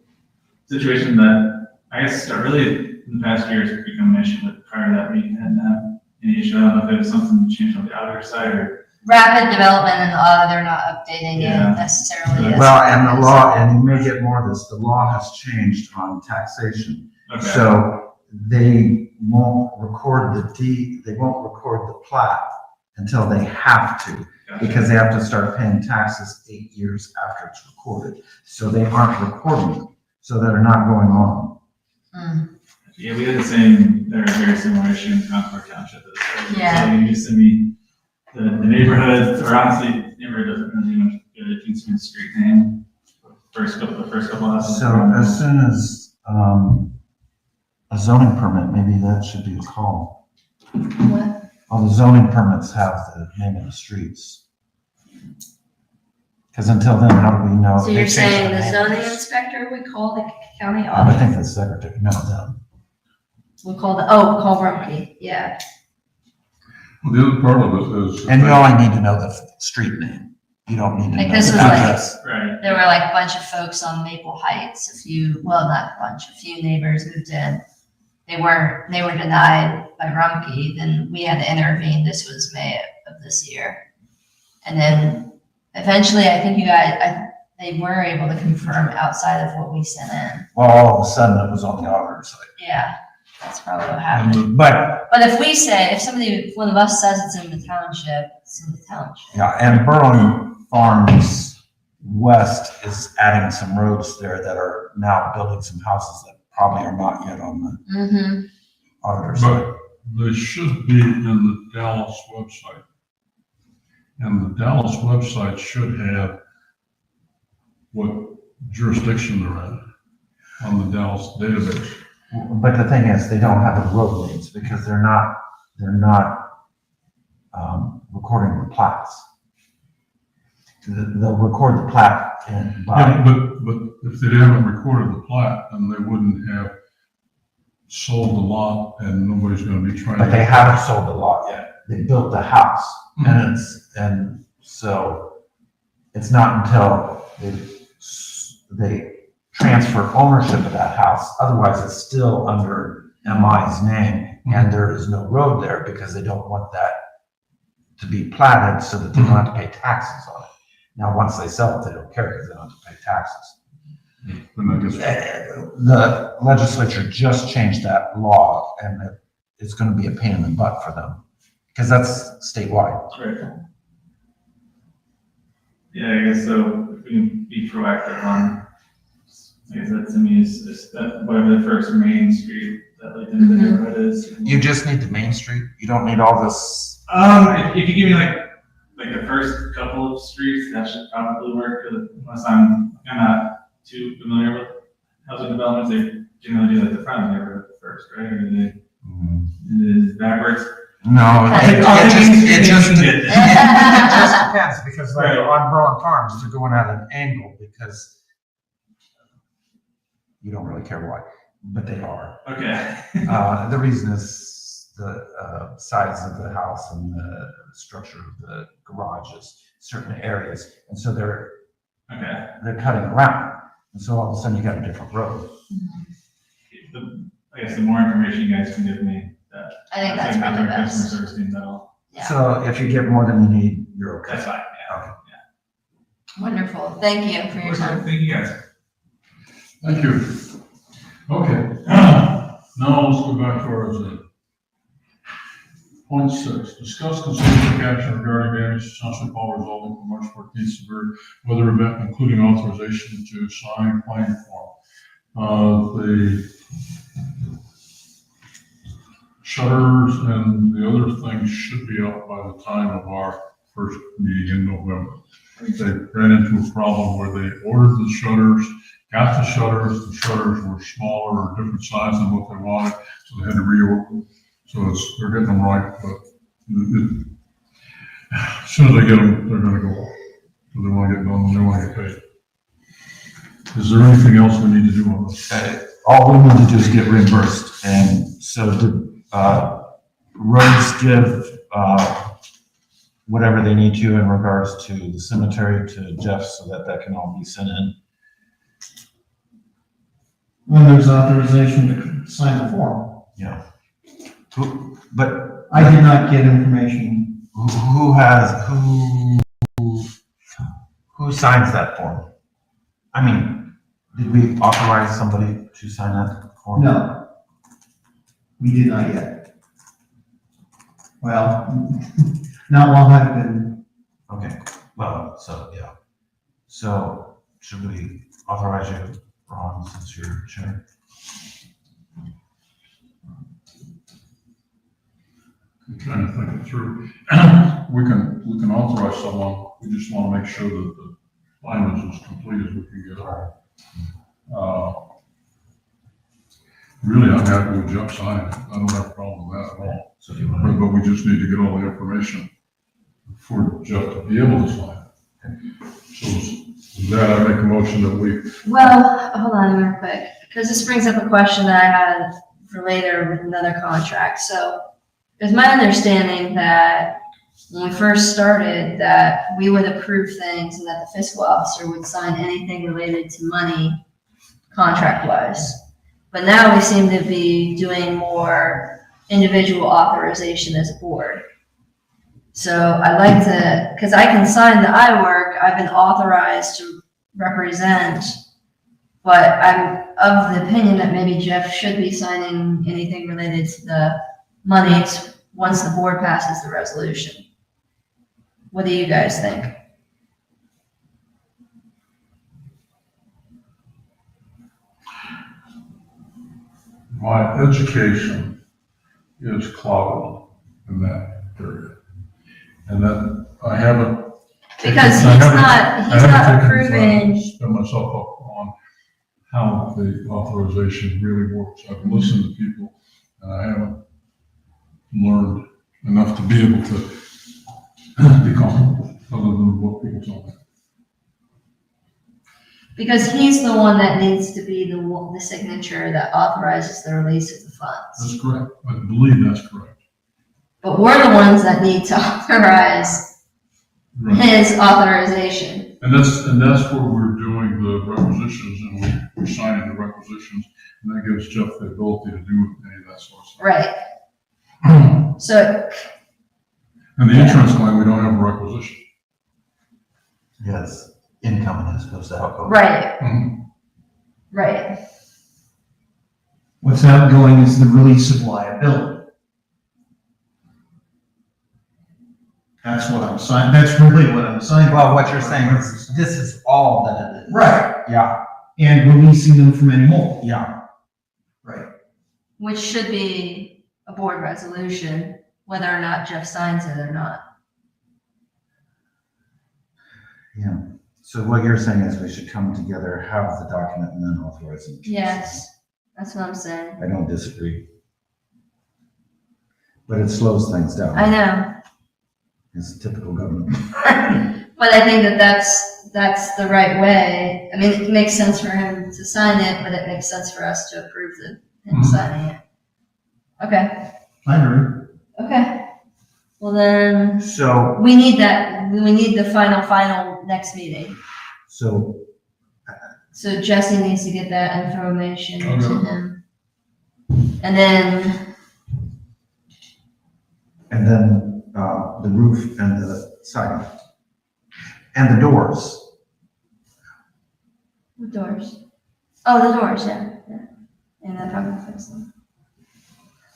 G: situation that I guess really in the past years has become an issue, but prior to that we hadn't had any issue. I don't know if there was something changed on the auditor side or.
D: Rapid development and they're not updating
G: Yeah.
D: it necessarily.
F: Well, and the law, and you may get more of this, the law has changed on taxation.
G: Okay.
F: So they won't record the deed, they won't record the plat until they have to,
G: Gotcha.
F: because they have to start paying taxes 8 years after it's recorded. So they aren't recording them, so they're not going on.
G: Yeah, we had the same, or a very similar issue in Concord Township.
D: Yeah.
G: So you send me the neighborhood, or honestly, neighborhood doesn't really do much good. You can send me the street name, the first couple houses.
F: So as soon as, a zoning permit, maybe that should be a call.
D: What?
F: All the zoning permits have the name of the streets. Because until then, how do we know?
D: So
F: They
D: you're
F: changed
D: saying the
F: name.
D: zoning inspector would call the county
F: I would
D: auditor?
F: think the secretary, no, them.
D: We'll call Rumpke, yeah.
B: Well, the other part of it is.
F: And you only need to know the street name. You don't need to
D: Like
F: know
D: this
F: the
D: was like-
F: address.
G: Right.
D: There were like a bunch of folks on Maple Heights, not a bunch, a few neighbors moved in. They were denied by Rumpke, then we had to intervene. This was May of this year. And then eventually, I think they were able to confirm outside of what we sent in.
F: Well, all of a sudden it was on the auditor's side.
D: Yeah, that's probably what happened.
F: But,
D: But if one of us says it's in the township, it's in the township.
F: yeah, and Berlin Farms West is adding some roads there that are now building some houses that probably are not yet on the
D: Mm-hmm.
F: auditor side.
B: But they should be in the Dallas website. And the Dallas website should have what jurisdiction they're in on the Dallas database.
F: But the thing is, they don't have the road names because they're not recording the plats. They'll record the plat
B: Yeah,
F: by,
B: but if they haven't recorded the plat, then they wouldn't have sold the lot and nobody's gonna be trying to.
F: but they haven't sold the lot yet. They built the house and so it's not until they transfer ownership of that house. Otherwise, it's still under MI's name and there is no road there because they don't want that to be platted so that they don't have to pay taxes on it. Now, once they sell it, they don't care because they don't have to pay taxes.
B: Then I guess,
F: The legislature just changed that law and it's gonna be a pain in the butt for them because that's statewide.
G: Right. Yeah, I guess so, if we can be proactive on, I guess that to me is that, whatever the first main street that like in the neighborhood is.
F: You just need the main street. You don't need all this.
G: If you give me like the first couple of streets, that should probably work, because unless I'm not too familiar with housing developments, they generally do like the front of the neighborhood first, right? Or do they, is it backwards?
F: No, it just
G: It
F: depends because like
G: Right.
F: on Berlin Farms, they're going at an angle because you don't really care why, but they are.
G: Okay.
F: The reason is the size of the house and the structure of the garages, certain areas, and so they're cutting around, and so all of a sudden you got a different road.
G: I guess the more information you guys can give me,
D: I think that's
G: that
D: probably
G: our customer
D: best.
G: service team, that'll,
D: Yeah.
F: So if you get more than you need, you're okay.
G: that's fine, yeah.
F: Okay.
D: Wonderful. Thank you for your time.
G: Thank you guys.
B: thank you. Okay, now let's go back to our agenda. Point 6, discuss consider take action regarding damage to Township Hall resulting from March 14th severe weather event, including authorization to sign claim form. The shutters and the other things should be out by the time of our first meeting in November. They ran into a problem where they ordered the shutters, got the shutters were smaller or different size than what they wanted, so they had to reorder. So they're getting them right, but as soon as they get them, they're gonna go off. So they wanna get done, they wanna get paid. Is there anything else we need to do on this?
F: All we need to do is get reimbursed, and so the roads give whatever they need to in regards to the cemetery to Jeff so that can all be sent in.
A: When there's authorization to sign the form.
F: Yeah. But
A: I did not get information.
F: who signs that form? I mean, did we authorize somebody to sign that form?
A: No. We did not yet. Well, not while I've been,
F: Okay, well, so, yeah. So, should we authorize you, Ron, since you're chair?
B: I'm trying to think it through. We can authorize someone, we just want to make sure that the language is complete as we can get it. Really, I'm happy with Jeff signing it. I don't have a problem with that at all.
F: So do you want
B: But we just need to get all the information for Jeff to be able to sign it. So with that, I make a motion that we,
D: Well, hold on real quick, because this brings up a question that I had for later with another contract. So it's my understanding that when we first started, that we would approve things and that the fiscal officer would sign anything related to money contract-wise. But now we seem to be doing more individual authorization as a board. So I'd like to, because I can sign the I work, I've been authorized to represent, but I'm of the opinion that maybe Jeff should be signing anything related to the monies once the board passes the resolution. What do you guys think?
B: my education is clouded in that area. And that I haven't.
D: Because he's
B: I haven't-
D: not
B: I haven't taken the time
D: approving,
B: to Spend myself up on how the authorization really works. I've listened to people and I haven't learned enough to be able to be comfortable, other than what people tell me.
D: because he's the one that needs to be the signature that authorizes the release of the funds.
B: That's correct. I believe that's correct.
D: But we're the ones that need to authorize
B: Right.
D: his authorization.
B: And that's where we're doing the requisitions, and we're signing the requisitions, and that gives Jeff the ability to do any of that sort of stuff.
D: Right. So,
B: And the insurance claim, we don't have a requisition.
F: Yes, incoming as opposed to outgoing.
D: right,
B: Mhm.
D: right.
A: What's outgoing is the release of liability. That's what I'm signing, that's really what I'm signing.
F: Well, what you're saying is, this is all that it is.
A: Right,
F: Yeah,
A: and releasing them from any more.
F: yeah.
A: Right.
D: Which should be a board resolution, whether or not Jeff signs it or not.
F: Yeah. So what you're saying is we should come together, have the document, and then authorize it.
D: Yes, that's what I'm saying.
F: I don't disagree. But it slows things down.
D: I know.
F: It's typical government.
D: But I think that's the right way. I mean, it makes sense for him to sign it, but it makes sense for us to approve him signing it. Okay,
A: I agree.
D: okay. Well then,
F: So,
D: we need the final next meeting.
F: so
D: So Jesse needs to get that information to
B: Okay.
D: him. And then,
F: the roof and the siding. And the doors.
D: what doors? Oh, the doors, yeah. And then I'm gonna fix them.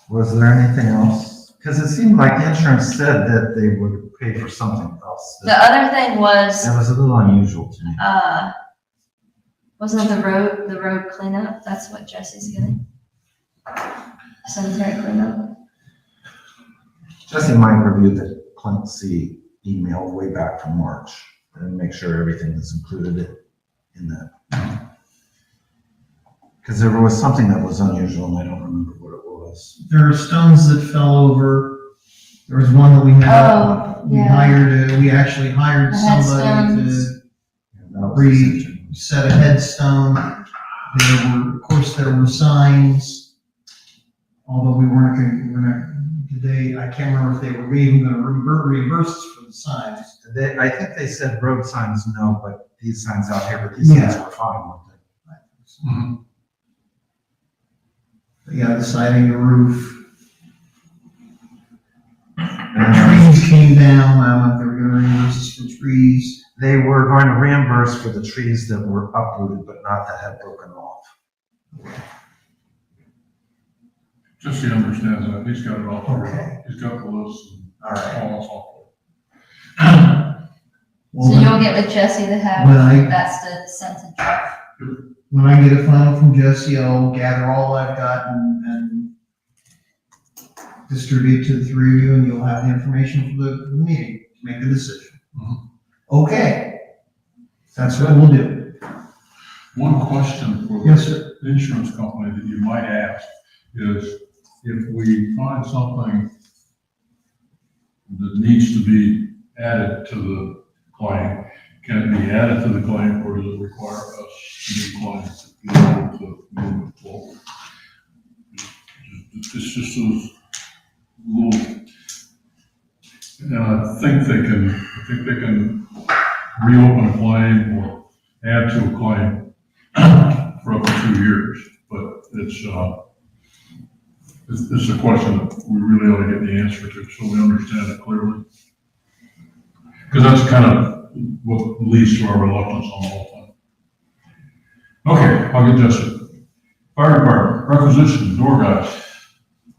F: Was there anything else? Because it seemed like the insurance said that they would pay for something else.
D: The other thing was,
F: That was a little unusual to me.
D: wasn't it the road cleanup? That's what Jesse's getting. Cemetery cleanup.
F: Jesse might review the Clancy email way back from March and make sure everything is included in that. Because there was something that was unusual and I don't remember what it was.
A: There are stones that fell over. There was one that we
D: Oh, yeah.
A: we actually hired
D: The
A: somebody
D: headstones.
A: to
F: And that was essential.
A: set a headstone. Of course, there were signs. Although we're not, today, I can't remember if they were even gonna reimburse us for the signs.
F: I think they said road signs, no, but these signs out here, but these signs were fine, weren't they?
B: Mhm.
A: But yeah, the siding, the roof. Trees came down, I don't know if they were gonna reimburse us for trees.
F: They were going to reimburse for the trees that were uprooted, but not that had broken off.
B: Just so he understands that, he's got it all.
A: Okay.
B: He's got the list and
A: All right.
B: all that.
A: Well,
D: So you'll get with Jesse to have,
A: When I-
D: that's the sent to Jeff.
A: when I get a final from Jesse, I'll gather all I've got and distribute to the three of you, and you'll have the information for the meeting to make the decision.
B: Mhm.
A: Okay. That's what we'll do.
B: One question for
A: Yes, sir.
B: the insurance company that you might ask is, if we find something that needs to be added to the claim, can it be added to the claim, or does it require us to do claims to be able to move it forward? It's just those little, and I think they can reopen a claim or add to a claim for up to 2 years, but it's a question that we really ought to get the answer to, so we understand it clearly. Because that's kind of what leads to our reluctance on the whole thing. Okay, I'll get Jesse. Fire department, requisition, door guys.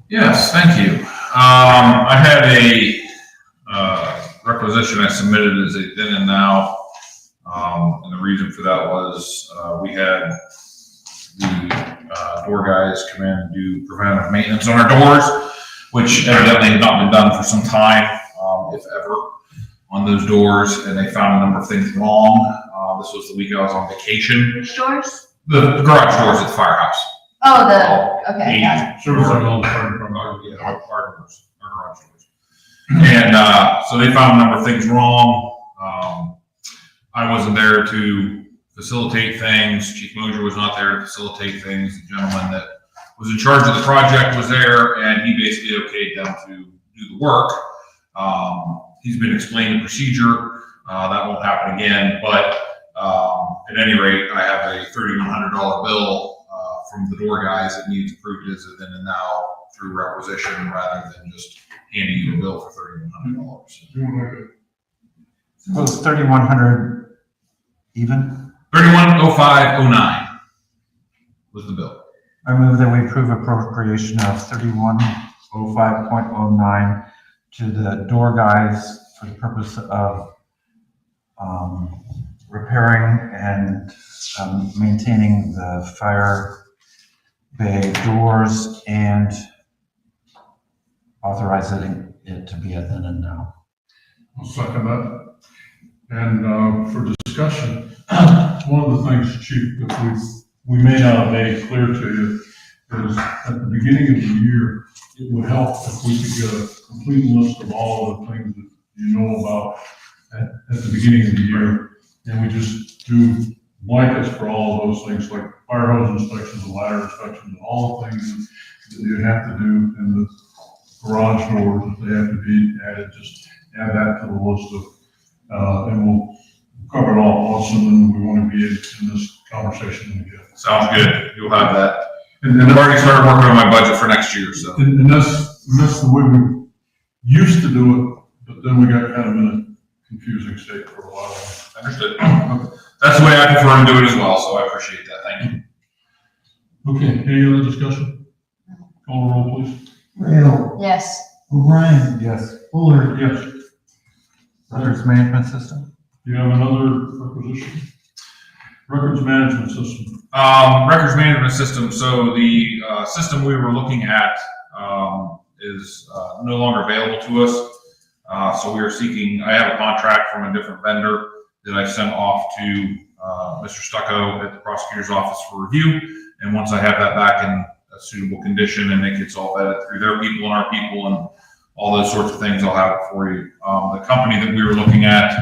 C: Yes, thank you. I had a requisition I submitted as a then and now. And the reason for that was, we had the door guys come in and do preventative maintenance on our doors, which evidently had not been done for some time, if ever, on those doors, and they found a number of things wrong. This was the week I was on vacation.
D: Which doors?
C: The garage doors at the firehouse.
D: Oh, okay, got it.
B: Service like all the fire department.
C: Yeah, our doors, our garage doors. And so they found a number of things wrong. I wasn't there to facilitate things. Chief Mosier was not there to facilitate things. The gentleman that was in charge of the project was there, and he basically okayed them to do the work. He's been explained the procedure. That won't happen again, but at any rate, I have a $3,100 bill from the door guys that needs approved as a then and now through requisition rather than just handing you a bill for $3,100.
F: So it's 3,100 even?
C: 310509 was the bill.
F: I move that we approve appropriation of 3105.09 to the door guys for the purpose of repairing and maintaining the fire bay doors and authorizing it to be a then and now.
B: I'll second that. And for discussion, one of the things, Chief, that we may not have made clear to you is at the beginning of the year, it would help if we could get a complete list of all of the things that you know about at the beginning of the year. And we just do blankets for all of those things, like fire hose inspections and ladder inspections, and all the things that you have to do in the garage doors that they have to be added. Just add that to the list of, and we'll cover it all also, and we want to be in this conversation again.
C: Sounds good. You'll have that.
B: And
C: I've already started working on my budget for next year, so.
B: And that's the way we used to do it, but then we got kind of in a confusing state for a while.
C: Understood. That's the way I prefer to do it as well, so I appreciate that. Thank you.
B: Okay, any other discussion? Call the roll, please.
A: Rail,
D: Yes.
A: O'Brien,
F: Yes.
A: Fuller,
B: Yes.
F: Records management system?
B: Do you have another requisition? Records management system.
C: Records management system. So the system we were looking at is no longer available to us. So we are seeking, I have a contract from a different vendor that I sent off to Mr. Stucco at the prosecutor's office for review. And once I have that back in a suitable condition and it gets all vetted through their people and our people and all those sorts of things, I'll have it for you. The company that we were looking at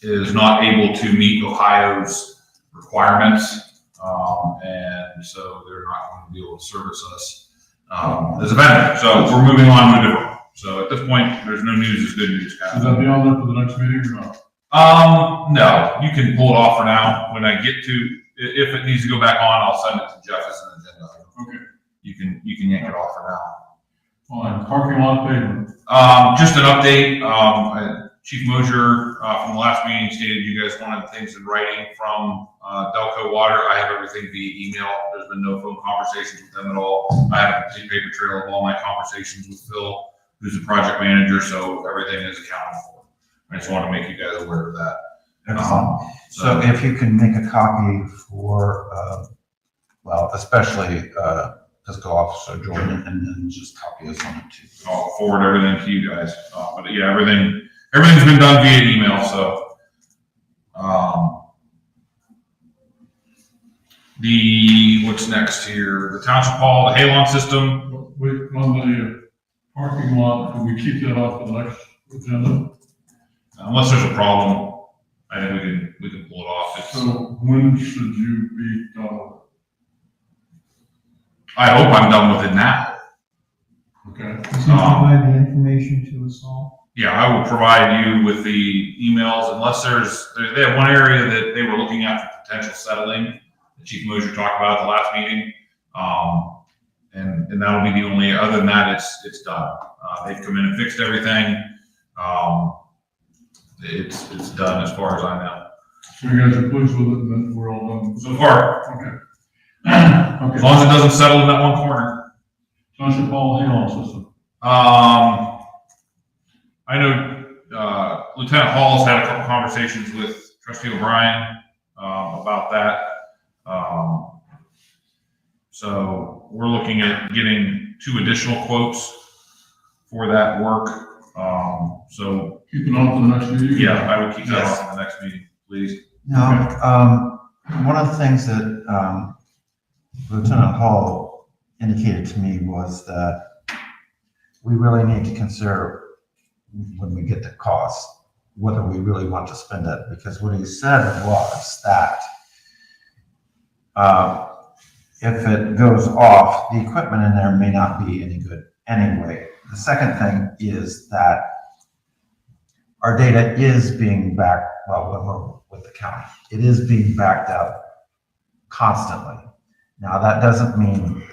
C: is not able to meet Ohio's requirements. And so they're not going to be able to service us as a vendor. So we're moving on to a different one. So at this point, there's no news is good news.
B: Is that be on there for the next meeting or not?
C: No, you can pull it off for now. When I get to, if it needs to go back on, I'll send it to Jeff as an agenda.
B: Okay.
C: You can yank it off for now.
B: Fine. Parking lot pavement.
C: Just an update. Chief Mosier from the last meeting stated you guys wanted things in writing from Delco Water. I have everything via email. There's been no phone conversations with them at all. I have a complete paper trail of all my conversations with Phil, who's the project manager, so everything is accounted for. I just want to make you guys aware of that.
F: Excellent. So if you can make a copy for, well, especially fiscal officer Jordan, and then just copy us on it too.
C: I'll forward everything to you guys. But yeah, everything's been done via email, so. What's next here? The Township Hall, the Halon system.
B: Wait, on the parking lot, can we keep that off the next agenda?
C: Unless there's a problem, I think we can pull it off.
B: So when should you be done with
C: I hope I'm done with it now.
B: it? Okay.
A: does he provide the information to us all?
C: Yeah, I will provide you with the emails unless they have one area that they were looking at for potential settling. The Chief Mosier talked about at the last meeting. And that'll be the only, other than that, it's done. They've come in and fixed everything. It's done as far as I know.
B: So you guys are pleased with it, and then we're all done?
C: So far,
B: Okay.
C: as
B: Okay.
C: long as it doesn't settle in that one corner.
B: Township Hall Halon system.
C: I know Lieutenant Hall's had a couple conversations with Trustee O'Brien about that. So we're looking at getting 2 additional quotes for that work. So
B: Keep it on for the next meeting?
C: yeah, I would keep that
F: Yes.
C: on for the next meeting, please.
F: Now, one of the things that, Lieutenant Hall indicated to me was that we really need to consider when we get the cost, whether we really want to spend it, because what he said was that, if it goes off, the equipment in there may not be any good anyway. The second thing is that our data is being backed, well, when we're with the county, it is being backed up constantly. Now, that doesn't mean,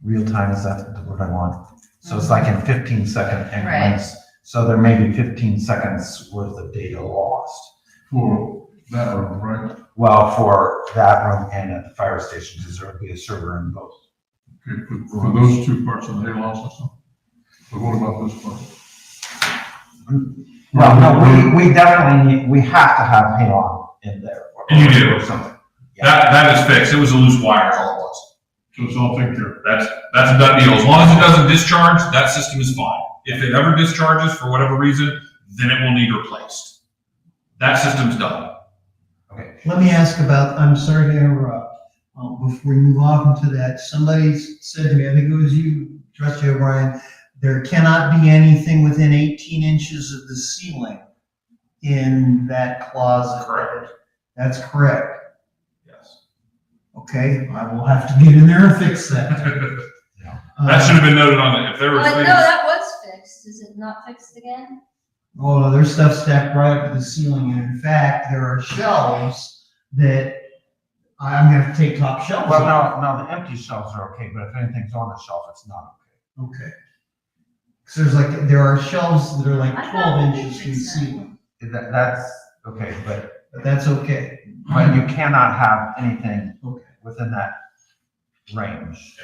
F: real time, is that the word I want? So it's like in 15-second increments. So there may be 15 seconds worth of data lost.
B: For that room, right?
F: Well, for that room and at the fire station, because there will be a server in both.
B: Okay, for those 2 parts of the Halon system. But what about this part?
F: Well, no, we definitely need, we have to have Halon in there.
C: You do.
F: Or something.
C: That is fixed. It was a loose wire, is all it was.
B: So it's all taken care of.
C: That's a done deal. As long as it doesn't discharge, that system is fine. If it ever discharges for whatever reason, then it will need replaced. That system's done.
A: Let me ask about, I'm sorry to interrupt, before we move off into that, somebody said to me, I think it was you, Trustee O'Brien, there cannot be anything within 18 inches of the ceiling in that closet.
C: Correct.
A: That's correct.
C: Yes.
A: Okay, I will have to get in there and fix that.
C: That should have been noted on it. If there were
D: No,
C: things.
D: that was fixed. Is it not fixed again?
A: Oh, no, there's stuff stacked right up to the ceiling, and in fact, there are shelves that I'm gonna have to take top shelves
F: Well,
A: off.
F: no, the empty shelves are okay, but if anything's on the shelf, it's not okay.
A: Okay. So there are shelves that are like
D: I
A: 12
D: thought we
A: inches from the
D: fixed that.
A: ceiling,
F: That's okay, but
A: that's okay.
F: you cannot have anything
A: Okay.
F: within that range.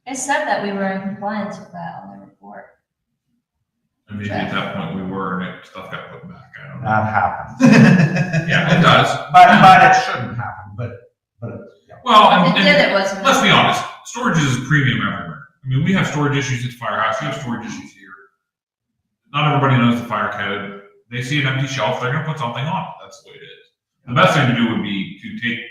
D: It said that we were in compliance with that on the report.
C: And maybe at that point we were, and stuff got put back. I don't know.
F: That happens.
C: Yeah, it does.
F: But it shouldn't happen, but, yeah.
C: Well,
D: If it did, it wasn't.
C: let's be honest, storage is premium everywhere. I mean, we have storage issues at the firehouse, we have storage issues here. Not everybody knows the fire code. They see an empty shelf, they're gonna put something on it. That's the way it is. The best thing to do would be to take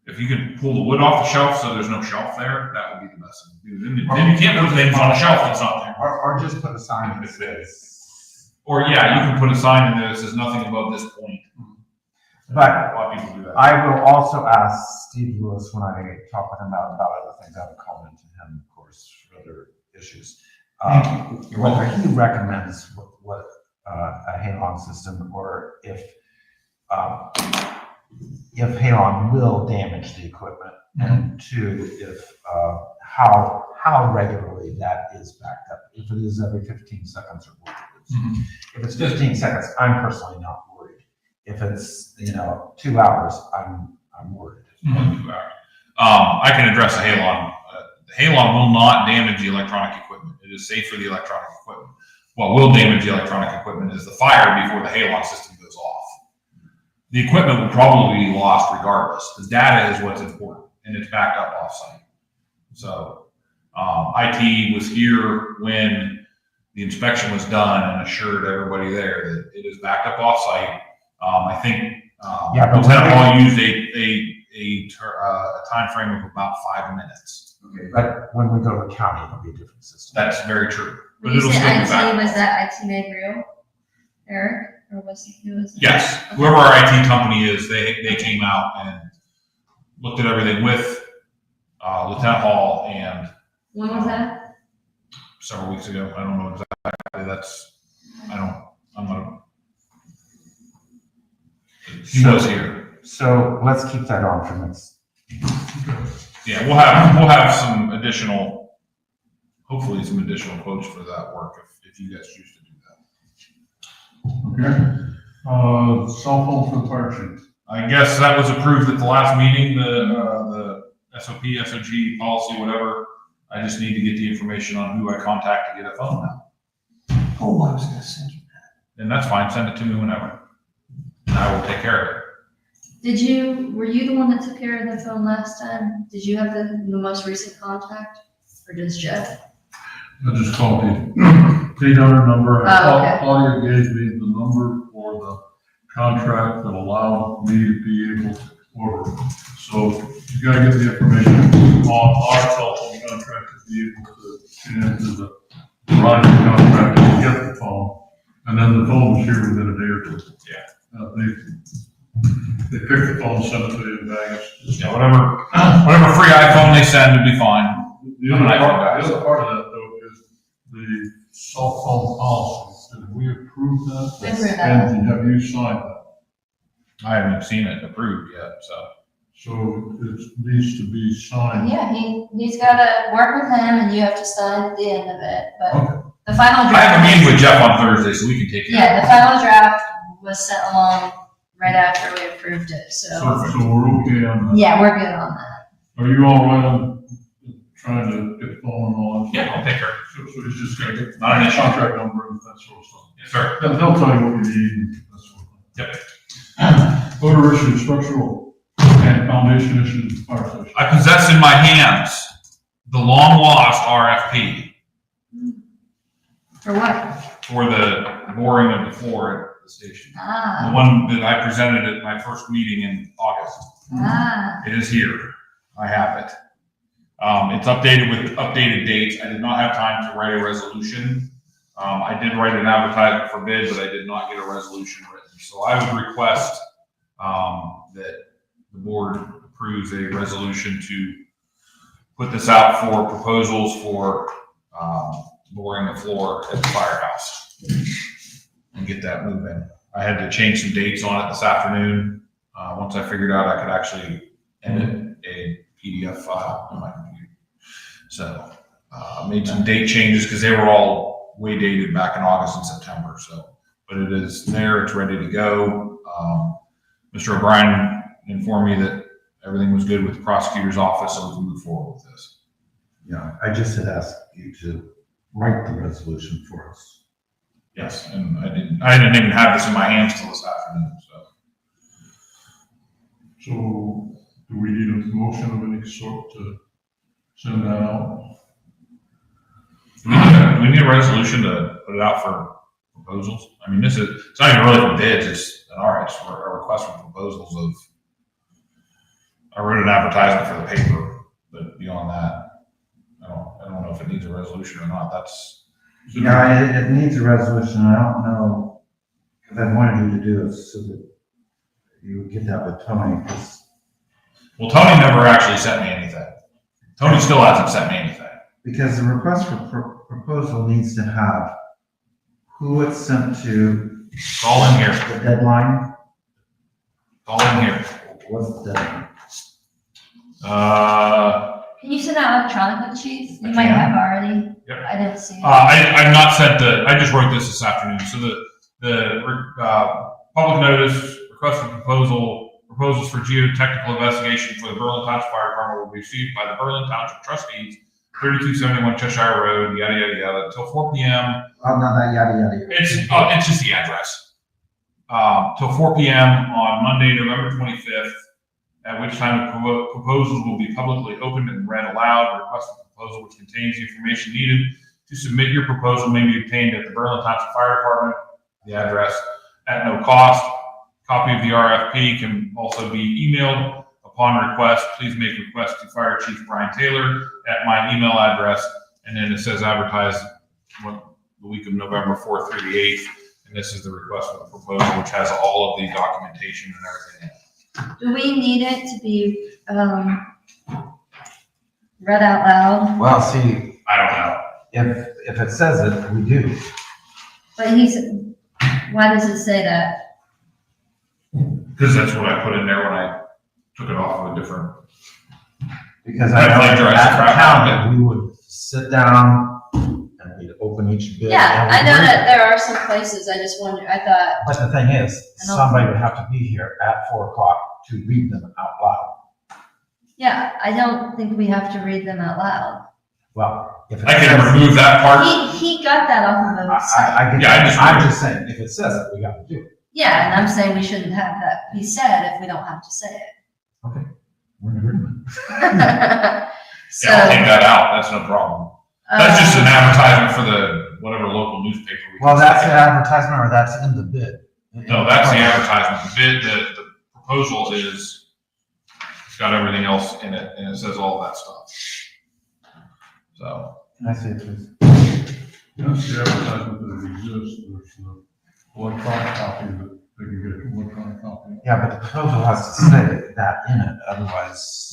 C: if you could pull the wood off the shelf so there's no shelf there, that would be the best thing to do. Then you can't put things on a shelf that's not there.
F: Or just put a sign that says.
C: Or yeah, you can put a sign in there that says nothing above this point.
F: But
C: A lot of people do that.
F: I will also ask Steve Lewis when I talk with him about other things. I will comment to him, of course, for other issues. Whether he recommends what a Halon system, or if Halon will damage the equipment, and 2, if how regularly that is backed up. If it is every 15 seconds or whatever it is. If it's 15 seconds, I'm personally not worried. If it's 2 hours, I'm worried.
C: 2 hours. I can address the Halon. The Halon will not damage the electronic equipment. It is safe for the electronic equipment. What will damage the electronic equipment is the fire before the Halon system goes off. The equipment will probably be lost regardless. The data is what's important, and it's backed up offsite. So IT was here when the inspection was done and assured everybody there that it is backed up offsite. I think Lieutenant Hall used a time frame of about 5 minutes.
F: Okay, but when we go to the county, it'll be a different system.
C: That's very true. But
D: When you
C: it'll
D: say
C: still be
D: IT,
C: backed.
D: was that IT made real? Eric? Or who was it?
C: Yes, whoever our IT company is, they came out and looked at everything with Lieutenant Hall, and
D: When was that?
C: several weeks ago. I don't know exactly. I'm gonna. He was here.
F: So let's keep that on for next.
C: Yeah, we'll have some additional, hopefully some additional quotes for that work if you guys choose to do that.
B: Okay. Cell phone for the fire chief.
C: I guess that was approved at the last meeting, the SOP, SOG policy, whatever. I just need to get the information on who I contact to get a phone now.
A: Oh, I was gonna send you that.
C: And that's fine, send it to me whenever. And I will take care of it.
D: Were you the one that took care of the phone last time? Did you have the most recent contact? Or does Jeff?
B: I just called the 800 number.
D: Oh, okay.
B: Claudia gave me the number for the contract that allowed me to be able to order. So you gotta get the information on our telephone contract to be able to get into the Verizon contract to get the phone. And then the phone was here within a day or two.
C: Yeah.
B: They picked the phone, sent it to you in bags.
C: Yeah, whatever free iPhone they send would be fine.
B: The other part of that though is the cell phone policy. Did we approve that?
D: We approved that.
B: And have you signed that?
C: I haven't seen it approved yet, so.
B: So it needs to be signed.
D: Yeah, he's gotta work with him and you have to sign at the end of it, but
B: Okay.
D: the final
C: I
D: draft.
C: have a meeting with Jeff on Thursday, so we can take care of it.
D: Yeah, the final draft was sent along right after we approved it, so.
B: So we're okay on that.
D: Yeah, we're good on that.
B: Are you all right on trying to get the phone and all that?
C: Yeah, I'll take care of it.
B: So he's just gotta get
C: Not an issue.
B: contract number and that sort of stuff.
C: Yes, sir.
B: They'll tell you what you need and that sort of thing.
C: Yep.
B: Odor issue, structural and foundation issues, fire station.
C: I possess in my hands the long lost RFP
D: For what?
C: for the boring of the floor at the station. The
D: Ah,
C: one that I presented at my first meeting in August.
D: ah,
C: It is here. I have it. It's updated with updated dates. I did not have time to write a resolution. I did write an advertisement for bid, but I did not get a resolution written. So I would request, that the board approves a resolution to put this out for proposals for, boring the floor at the firehouse and get that moving. I had to change some dates on it this afternoon. Once I figured out I could actually edit a PDF file on my computer. So, made some date changes because they were all way dated back in August and September. So, but it is there, it's ready to go. Mr. O'Brien informed me that everything was good with the prosecutor's office, so we can move forward with this.
F: Yeah, I just had asked you to write the resolution for us.
C: Yes, and I didn't even have this in my hands till this afternoon, so.
B: So do we need a motion of any sort to send that out?
C: Do we need a resolution to put it out for proposals? I mean, it's not even really for bids, it's a request for proposals of, I wrote an advertisement for the paper, but beyond that, I don't know if it needs a resolution or not.
F: Yeah, it needs a resolution. I don't know, because I wanted you to do it so that you would get that with Tony, because
C: Well, Tony never actually sent me anything. Tony still hasn't sent me anything.
F: the request for proposal needs to have who it's sent to,
C: It's all in here.
F: the deadline,
C: It's all in here.
F: what's the deadline?
D: can you send that electronically, chief? You
C: I
D: might
C: can.
D: have already.
C: Yep.
D: I didn't see it.
C: I've not sent I just wrote this afternoon. So the public notice, request for proposals for geotechnical investigation for the Berlin Township Fire Department will be received by the Berlin Township Trustees, 3271 Cheshire Road, yada, yada, yada, until 4 p.m.
F: Oh, no, that yada, yada, yada.
C: It's just the address. Till 4 p.m. on Monday, November 25th, at which time the proposals will be publicly opened and read aloud. Request for proposal which contains the information needed to submit your proposal may be obtained at the Berlin Township Fire Department, the address, at no cost. Copy of the RFP can also be emailed. Upon request, please make request to Fire Chief Brian Taylor at my email address. And then it says advertised the week of November 4th through the 8th. And this is the request for the proposal, which has all of the documentation and everything in it.
D: Do we need it to be, read out loud?
F: Well, see,
C: I don't know.
F: if it says it, we do.
D: But why does it say that?
C: Because that's what I put in there when I took it off of a different.
F: Because
C: I
F: I know
C: plagiarized the
F: at
C: crap
F: the
C: out of
F: county, we would sit down and we'd open each bid.
D: Yeah,
F: and
D: I
F: we'd
D: know
F: read
D: that
F: it.
D: there are some places, I just wonder, I thought,
F: But the thing is,
D: I don't-
F: somebody would have to be here at 4 o'clock to read them out loud.
D: yeah, I don't think we have to read them out loud.
F: Well, if it
C: I can
F: says,
C: remove that part.
D: He got that off of the website.
F: I get
C: Yeah, I
F: that.
C: just
F: I'm
C: read it.
F: just saying, if it says it, we gotta do it.
D: Yeah, and I'm saying we shouldn't have that be said if we don't have to say it.
F: We're in agreement.
D: So,
C: Yeah, I'll take that out, that's no problem. That's just an advertisement for the, whatever local newspaper. we
F: Well,
C: can
F: that's
C: stick
F: the
C: it.
F: advertisement, or that's in the bid.
C: No, that's the advertisement, the bid, the proposal is, it's got everything else in it, and it says all that stuff. So,
F: Can I say it, please?
B: That's the advertisement that exists, there's the electronic copy that they can get an electronic copy.
F: Yeah, but the proposal has to say that in it, otherwise.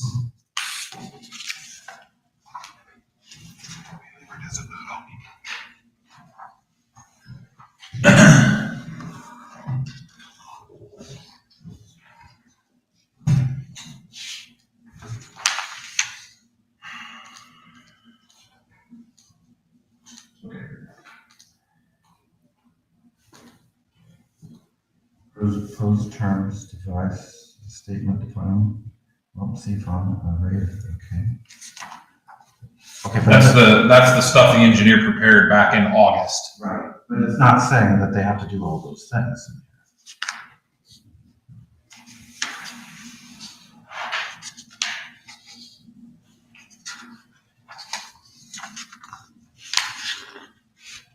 F: Proposed terms, device, statement defining, see fund, rate, okay. Okay, but
C: that's the stuff the engineer prepared back in August.
F: right, but it's not saying that they have to do all those things.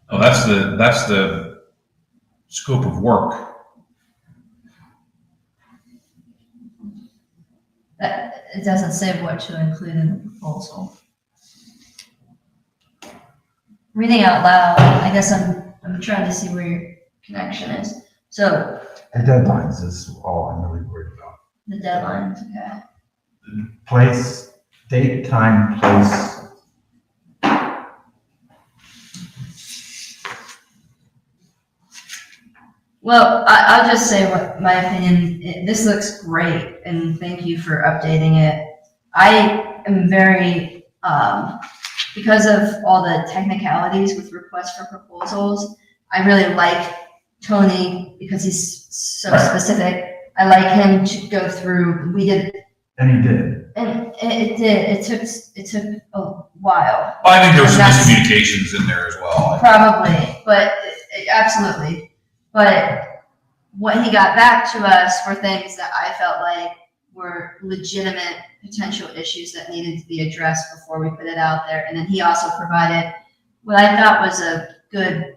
C: Oh, that's the scope of work.
D: that, it doesn't say what to include in the proposal. Reading out loud, I guess I'm trying to see where your connection is. So,
F: And deadlines is all I'm really worried about.
D: the deadlines, okay.
F: Place, date, time, place.
D: Well, I'll just say what my opinion, this looks great, and thank you for updating it. I am very, because of all the technicalities with requests for proposals, I really like Tony because he's so specific. I like him to go through, we did,
F: And he did.
D: and it took a while.
C: I think there was some
D: That's-
C: miscommunications in there as well.
D: Probably, but absolutely. But what he got back to us were things that I felt like were legitimate potential issues that needed to be addressed before we put it out there. And then he also provided what I thought was a good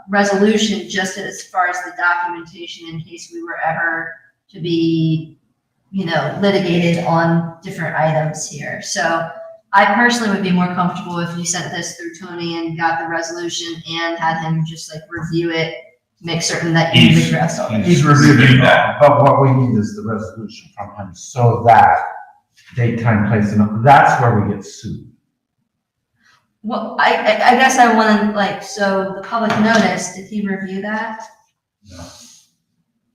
D: resolution just as far as the documentation in case we were ever to be, litigated on different items here. So I personally would be more comfortable if you sent this through Tony and got the resolution and had him just review it, make certain that you've
C: He's-
D: addressed all this.
F: He's reviewed that, but what we need is the resolution from him, so that date, time, place, and that's where we get sued.
D: Well, I guess I want to, so the public notice, did he review that?
F: No.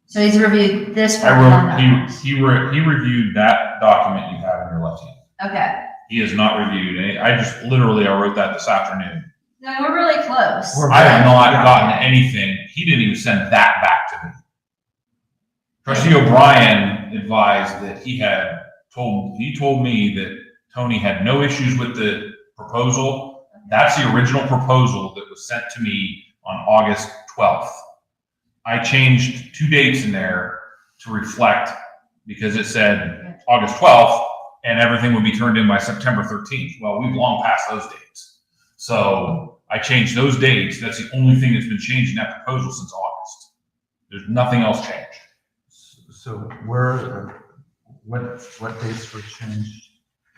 D: So he's reviewed this
C: I
D: one.
C: wrote, he reviewed that document you have in your left hand.
D: Okay.
C: He has not reviewed any, I wrote that this afternoon.
D: No, we're really close.
C: I have not gotten anything, he didn't even send that back to me. Trustee O'Brien advised that he told me that Tony had no issues with the proposal. That's the original proposal that was sent to me on August 12th. I changed 2 dates in there to reflect, because it said August 12th, and everything would be turned in by September 13th. Well, we've long passed those dates. So I changed those dates. That's the only thing that's been changed in that proposal since August. There's nothing else changed.
F: So what dates were changed?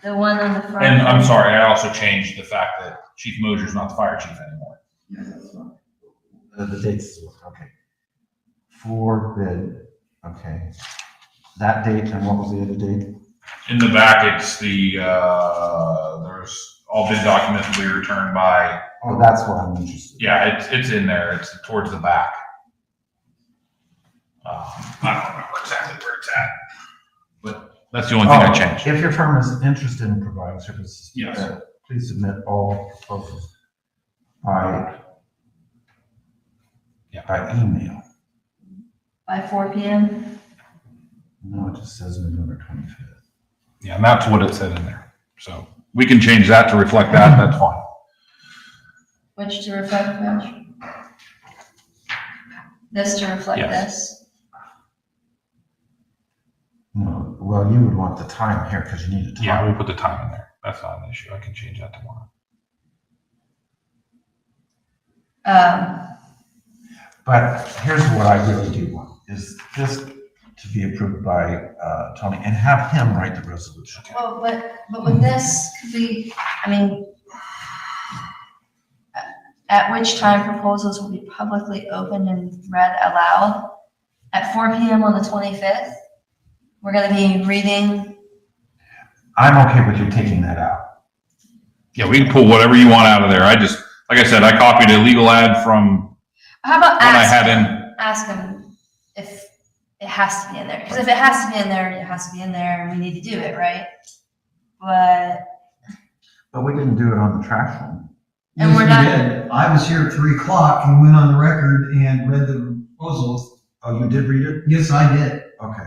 D: The one on the front.
C: And I'm sorry, I also changed the fact that Chief Mosier's not the fire chief anymore.
F: The dates, okay. For bid, okay. That date, and what was the other date?
C: In the back, it's the, there's all bid documents will be returned by,
F: Oh, that's what I'm interested in.
C: yeah, it's in there. It's towards the back. I don't remember exactly where it's at, but that's the only thing I changed.
F: If your firm is interested in providing services,
C: Yes.
F: Please submit all proposals by email.
D: By 4 p.m.?
F: No, it just says November 25th.
C: Yeah, and that's what it said in there. So we can change that to reflect that. That's fine.
D: Which to reflect which? this to reflect
C: Yes.
D: this?
F: No, well, you would want the time here because you need to
C: Yeah,
F: talk.
C: we'll put the time in there. That's not an issue. I can change that tomorrow.
F: But here's what I really do want, is this to be approved by, Tony, and have him write the resolution.
D: Well, but with this, could we, I mean, at which time proposals will be publicly opened and read aloud? At 4 PM on the 25th? We're gonna be reading,
F: I'm okay with you taking that out.
C: Yeah, we can pull whatever you want out of there. I just, like I said, I copied a legal ad from
D: how about
C: when I had in.
D: ask him if it has to be in there? Because if it has to be in there, it has to be in there, and we need to do it, right?
F: But we didn't do it on the trash one.
D: And
A: Yes,
D: we're
A: we
D: not-
A: did. I was here at 3 o'clock and went on the record and read the proposal.
F: Oh, you did read it?
A: Yes, I did.
F: Okay.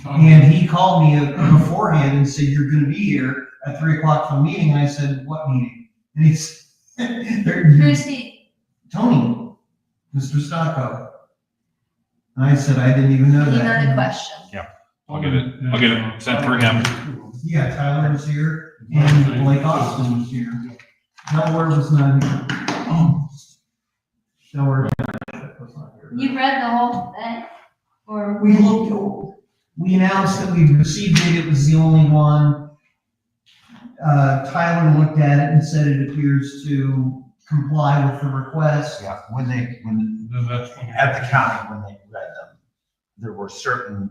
A: And he called me beforehand and said, you're gonna be here at 3 o'clock for the meeting. And I said, what meeting? And he's,
D: Who's he?
A: Tony, Mr. Stocko. And I said, I didn't even know
D: He
A: that.
D: had a question.
C: I'll get it sent through him.
A: Yeah, Tyler was here and Blake Austin was here. Delaware was not here. Delaware was not here.
D: You read the whole thing? Or?
A: We looked, we announced that we received it, it was the only one. Tyler looked at it and said it appears to comply with the request.
F: Yeah, when at the county, when they read them, there were certain,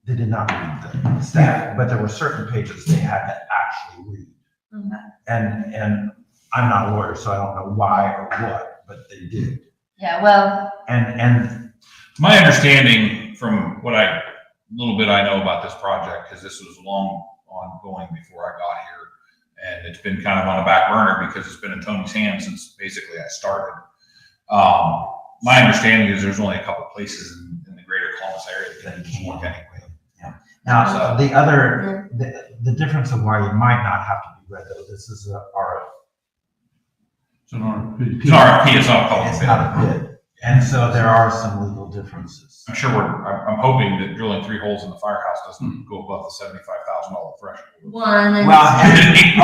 F: they did not read the staff, but there were certain pages they had to actually read.
D: Okay.
F: And I'm not a lawyer, so I don't know why or what, but they did.
D: Yeah, well,
F: And
C: My understanding from little bit I know about this project, because this was long ongoing before I got here, and it's been kind of on a back burner because it's been in Tony's hands since basically I started. My understanding is there's only a couple places in the greater Columbus area that can work anyway.
F: now, the other, the difference of why you might not have to be read, though, this is a
B: It's an RFP.
C: It's an RFP, it's not a public
F: It's
C: bid.
F: not a bid, and so there are some legal differences.
C: I'm sure I'm hoping that drilling 3 holes in the firehouse doesn't go above the $75,000 threshold.
D: one, and
F: Well,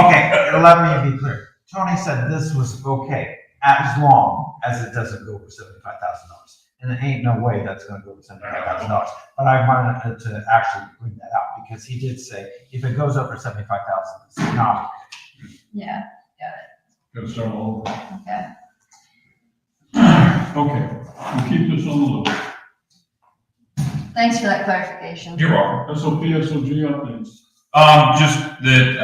F: okay, let me be clear. Tony said this was okay, as long as it doesn't go over $75,000. And there ain't no way that's gonna go over $75,000. But I wanted to actually bring that out, because he did say, if it goes over 75,000, it's not.
D: yeah,
B: Gotta start all over.
D: okay.
B: Okay, we'll keep this on the list.
D: Thanks for that clarification.
C: You're welcome.
B: SOP, SOG updates.
C: Just that,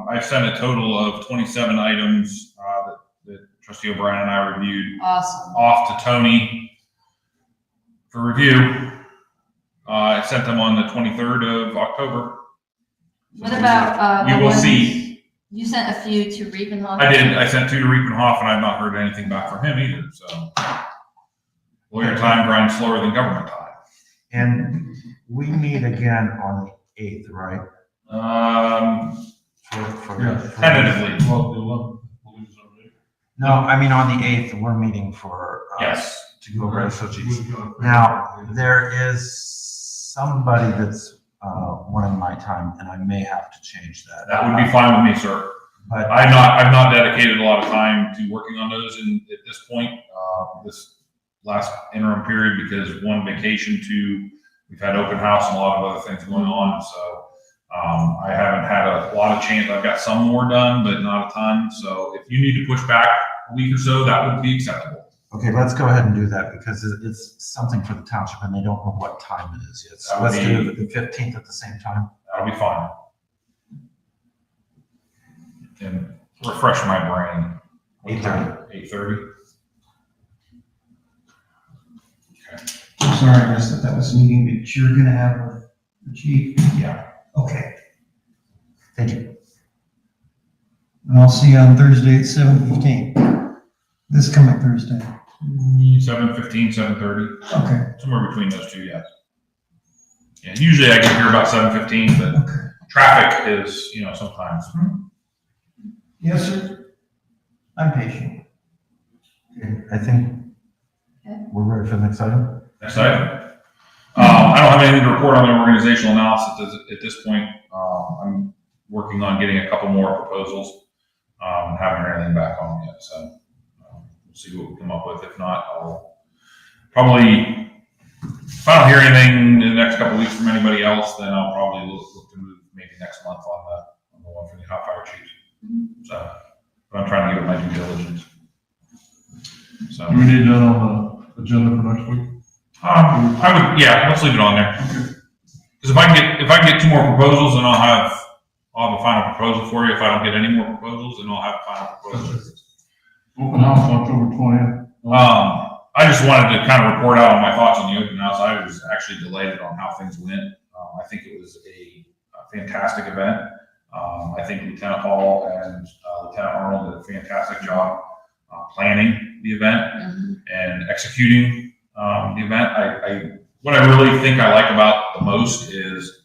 C: I sent a total of 27 items, that Trustee O'Brien and I reviewed
D: Awesome.
C: off to Tony for review. I sent them on the 23rd of October.
D: What about,
C: We
D: the
C: will
D: ones-
C: see.
D: You sent a few to Riepenhoff?
C: I did. I sent 2 to Riepenhoff, and I've not heard anything back from him either, so. Lawyer time grinds slower than government time.
F: And we meet again on the 8th, right?
C: Tentatively.
B: Well, the 11th, I believe is our date.
F: No, I mean, on the 8th, we're meeting for,
C: Yes.
F: to go over SOGs.
B: We've got-
F: Now, there is somebody that's, wanting my time, and I may have to change that.
C: That would be fine with me, sir.
F: But
C: I've not dedicated a lot of time to working on those at this point, this last interim period, because 1, vacation, 2, we've had open house and a lot of other things going on, so, I haven't had a lot of chance. I've got some more done, but not a ton, so if you need to push back a week or so, that would be acceptable.
F: okay, let's go ahead and do that, because it's something for the township, and they don't know what time it is yet. So
C: That would
F: let's
C: be-
F: do it the 15th at the same time.
C: That'll be fine. And refresh my brain.
F: 8:30.
C: 8:30?
A: I'm sorry, I missed that was a meeting that you're gonna have with the chief.
C: Yeah.
A: Okay,
F: Thank you.
A: and I'll see you on Thursday at 7:15. This coming Thursday.
C: 7:15, 7:30,
A: Okay,
C: somewhere between those two, yes. Yeah, usually I get here about 7:15, but
A: okay.
C: traffic is, sometimes.
A: Yes, sir. I'm patient.
F: I think we're ready for the next item.
C: Next item. I don't have anything to report on the organizational analysis at this point. I'm working on getting a couple more proposals. Haven't heard anything back on them yet, so we'll see what we come up with. If not, I'll probably, if I don't hear anything in the next couple of weeks from anybody else, then I'll probably look to move maybe next month on the one for the hot fire chiefs. So, but I'm trying to give it my due diligence. So,
B: Do we need that on the agenda for next week?
C: I would, yeah, let's leave it on there. Because if I can get two more proposals, then I'll have a final proposal for you. If I don't get any more proposals, then I'll have a final proposal.
B: Open house October 20th.
C: I just wanted to kind of report out on my thoughts on the open house. I was actually delighted on how things went. I think it was a fantastic event. I think Lieutenant Hall and Lieutenant Arnold did a fantastic job planning the event and executing the event. What I really think I like about the most is,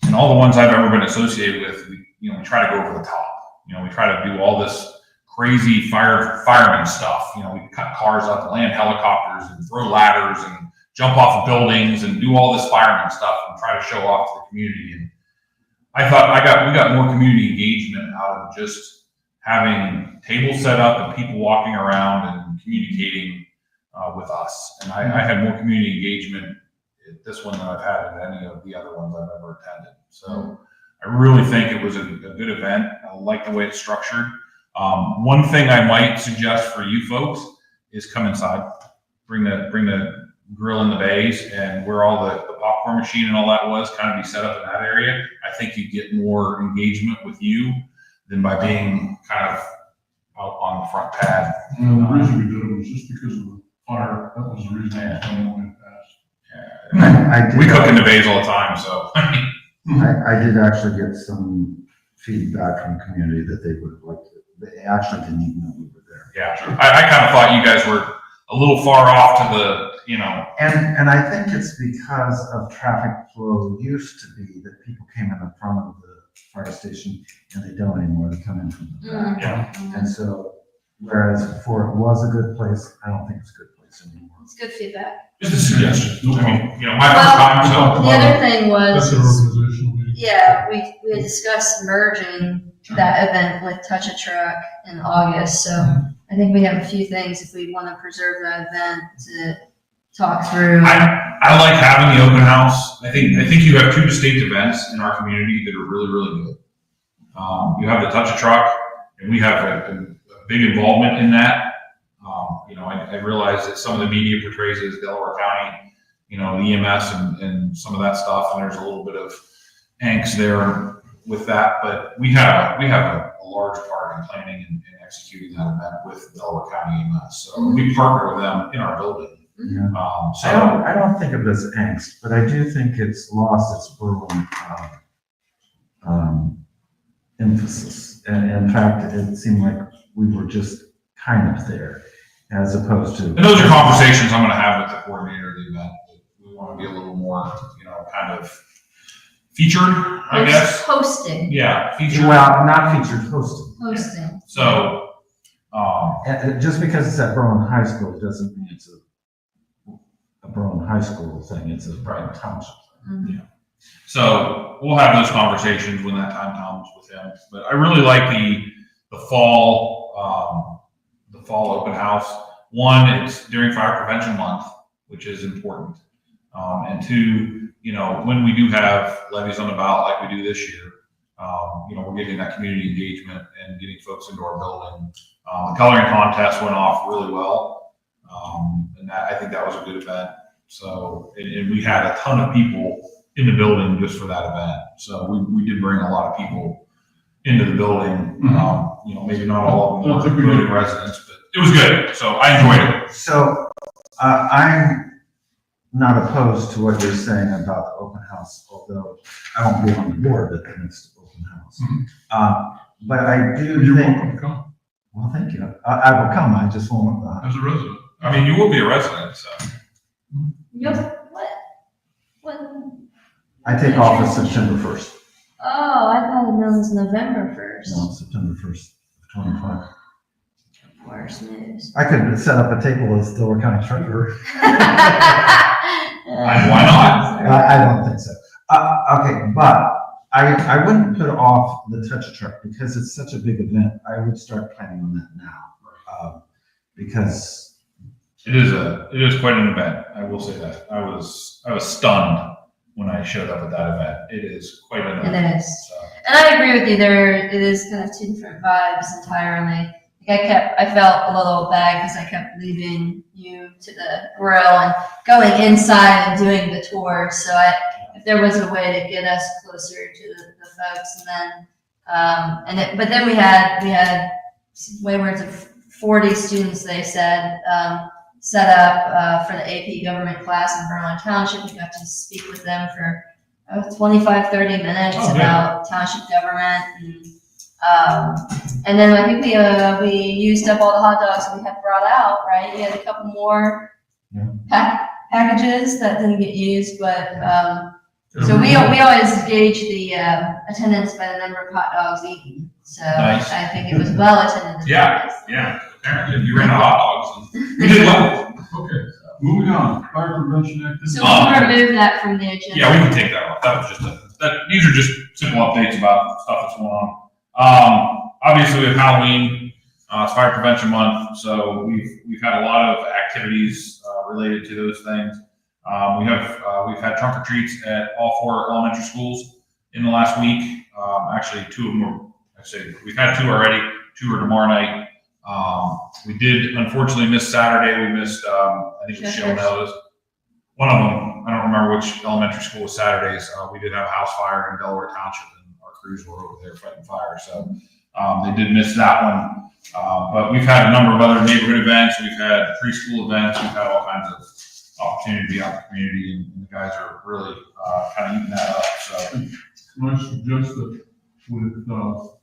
C: in all the ones I've ever been associated with, we try to go over the top. We try to do all this crazy fireman stuff. We cut cars out to land helicopters and throw ladders and jump off of buildings and do all this fireman stuff and try to show off to the community. And I thought we got more community engagement out of just having tables set up and people walking around and communicating with us. And I had more community engagement at this one than I've had at any of the other ones I've ever attended. So I really think it was a good event. I like the way it's structured. One thing I might suggest for you folks is come inside, bring the grill in the bays, and where all the popcorn machine and all that was kind of be set up in that area. I think you get more engagement with you than by being kind of out on the front pad.
B: The reason we did it was just because of the fire. That was the reason I was coming on past.
C: We cook in the bays all the time, so.
F: I did actually get some feedback from the community that they would have liked it. They actually didn't even know we were there.
C: Yeah, I kind of thought you guys were a little far off to the,
F: And I think it's because of traffic flow used to be that people came in the front of the fire station and they don't anymore. They come in from the back.
C: Yeah.
F: And so, whereas before it was a good place, I don't think it's a good place anymore.
D: It's good feedback.
C: just a suggestion. My first time, so.
D: The other thing
B: That's
D: was,
B: an organizational meeting.
D: yeah, we had discussed merging that event with Touch a Truck in August, so I think we have a few things if we want to preserve that event to talk through.
C: I like having the open house. I think you have two distinct events in our community that are really, really good. You have the Touch a Truck, and we have a big involvement in that. I realize that some of the media portrays it as Delaware County, the EMS and some of that stuff, and there's a little bit of angst there with that, but we have a large part in planning and executing that event with Delaware County EMS. So we partner with them in our building.
F: Yeah.
C: So
F: I don't think of it as angst, but I do think it's lost its Berlin emphasis. And in fact, it seemed like we were just kind of there, as opposed to.
C: And those are conversations I'm going to have with the coordinator of the event. We want to be a little more, kind of featured, I guess.
D: Hosting.
C: Yeah, featured.
F: Well, not featured, hosted.
D: Hosting.
C: So,
F: And just because it's at Berlin High School doesn't mean it's a Berlin High School thing. It's a Berlin Township thing.
C: So we'll have those conversations when that time comes with him. But I really like the fall open house. One, it's during Fire Prevention Month, which is important. And two, when we do have levies on the ballot like we do this year, we're getting that community engagement and getting folks into our building. The coloring contest went off really well. And I think that was a good event. So, and we had a ton of people in the building just for that event. So we did bring a lot of people into the building. Maybe not all of them were building residents, but it was good. So I enjoyed it.
F: So I'm not opposed to what you're saying about the open house, although I won't be on the board at the next open house. But I do
B: You're
F: think.
B: welcome to come
F: Well, thank you. I will come. I just won't.
B: as a resident.
C: I mean, you will be a resident, so.
D: What?
F: I take office September 1st.
D: Oh, I thought it was November 1st.
F: No, September 1st, 25.
D: Worse news.
F: I could set up a table as Delaware County Treasurer.
C: Why not?
F: I don't think so. Okay, but I wouldn't put off the touch truck because it's such a big event. I would start planning on that now. Because
C: It is quite an event. I will say that. I was stunned when I showed up at that event. It is quite an event.
D: It is.
C: So,
D: And I agree with you, it is kind of two different vibes entirely. Like I felt a little bad because I kept leaving you to the grill and going inside and doing the tour. So if there was a way to get us closer to the folks, and then, but then we had waywards of 40 students, they said, set up for the AP government class in Berlin Township. We got to speak with them for 25, 30 minutes about township government. And then I think we used up all the hot dogs we had brought out, right? We had a couple more packages that didn't get used, but so we always gauge the attendance by the number of hot dogs eaten. So
C: Nice.
D: I think it was well attended.
C: yeah. Apparently, you ran out of hot dogs. You did well.
B: Okay, moving on, fire prevention activities.
D: So we'll remove that from the agenda.
C: Yeah, we can take that off. That was just these are just simple updates about stuff that's going on. Obviously we have Halloween, it's Fire Prevention Month, so we've had a lot of activities related to those things. We've had trunk or treats at all 4 elementary schools in the last week. Actually, 2 of them were. We've had 2 already. 2 are tomorrow night. We did unfortunately miss Saturday. We missed. I think it was Shell Meadows. One of them. I don't remember which elementary school was Saturdays. We did have a house fire in Delaware Township, and our crews were over there fighting fire. So they did miss that one. But we've had a number of other neighborhood events. We've had preschool events. We've had all kinds of opportunity to be out in the community, and the guys are really kind of eating that up. So
B: Can I suggest that with the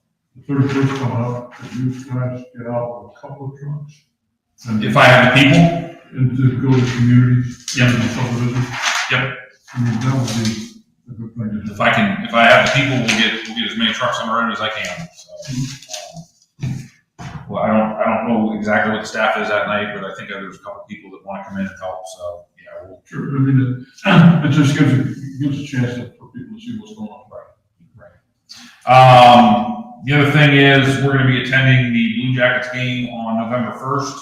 B: 31st coming up, that you guys get out with a couple of trucks? And
C: if I have the people,
B: and to go to communities.
C: Yep.
B: And subdivisions.
C: Yep.
B: I mean, that would be a good thing to do.
C: if I have the people, we'll get as many trucks on the road as I can. So, well, I don't know exactly what the staff is that night, but I think there's a couple of people that want to come in and help. So yeah, we'll.
B: Sure, I mean, it just gives a chance for people to see what's going on.
C: Right. The other thing is we're going to be attending the Blue Jackets game on November 1st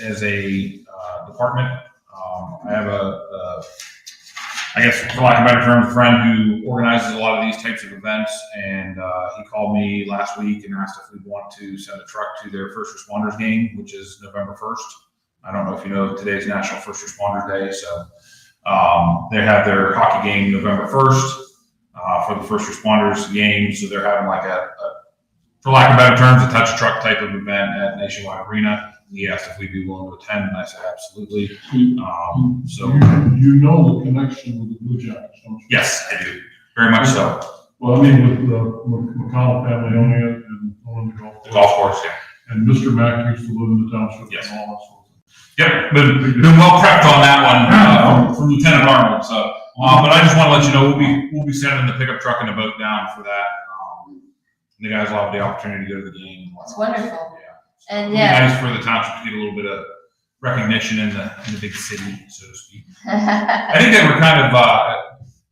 C: as a department. I have I guess for lack of better terms, a friend who organizes a lot of these types of events, and he called me last week and asked if we'd want to send a truck to their first responders game, which is November 1st. I don't know if you know today's National First Responders Day, so they have their hockey game November 1st for the first responders game. So they're having like for lack of better terms, a touch truck type of event at Nationwide Arena. He asked if we'd be willing to attend, and I said absolutely. So
B: you know the connection with the Blue Jackets, don't you?
C: yes, I do, very much so.
B: Well, I mean, with the McConnell family owning it and owning the golf
C: The
B: course.
C: golf course, yeah.
B: And Mr. Mack used to live in the township.
C: Yes.
B: And all that sort of thing.
C: Yep, been well prepped on that one from Lieutenant Arnold. So, but I just want to let you know we'll be sending the pickup truck and the boat down for that. The guys will have the opportunity to go to the game.
D: It's wonderful.
C: Yeah.
D: And
C: It'll be
D: yeah.
C: nice for the township to get a little bit of recognition in the big city, so to speak. I think they were kind of,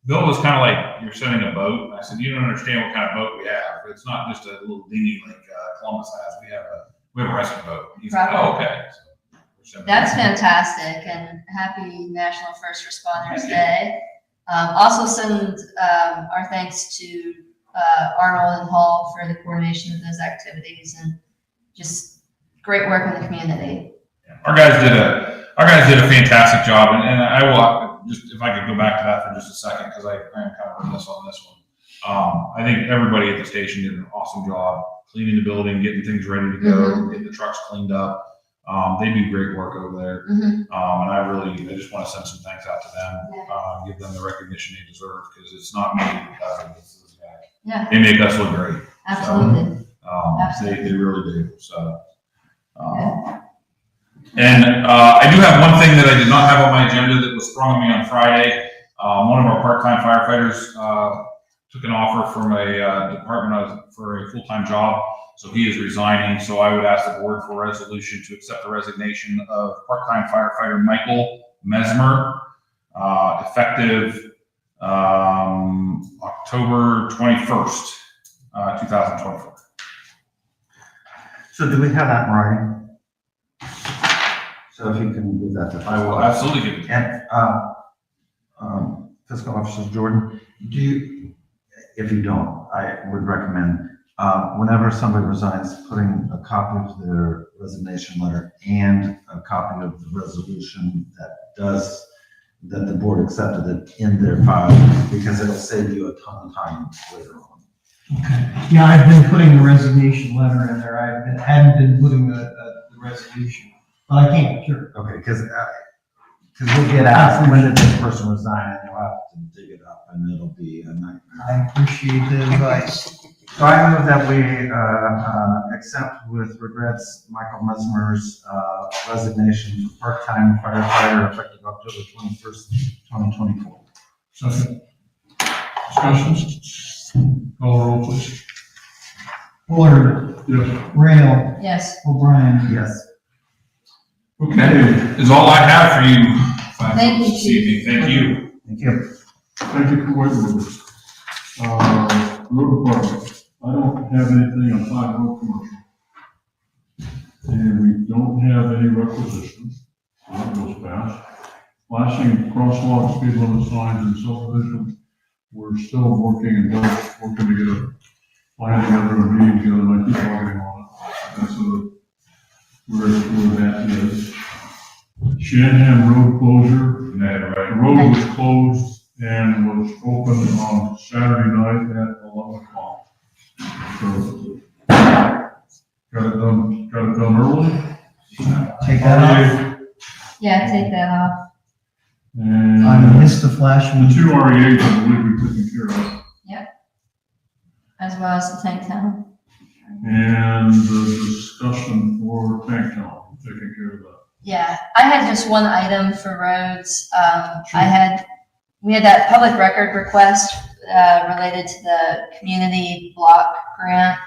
C: Bill was kind of like, you're sending a boat. I said, you don't understand what kind of boat we have. It's not just a little dinghy like Columbus has. We have a rescue boat. He's like, oh, okay. So
D: That's fantastic, and happy National First Responders Day. Also send our thanks to Arnold and Hall for the coordination of those activities, and just great work in the community.
C: Our guys did a fantastic job, and I will just, if I could go back to that for just a second, because I am kind of remiss on this one. I think everybody at the station did an awesome job cleaning the building, getting things ready to go, getting the trucks cleaned up. They do great work over there, and I just want to send some thanks out to them, give them the recognition they deserve, because it's not me that does it, it's those guys.
D: Yeah,
C: They make us look great.
D: absolutely.
C: They really do. So, and I do have one thing that I did not have on my agenda that was sprung on me on Friday. One of our part-time firefighters took an offer from a department for a full-time job, so he is resigning. So I would ask the board for a resolution to accept the resignation of part-time firefighter Michael Mesmer, effective October 21st, 2024.
F: So do we have that in writing? So if you can give that to.
C: I will absolutely give it.
F: And, Fiscal Officer Jordan, do you, if you don't, I would recommend, whenever somebody resigns, putting a copy of their resignation letter and a copy of the resolution that the board accepted it in their file, because it'll save you a ton of time later on.
A: Okay. Yeah, I've been putting the resignation letter in there. Hadn't been putting the resolution, but I can, sure.
F: Okay, because we'll get asked, when did this person resign, and you'll have to dig it up, and it'll be a nightmare.
A: I appreciate the advice.
F: So I move that we accept with regrets Michael Mesmer's resignation for part-time firefighter effective October 21st, 2024.
B: Second. Discussions? Call the roll, please.
A: Porter,
B: Yes.
A: Rail,
D: Yes.
A: O'Brien.
F: Yes.
C: That is all I have for you.
D: Thank you,
C: This evening. Thank you.
F: Thank you.
B: Thank you for waiting with us. Road department, I don't have anything on side road commercial. And we don't have any requisitions, so that goes fast. Flashing crosswalk speed limit signs in subdivision, we're still working and working to get a plan together and meeting together, and I keep working on it. That's where that is. Shanham Road closure,
C: Yeah, right.
B: the road was closed and was open on Saturday night at 11 o'clock. So, got it done early.
A: Take that off.
D: Yeah, take that off.
A: I
B: And
A: missed the flashing.
B: the two REAs, I believe we've taken care of.
D: As well as the tank town.
B: And the discussion for Tank Town, taking care of that.
D: Yeah, I had just one item for roads. We had that public record request, related to the community block grant.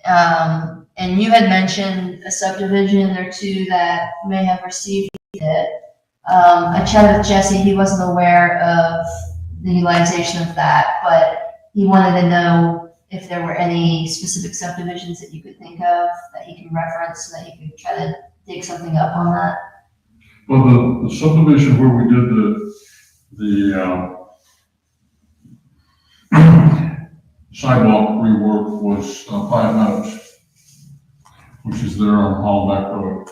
D: And you had mentioned a subdivision or two that may have received it. I chatted with Jesse, he wasn't aware of the utilization of that, but he wanted to know if there were any specific subdivisions that you could think of that he can reference so that he could try to dig something up on that.
B: Well, the subdivision where we did the sidewalk rework was Five Meadows, which is there on Hollaback Road.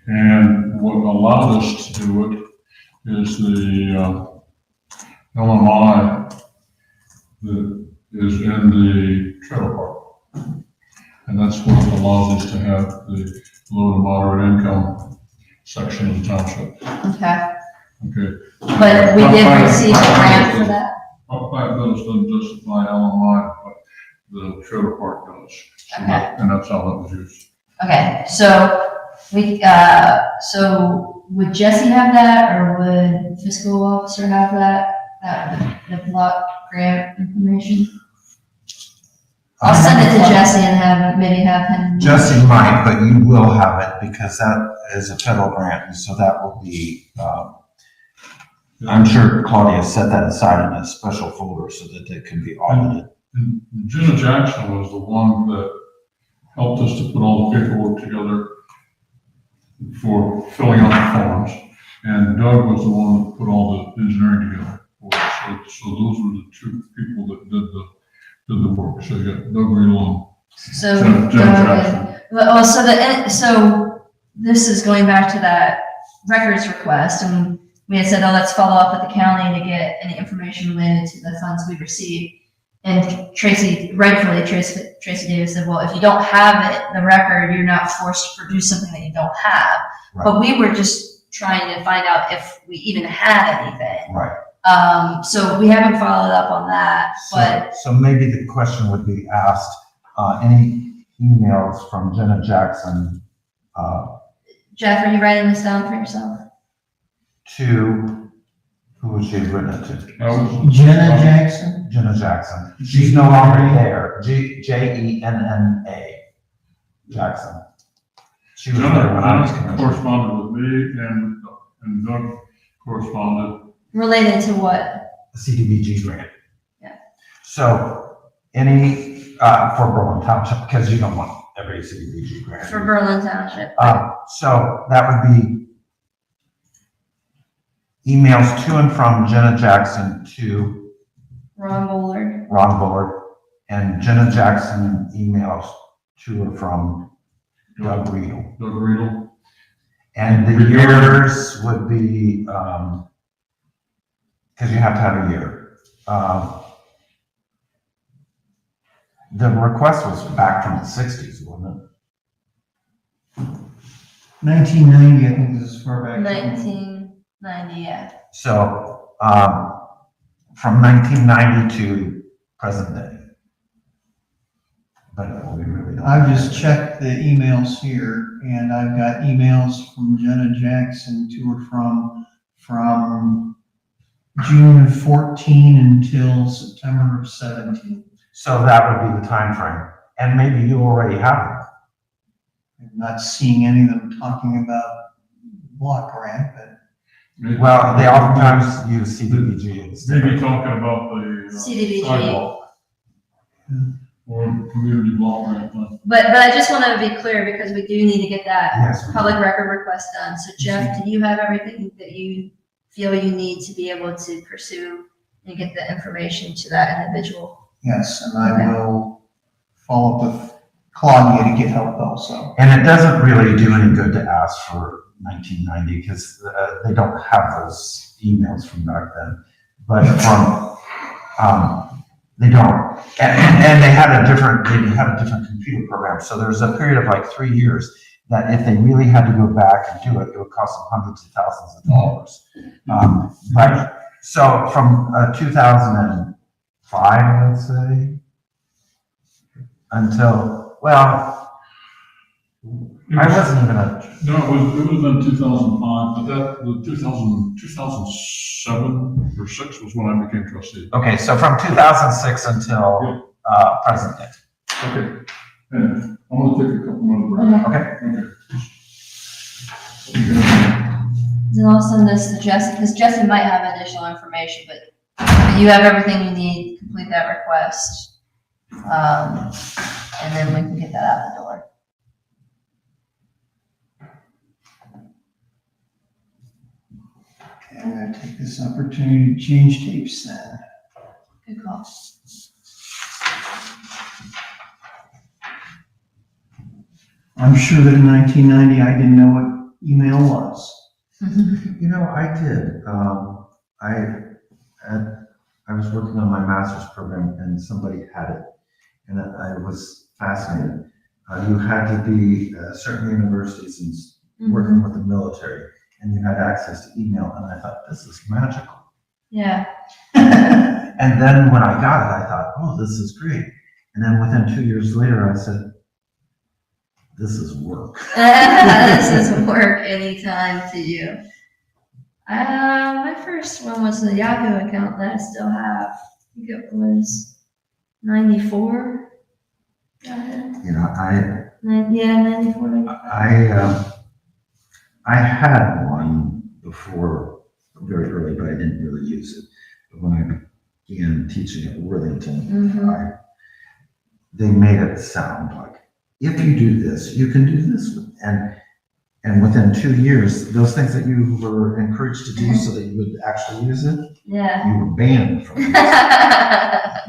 B: And what allowed us to do it is the LMI that is in the trailer park. And that's what allows us to have the low to moderate income section of the township.
D: Okay,
B: Okay.
D: but we did receive a grant for that?
B: Five Meadows doesn't justify LMI, but the trailer park does. So
D: Okay.
B: And that's how that was used.
D: Okay, so so would Jesse have that, or would fiscal officer have that, the block grant information? I'll send it to Jesse and maybe have him.
F: Jesse might, but you will have it because that is a federal grant, and so that will be, I'm sure Claudia set that aside in a special folder so that it can be audited.
B: And Jenna Jackson was the one that helped us to put all the paperwork together for filling out the forms. And Doug was the one that put all the engineering together for us. So those were the two people that did the work. So you got Doug Riedel
D: So,
B: and Jenna Jackson.
D: well, so this is going back to that records request, and we had said, oh, let's follow up with the county to get any information related to the funds we received. And Tracy Davis said, well, if you don't have it, the record, you're not forced to produce something that you don't have.
F: Right.
D: But we were just trying to find out if we even had anything.
F: Right.
D: So we haven't followed up on that, but
F: So maybe the question would be asked, any emails from Jenna Jackson,
D: Jeff, are you writing this down for yourself?
F: to Who would she have written it to?
B: That was.
A: Jenna Jackson?
F: Jenna Jackson. She's no longer there. Jenna Jackson. She was there when I was
B: Jenna
F: commissioner.
B: corresponded with me and Doug corresponded.
D: Related to what?
F: The CDBG grant.
D: Yeah.
F: So any, for Berlin Township, because you don't want every CDBG grant.
D: For Berlin Township.
F: So that would be emails to and from Jenna Jackson to
D: Ron Bullard.
F: Ron Bullard, and Jenna Jackson emails to or from Doug Riedel.
B: Doug Riedel.
F: And the years would be, because you have to have a year. The request was back from the 60s, wasn't it?
A: 1990, I think is as far back.
D: 1990, yeah.
F: So, from 1990 to present day. But we really don't.
A: I've just checked the emails here, and I've got emails from Jenna Jackson to or from June of 14 until September of 17.
F: So that would be the time frame, and maybe you already have them.
A: I'm not seeing any of them talking about block grant, but
F: Well, they oftentimes use CDBG instead.
B: Maybe talking about the
D: CDBG.
B: sidewalk. Or community block grant.
D: But I just want to be clear because we do need to get that
F: Yes.
D: public record request done. So Jeff, do you have everything that you feel you need to be able to pursue and get the information to that individual?
A: yes, and I will follow up with Claudia to get help also.
F: And it doesn't really do any good to ask for 1990 because they don't have those emails from back then. But from, they don't. And they had a different computer program. So there's a period of like 3 years that if they really had to go back and do it, it would cost them hundreds of thousands of dollars. But so from 2005, let's say, until, well, I wasn't even a,
B: No, it would have been 2005, but that, the 2007 or 6 was when I became trustee.
F: okay, so from 2006 until present day.
B: Okay. And I want to take a couple more breaks.
F: Okay.
D: Then I'll send this to Jesse, because Jesse might have additional information, but you have everything you need to complete that request. And then we can get that out the door.
A: Okay, I'm gonna take this opportunity to change tapes then.
D: Good call.
A: I'm sure that in 1990, I didn't know what email was.
F: You know, I did. I was working on my master's program and somebody had it, and I was fascinated. You had to be certain universities and working with the military, and you had access to email, and I thought, this is magical.
D: Yeah.
F: And then when I got it, I thought, oh, this is great. And then within 2 years later, I said, this is work.
D: This is work anytime to you. My first one was the Yahoo account that I still have. I think it was 94. Got it.
F: You know,
D: Yeah, 94.
F: I had one before, very early, but I didn't really use it. But when I began teaching at Worthington, they made it sound like, if you do this, you can do this. And within 2 years, those things that you were encouraged to do so that you would actually use it,
D: Yeah.
F: you were banned from it.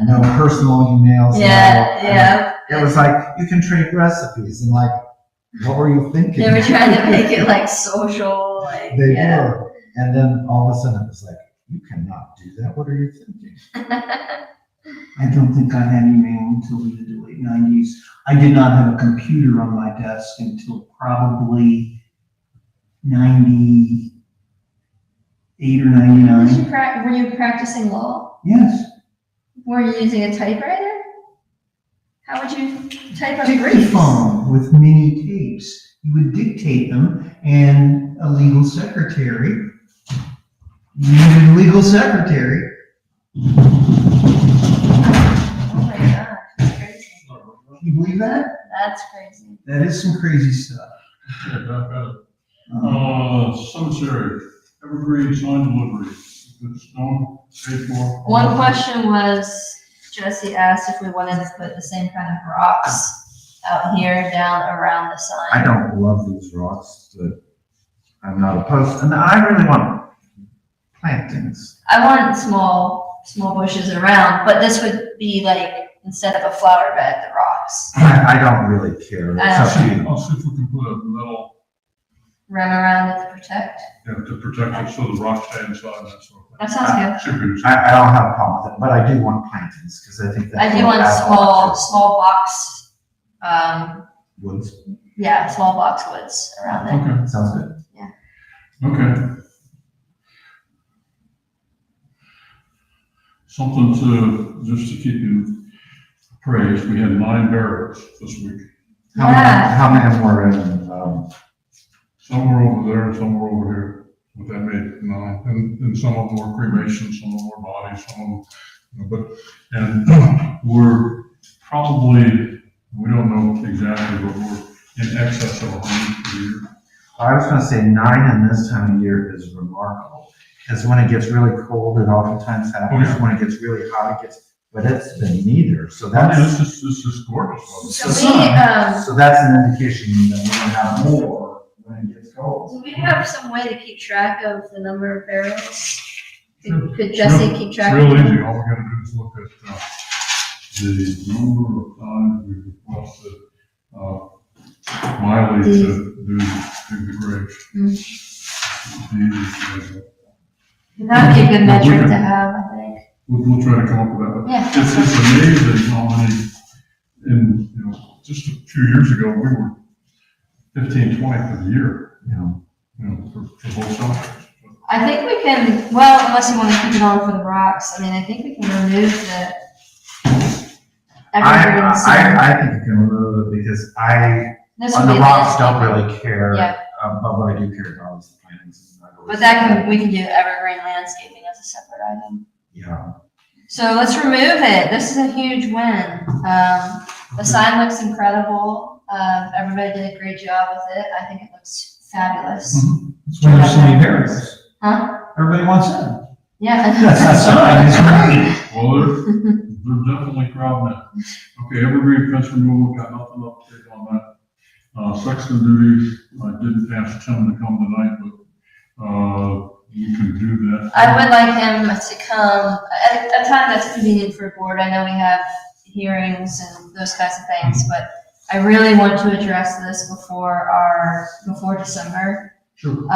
F: No personal emails.
D: Yeah.
F: It was like, you can trade recipes, and like, what were you thinking?
D: They were trying to make it like social, like,
F: They
D: yeah.
F: were. And then all of a sudden it was like, you cannot do that. What are you thinking?
A: I don't think I had email until the late 90s. I did not have a computer on my desk until probably 98 or 99.
D: Were you practicing law?
A: Yes.
D: Were you using a typewriter? How would you type up briefs?
A: Dictaphone with mini tapes. You would dictate them, and a legal secretary You need a legal secretary.
D: Oh my God, that's crazy.
A: Can you believe that?
D: That's crazy.
A: That is some crazy stuff.
B: Okay, back at it. Cemetery, evergreen sign delivery, it's done, paid for.
D: One question was, Jesse asked if we wanted to put the same kind of rocks out here down around the sign.
F: I don't love these rocks, but I'm not opposed, and I really want plantings.
D: I want small bushes around, but this would be like, instead of a flower bed, the rocks.
F: I don't really care, it's up to you.
B: I'll see if we can put a metal,
D: Run around it to protect.
B: to protect it so the rocks stay inside and that sort of thing.
D: That sounds good.
B: Should be.
F: I don't have a problem with it, but I do want plantings, because I think that.
D: I do want small box,
F: Woods,
D: yeah, small box woods around it.
B: Okay,
F: sounds good.
B: okay. Something just to keep you appraised, we had 9 burials this week.
F: How many more in,
B: Some were over there and some were over here, but that made 9, and some of them were cremation, some of them were bodies, some of them, and we're probably, we don't know exactly, but we're in excess of 100 per year.
F: I was gonna say 9 in this time of year is remarkable, because when it gets really cold, it oftentimes happens,
B: Oh, yeah.
F: when it gets really hot, it gets, but it's been neither, so
B: I mean,
F: that's,
B: this is gorgeous.
D: So
F: so that's an indication that we're gonna have more when it gets cold.
D: do we have some way to keep track of the number of barrels?
B: Sure.
D: Could Jesse keep track
B: It's
D: of
B: real
D: them?
B: easy, all we gotta do is look at, the number of times we requested, Miley to do the grave.
D: Mm.
B: It's easy to do.
D: That'd be a good metric to have, I think.
B: We'll try to come up with that.
D: Yeah.
B: It's amazing how many, just a few years ago, we were 15, 20 for the year, for both sides.
D: I think we can, well, unless you want to keep it on for the rocks, I mean, I think we can remove the evergreens.
F: I think you can remove it, because
D: This
F: on
D: would
F: the
D: be
F: rocks don't
D: landscaping.
F: really care.
D: Yeah.
F: But what I do care about is the plantings.
D: But we can do evergreen landscaping as a separate item.
F: Yeah.
D: So let's remove it. This is a huge win. The sign looks incredible. Everybody did a great job with it. I think it looks fabulous.
A: That's why there's so many barriers.
D: Huh?
A: Everybody wants that.
D: Yeah.
A: That's the sign, it's great.
B: Well, they're definitely crowding it. Okay, evergreen fence removal, got nothing up to take on that. Sexton duties, I didn't ask Tim to come tonight, but, you can do that.
D: I would like him to come at a time that's convenient for a board. I know we have hearings and those kinds of things, but I really want to address this before December.
B: Sure.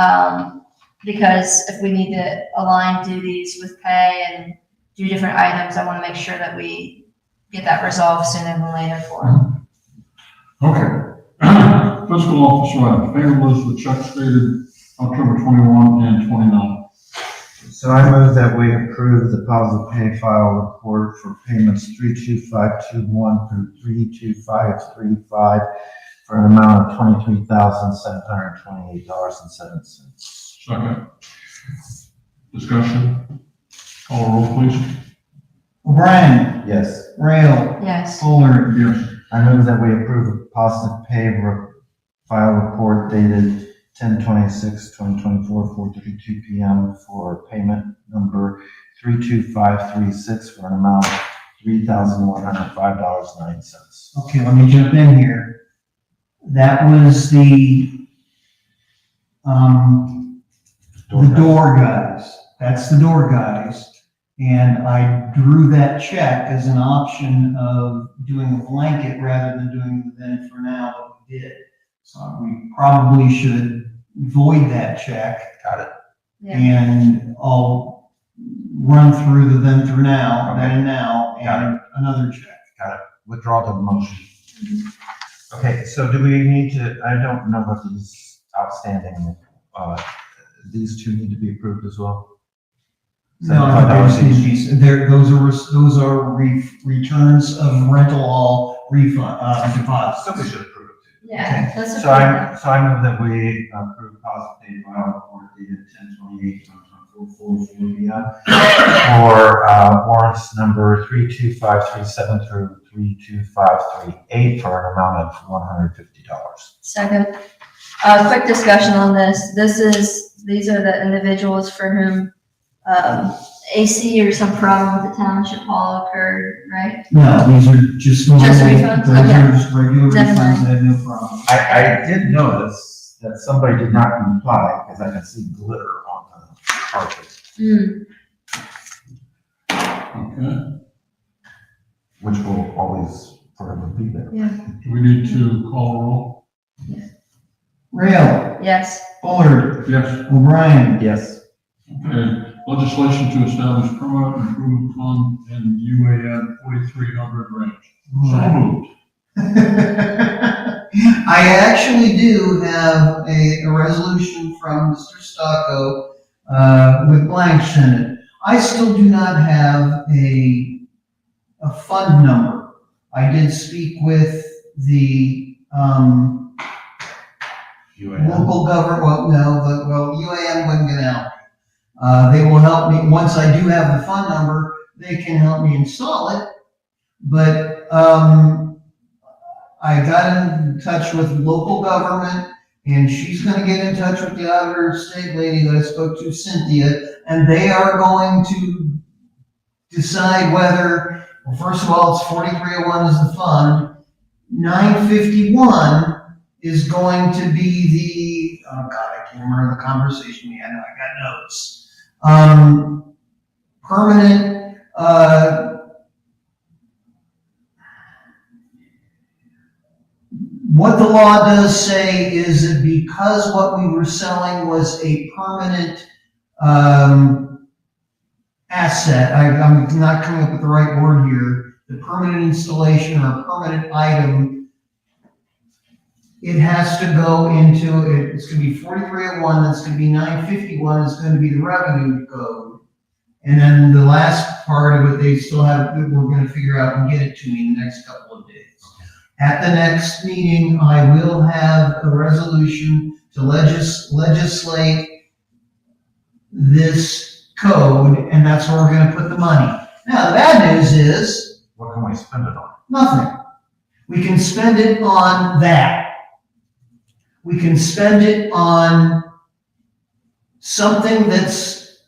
D: Because if we need to align duties with pay and do different items, I want to make sure that we get that resolved sooner than later for him.
B: Okay. Fiscal officer, item, payment list with checks dated October 21 and 29.
F: So I move that we approve the positive pay file report for payments 32521 through 32535 for an amount of $23,728.07.
B: Second. Discussion. Call roll, please.
A: O'Brien,
F: Yes.
A: Rail,
D: Yes.
A: Fuller,
B: Yes.
F: I move that we approve a positive pay file report dated 10/26/2024, 4:32 p.m. for payment number 32536 for an amount of $3,105.09.
A: okay, let me jump in here. That was the door guys. That's the door guys. And I drew that check as an option of doing a blanket rather than doing the then for now that we did. So we probably should void that check.
F: Got it.
D: Yeah.
A: And I'll run through the then through now, then and now,
F: Got
A: and another check.
F: Got it. Withdraw the motion. Okay, so do we need to, I don't know what these outstanding, these two need to be approved as well?
A: No, they just need to be, those are returns of rental all refund, deposits.
F: So we should approve it too.
D: Yeah, that's a
F: So I move that we approve positive pay file report dated 10/28/2024 for warrants number 32537 through 32538 for an amount of $150.
D: Second. Quick discussion on this. These are the individuals for whom, AC or some problem with the township hall occurred, right?
A: No, these are just normal,
D: Just refunds?
A: those
D: Okay.
A: are just regular
D: Never
A: refunds,
D: mind.
A: I had no problem.
F: I did notice that somebody did not comply because I can see glitter on the carpet,
B: Okay,
F: which will always forever be there.
B: do we need to call a roll?
A: Rail,
D: Yes.
A: Bullard,
B: Yes.
A: O'Brien,
F: Yes.
B: Okay, legislation to establish permanent improvement fund in UAN 4300 range. So moved.
A: I actually do have a resolution from Mr. Stocco, with blanks in it. I still do not have a fund number. I did speak with the, local government, UAM wouldn't get out. They will help me, once I do have the fund number, they can help me install it. But, I got in touch with local government, and she's gonna get in touch with the auditor of state lady that I spoke to, Cynthia, and they are going to decide whether, well, first of all, it's 4301 is the fund, 951 is going to be the, oh God, I can't remember the conversation we had, I got notes. Permanent, what the law does say is that because what we were selling was a permanent, asset, I'm not coming up with the right word here, the permanent installation or a permanent item, it has to go into, it's gonna be 4301, it's gonna be 951, it's gonna be the revenue code. And then the last part of it, they still have, we're gonna figure out and get it to me in the next couple of days. At the next meeting, I will have a resolution to legislate this code, and that's where we're gonna put the money. Now, the bad news is,
F: What can we spend it on?
A: nothing. We can spend it on that. We can spend it on something that's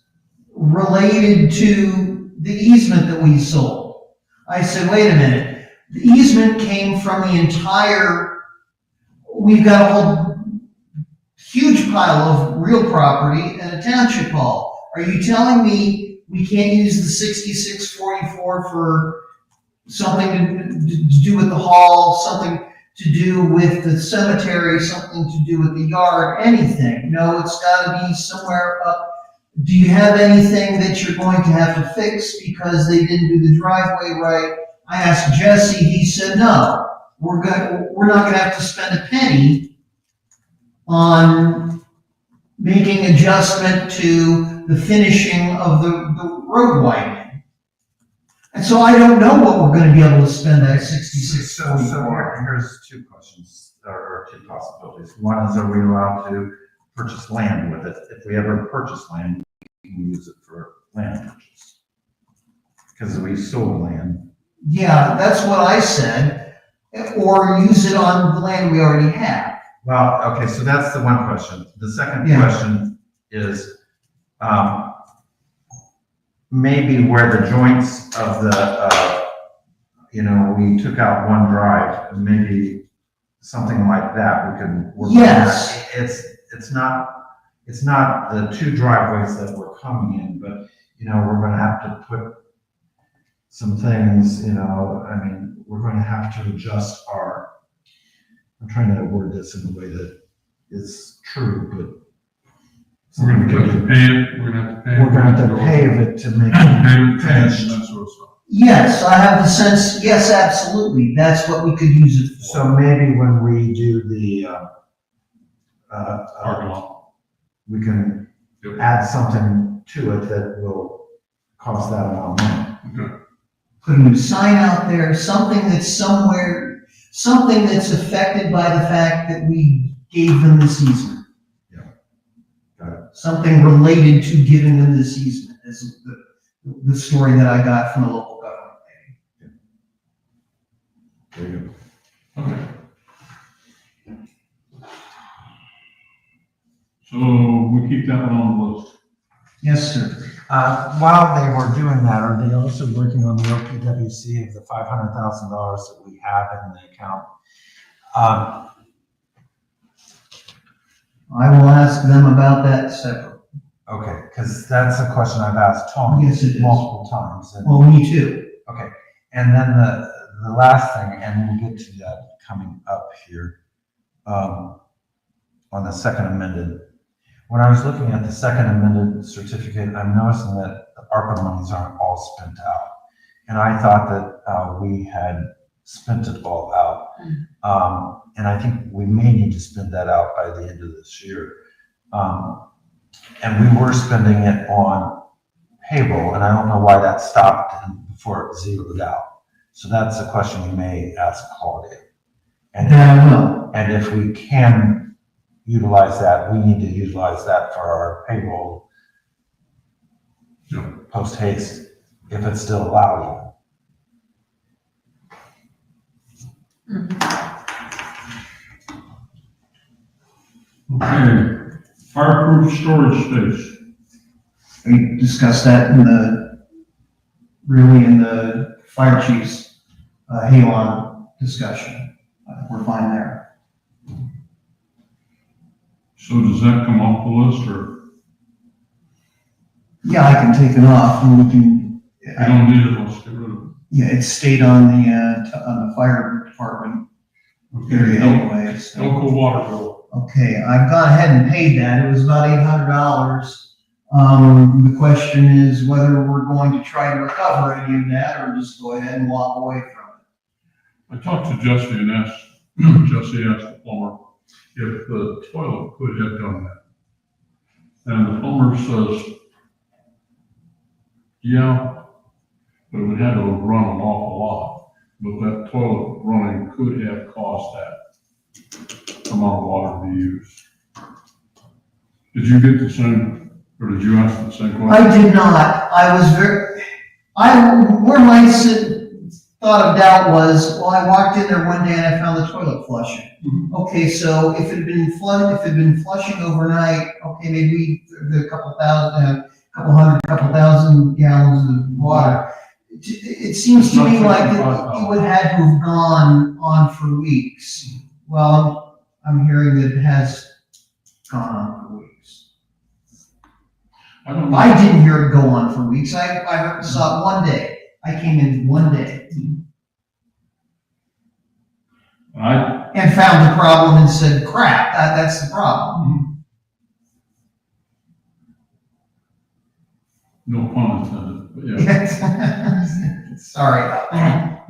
A: related to the easement that we sold. I said, wait a minute, the easement came from the entire, we've got a whole huge pile of real property and a township hall. Are you telling me we can't use the 6644 for something to do with the hall, something to do with the cemetery, something to do with the yard, anything? No, it's gotta be somewhere up. Do you have anything that you're going to have to fix because they didn't do the driveway right? I asked Jesse, he said, no, we're not gonna have to spend a penny on making adjustment to the finishing of the road widening. And so I don't know what we're gonna be able to spend that
F: So
A: 6644.
F: here's two questions, or two possibilities. One is, are we allowed to purchase land with it? If we ever purchase land, we can use it for land purchase. Because we sold land.
A: Yeah, that's what I said, or use it on the land we already have.
F: Well, okay, so that's the one question. The second
A: Yeah.
F: question is, maybe where the joints of the, we took out one drive, and maybe something like that, we can work on
A: Yes.
F: that. It's not the two driveways that were coming in, but, we're gonna have to put some things, we're going to have to adjust I'm trying to word this in a way that is true, but.
B: We're gonna have to pay it, we're gonna have to pay it.
F: We're gonna have to pave it to make it
B: Payment
F: finished.
B: and that sort of stuff.
A: Yes, I have the sense, yes, absolutely, that's what we could use it for.
F: So maybe when we do the,
B: Parking lot.
F: we can
B: Yep.
F: add something to it that will cost that amount of money.
B: Okay.
A: Put a new sign out there, something that's affected by the fact that we gave them this easement.
F: Got it.
A: something related to giving them this easement is the story that I got from the local government.
F: There you
B: Okay. So we keep that one on the list.
A: Yes, sir.
F: While they were doing that, are they also working on the OPWC of the $500,000 that we have in the account?
A: I will ask them about that separately.
F: Okay, because that's a question I've asked Tony
A: Yes, it is.
F: multiple times. And,
A: Well, me too.
F: okay, and then the last thing, and we'll get to that coming up here, on the second amended. When I was looking at the second amended certificate, I'm noticing that the ARPA monies aren't all spent out. And I thought that we had spent it all out. And I think we may need to spend that out by the end of this year. And we were spending it on payroll, and I don't know why that stopped before it zeroed out. So that's a question you may ask Holiday. And
A: Then I will.
F: and if we can utilize that, we need to utilize that for our payroll post haste, if it's still allowed.
B: Okay, fireproof storage space.
A: We discussed that in the fire chief's, Halon discussion. We're fine there.
B: So does that come off the list, or
A: Yeah, I can take it off and we can,
B: you don't need it, let's get rid of it?
A: yeah, it stayed on the fire department area anyway, so.
B: Local water bill.
A: Okay, I've gone ahead and paid that. It was about $800. The question is whether we're going to try to recover any of that or just go ahead and walk away from it.
B: I talked to Jesse and asked the plumber if the toilet could have done that. And the plumber says, yeah, but it would have to run an awful lot. But that toilet running could have caused that amount of water to be used. Did you get the same, or did you ask the same question?
A: I did not. I was where my thought of doubt was, well, I walked in there one day and I found the toilet flushing.
B: Mhm.
A: Okay, so if it had been flushing overnight, okay, maybe a couple thousand gallons of water. It seems to me like it would have to have gone on for weeks. Well, I'm hearing that it has gone on for weeks.
B: I don't know.
A: I didn't hear it go on for weeks. I saw it one day. I came in one day and found the problem and said, crap, that's the problem.
B: No pun intended, but yeah.
A: Sorry about that.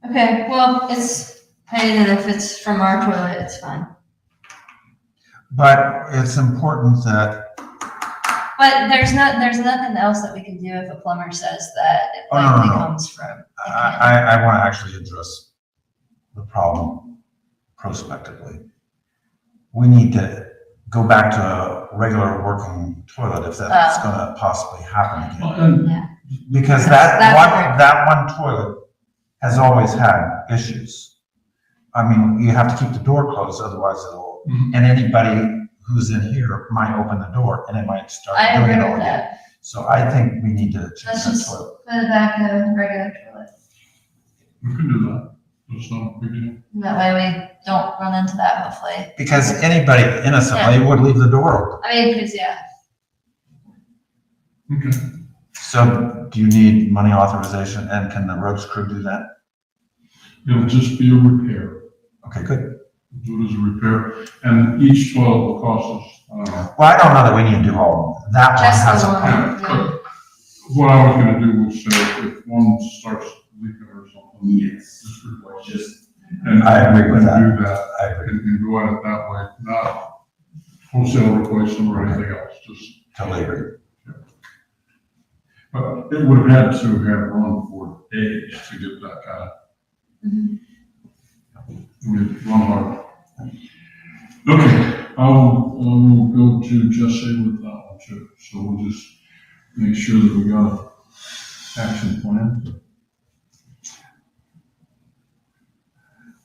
D: Okay, well, it's paid, and if it's from our toilet, it's fine.
F: But it's important that,
D: But there's nothing else that we can do if a plumber says that it
F: Oh, no,
D: likely
F: no.
D: comes from.
F: I want to actually address the problem prospectively. We need to go back to a regular working toilet if that's going to possibly happen again.
D: Yeah.
F: Because
D: That's
F: that one toilet has always had issues. I mean, you have to keep the door closed, otherwise it'll, and anybody who's in here might open the door and it might start
D: I
F: doing
D: agree
F: it all
D: with
F: again.
D: that.
F: So I think we need to change
D: Let's
F: that
D: just
F: toilet.
D: put it back in a regular toilet.
B: We can do that. That's not a big deal.
D: That way we don't run into that, hopefully.
F: Because anybody innocently would leave the door open.
D: I mean, because, yeah,
B: Okay.
F: So do you need money authorization, and can the roads crew do that?
B: It'll just be a repair.
F: Okay, good.
B: Do it as a repair, and each toilet will cost us, I don't know.
F: Well, I don't know that we need to do all of them. That one
D: just
F: has
D: the
F: a
D: one.
F: payment.
D: Yeah.
B: What I was gonna do was say, if one starts leaking or something.
C: Yes.
B: Just replace it.
C: Just,
B: And
F: I agree with that.
B: Do that,
F: I agree,
B: and go at it that way, not wholesale replace them or anything else, just,
F: totally agree.
B: but it would have had to have run for days to get that kind of,
D: Mhm.
B: I mean, run hard. Okay, I'll go to Jesse with that one too, so we'll just make sure that we got an action plan.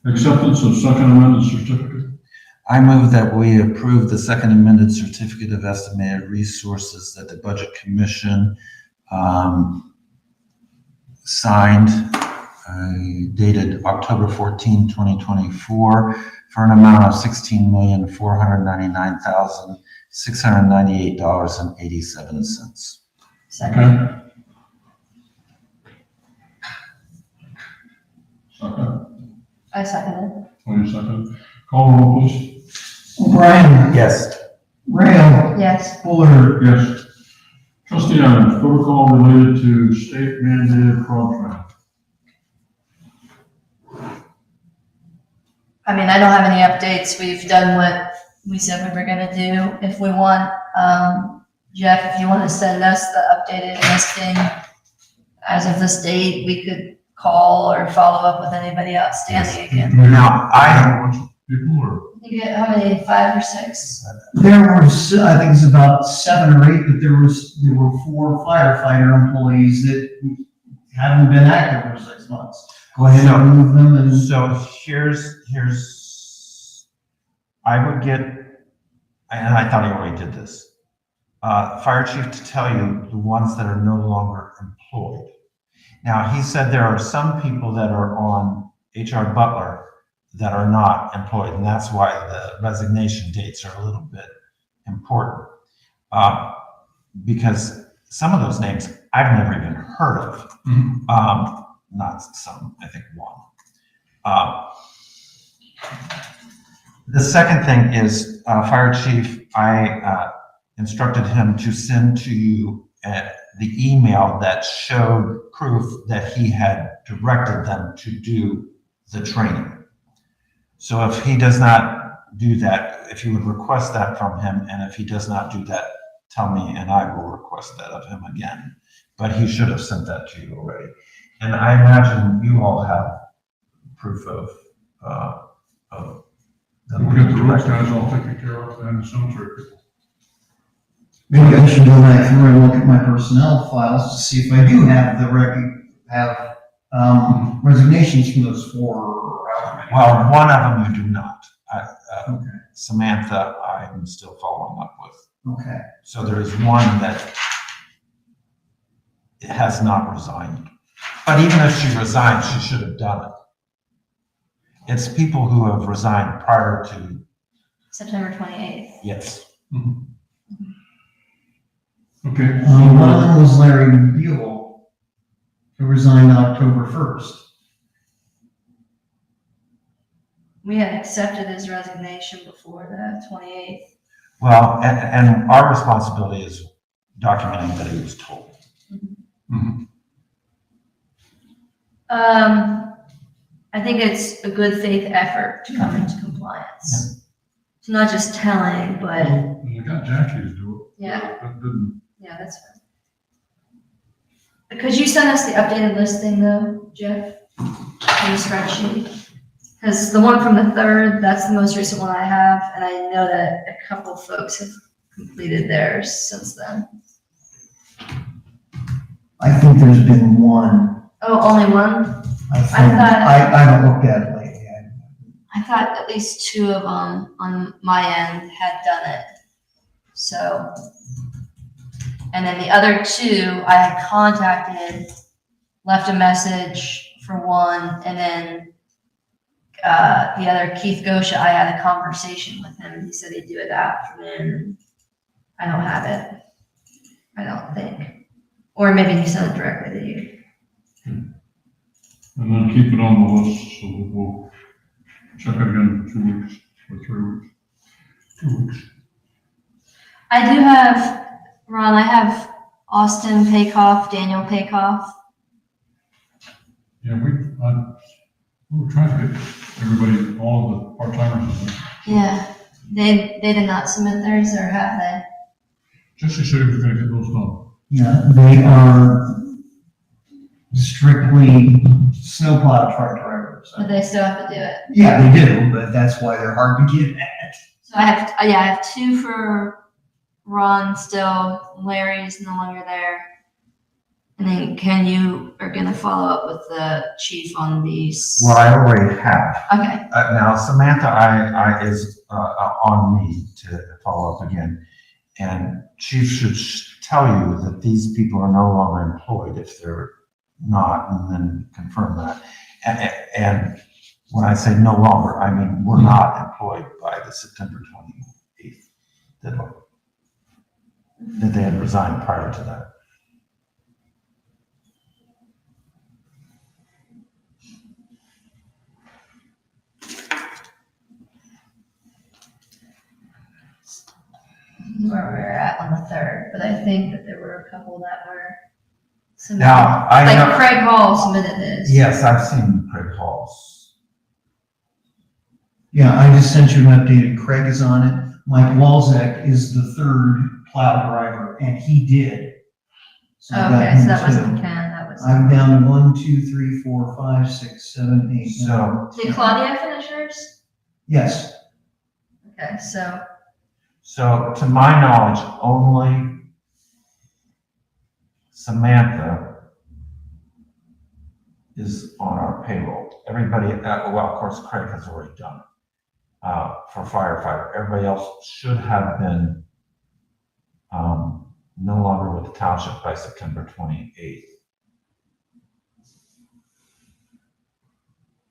B: Acceptance of second amended certificate.
F: I move that we approve the second amended certificate of estimated resources that the Budget Commission signed, dated October 14, 2024, for an amount of $16,499,698.87.
D: Second.
B: Okay. Second.
D: I second
B: Tony second. Call roll, please.
A: O'Brien.
F: Yes.
A: Rail.
D: it. Yes.
A: Fuller.
B: Yes. Trustee Adams, protocol related to state mandated fraud training.
D: I mean, I don't have any updates. We've done what we said we were gonna do. If we want, Jeff, if you want to send us the updated listing as of this date, we could call or follow up with anybody outstanding again.
F: Now, I
B: have a bunch of people or?
D: You get how many, 5 or 6?
A: There was, I think it's about 7 or 8, but there were 4 firefighter employees that haven't been active for 6 months. Go ahead and remove them and.
F: So here's, I would get, and I thought he already did this, fire chief to tell you the ones that are no longer employed. Now, he said there are some people that are on HR Butler that are not employed, and that's why the resignation dates are a little bit important. Because some of those names I've never even heard of. Not some, I think one. The second thing is, fire chief, I instructed him to send to you the email that showed proof that he had directed them to do the training. So if he does not do that, if you would request that from him, and if he does not do that, tell me and I will request that of him again. But he should have sent that to you already. And I imagine you all have proof of them
B: We'll
F: being
B: get the rest
F: directed.
B: guys all taken care of and the cemetery people.
A: Maybe I should go back through and look at my personnel files to see if I do have resignations from those 4 or however many.
F: Well, one of them you do not.
A: Okay,
F: Samantha, I'm still following up with.
A: okay.
F: So there is one that has not resigned. But even if she resigned, she should have done it. It's people who have resigned prior to,
D: September 28th.
F: yes.
B: Okay.
A: One of them was Larry Buell, who resigned October 1st.
D: We had accepted his resignation before the 28th.
F: Well, and our responsibility is documenting that he was told.
D: I think it's a good faith effort to come into compliance. It's not just telling, but
B: Well, you got Jackie to do it.
D: yeah,
B: That didn't,
D: yeah, that's fine. Could you send us the updated listing though, Jeff? In the spreadsheet? Because the one from the 3rd, that's the most recent one I have, and I know that a couple folks have completed theirs since then.
A: I think there's been one.
D: Oh, only one?
A: I think,
D: thought-
A: I haven't looked at it lately.
D: I thought at least 2 of them on my end had done it. So, and then the other 2 I had contacted, left a message for one, and then the other, Keith Gosha, I had a conversation with him. He said he'd do it that afternoon. I don't have it. I don't think. Or maybe he sent it directly to you.
B: and then keep it on the list, so we'll check it again in 2 weeks or 3 weeks. 2 weeks.
D: I do have, Ron, I have Austin Paycoff, Daniel Paycoff.
B: Yeah, we were trying to get everybody, all of the part-timers in there.
D: Yeah, they did not submit theirs, or have they?
B: Jesse said he was gonna get those done.
A: Yeah, they are strictly snowplow truck drivers.
D: But they still have to do it.
A: Yeah, they do, but that's why they're hard to get at.
D: So I have two for Ron still. Larry's no longer there. And then Ken, you are gonna follow up with the chief on these.
F: Well, I already have.
D: Okay,
F: Now Samantha, I is on me to follow up again. And Chief should tell you that these people are no longer employed if they're not, and then confirm that. And when I say no longer, I mean, we're not employed by the September 28th deadline. That they had resigned prior to that.
D: where we're at on the 3rd, but I think that there were a couple that were submitted.
F: Now, I
D: Like
F: know,
D: Craig Hall submitted his.
F: yes, I've seen Craig Hall's.
A: Yeah, I just sent you an updated. Craig is on it. Mike Walzek is the third plow driver, and he did. So I got
D: Okay, so
A: him
D: that
A: too.
D: wasn't Ken, that was.
A: I'm down to 1, 2, 3, 4, 5, 6, 7, 8.
F: So,
D: Did Claudia finish hers?
A: Yes,
D: Okay,
F: so to my knowledge, only Samantha is on our payroll. Everybody, well, of course, Craig has already done it, for firefighter. Everybody else should have been, no longer with the township by September 28th.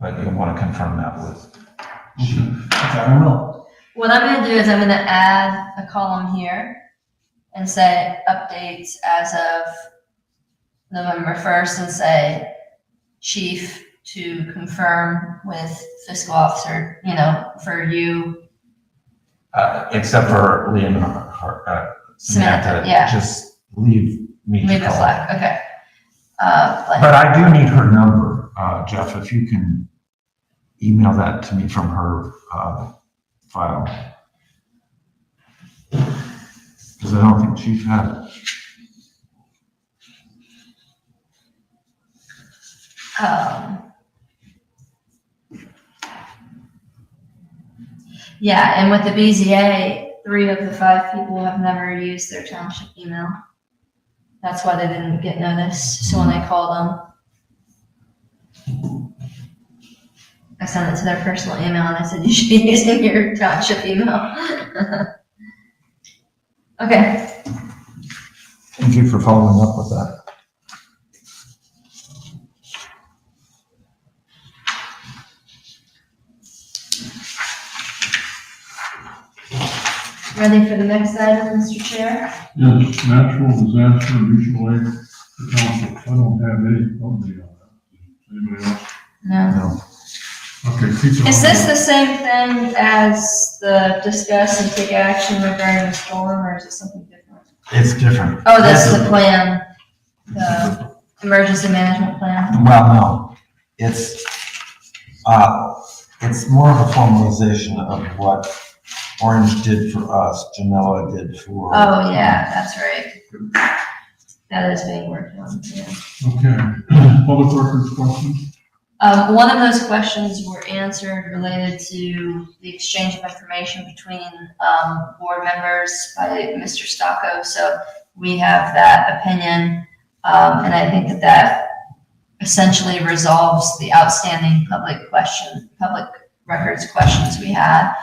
F: But you'll want to confirm that with Chief.
A: I will.
D: what I'm gonna do is I'm gonna add a column here and say updates as of November 1st and say chief to confirm with fiscal officer, for you.
F: Except for Liam and Samantha,
D: yeah.
F: just leave me to
D: Leave it
F: call.
D: blank, okay.
F: But I do need her number, Jeff, if you can email that to me from her file. Because I don't think Chief had it.
D: Yeah, and with the BZA, 3 of the 5 people have never used their township email. That's why they didn't get notice. So when I called them, I sent it to their personal email and I said, you should be using your township email. Okay,
F: Thank you for following up with that.
D: ready for the next item, Mr. Chair?
B: Yes, natural disaster mutual aid for township. I don't have any update on that. Anybody else?
D: No.
F: No.
B: Okay, keep it on.
D: Is this the same thing as the discuss and take action regarding the storm, or is it something different?
F: It's different.
D: Oh, this is the plan, the emergency management plan?
F: Well, no, it's more of a formalization of what Orange did for us, Genoa did for.
D: Oh, yeah, that's right. That is being worked on, yeah.
B: Okay, public records questions?
D: One of those questions were answered related to the exchange of information between, board members by Mr. Stocco. So we have that opinion, and I think that essentially resolves the outstanding public records questions we had.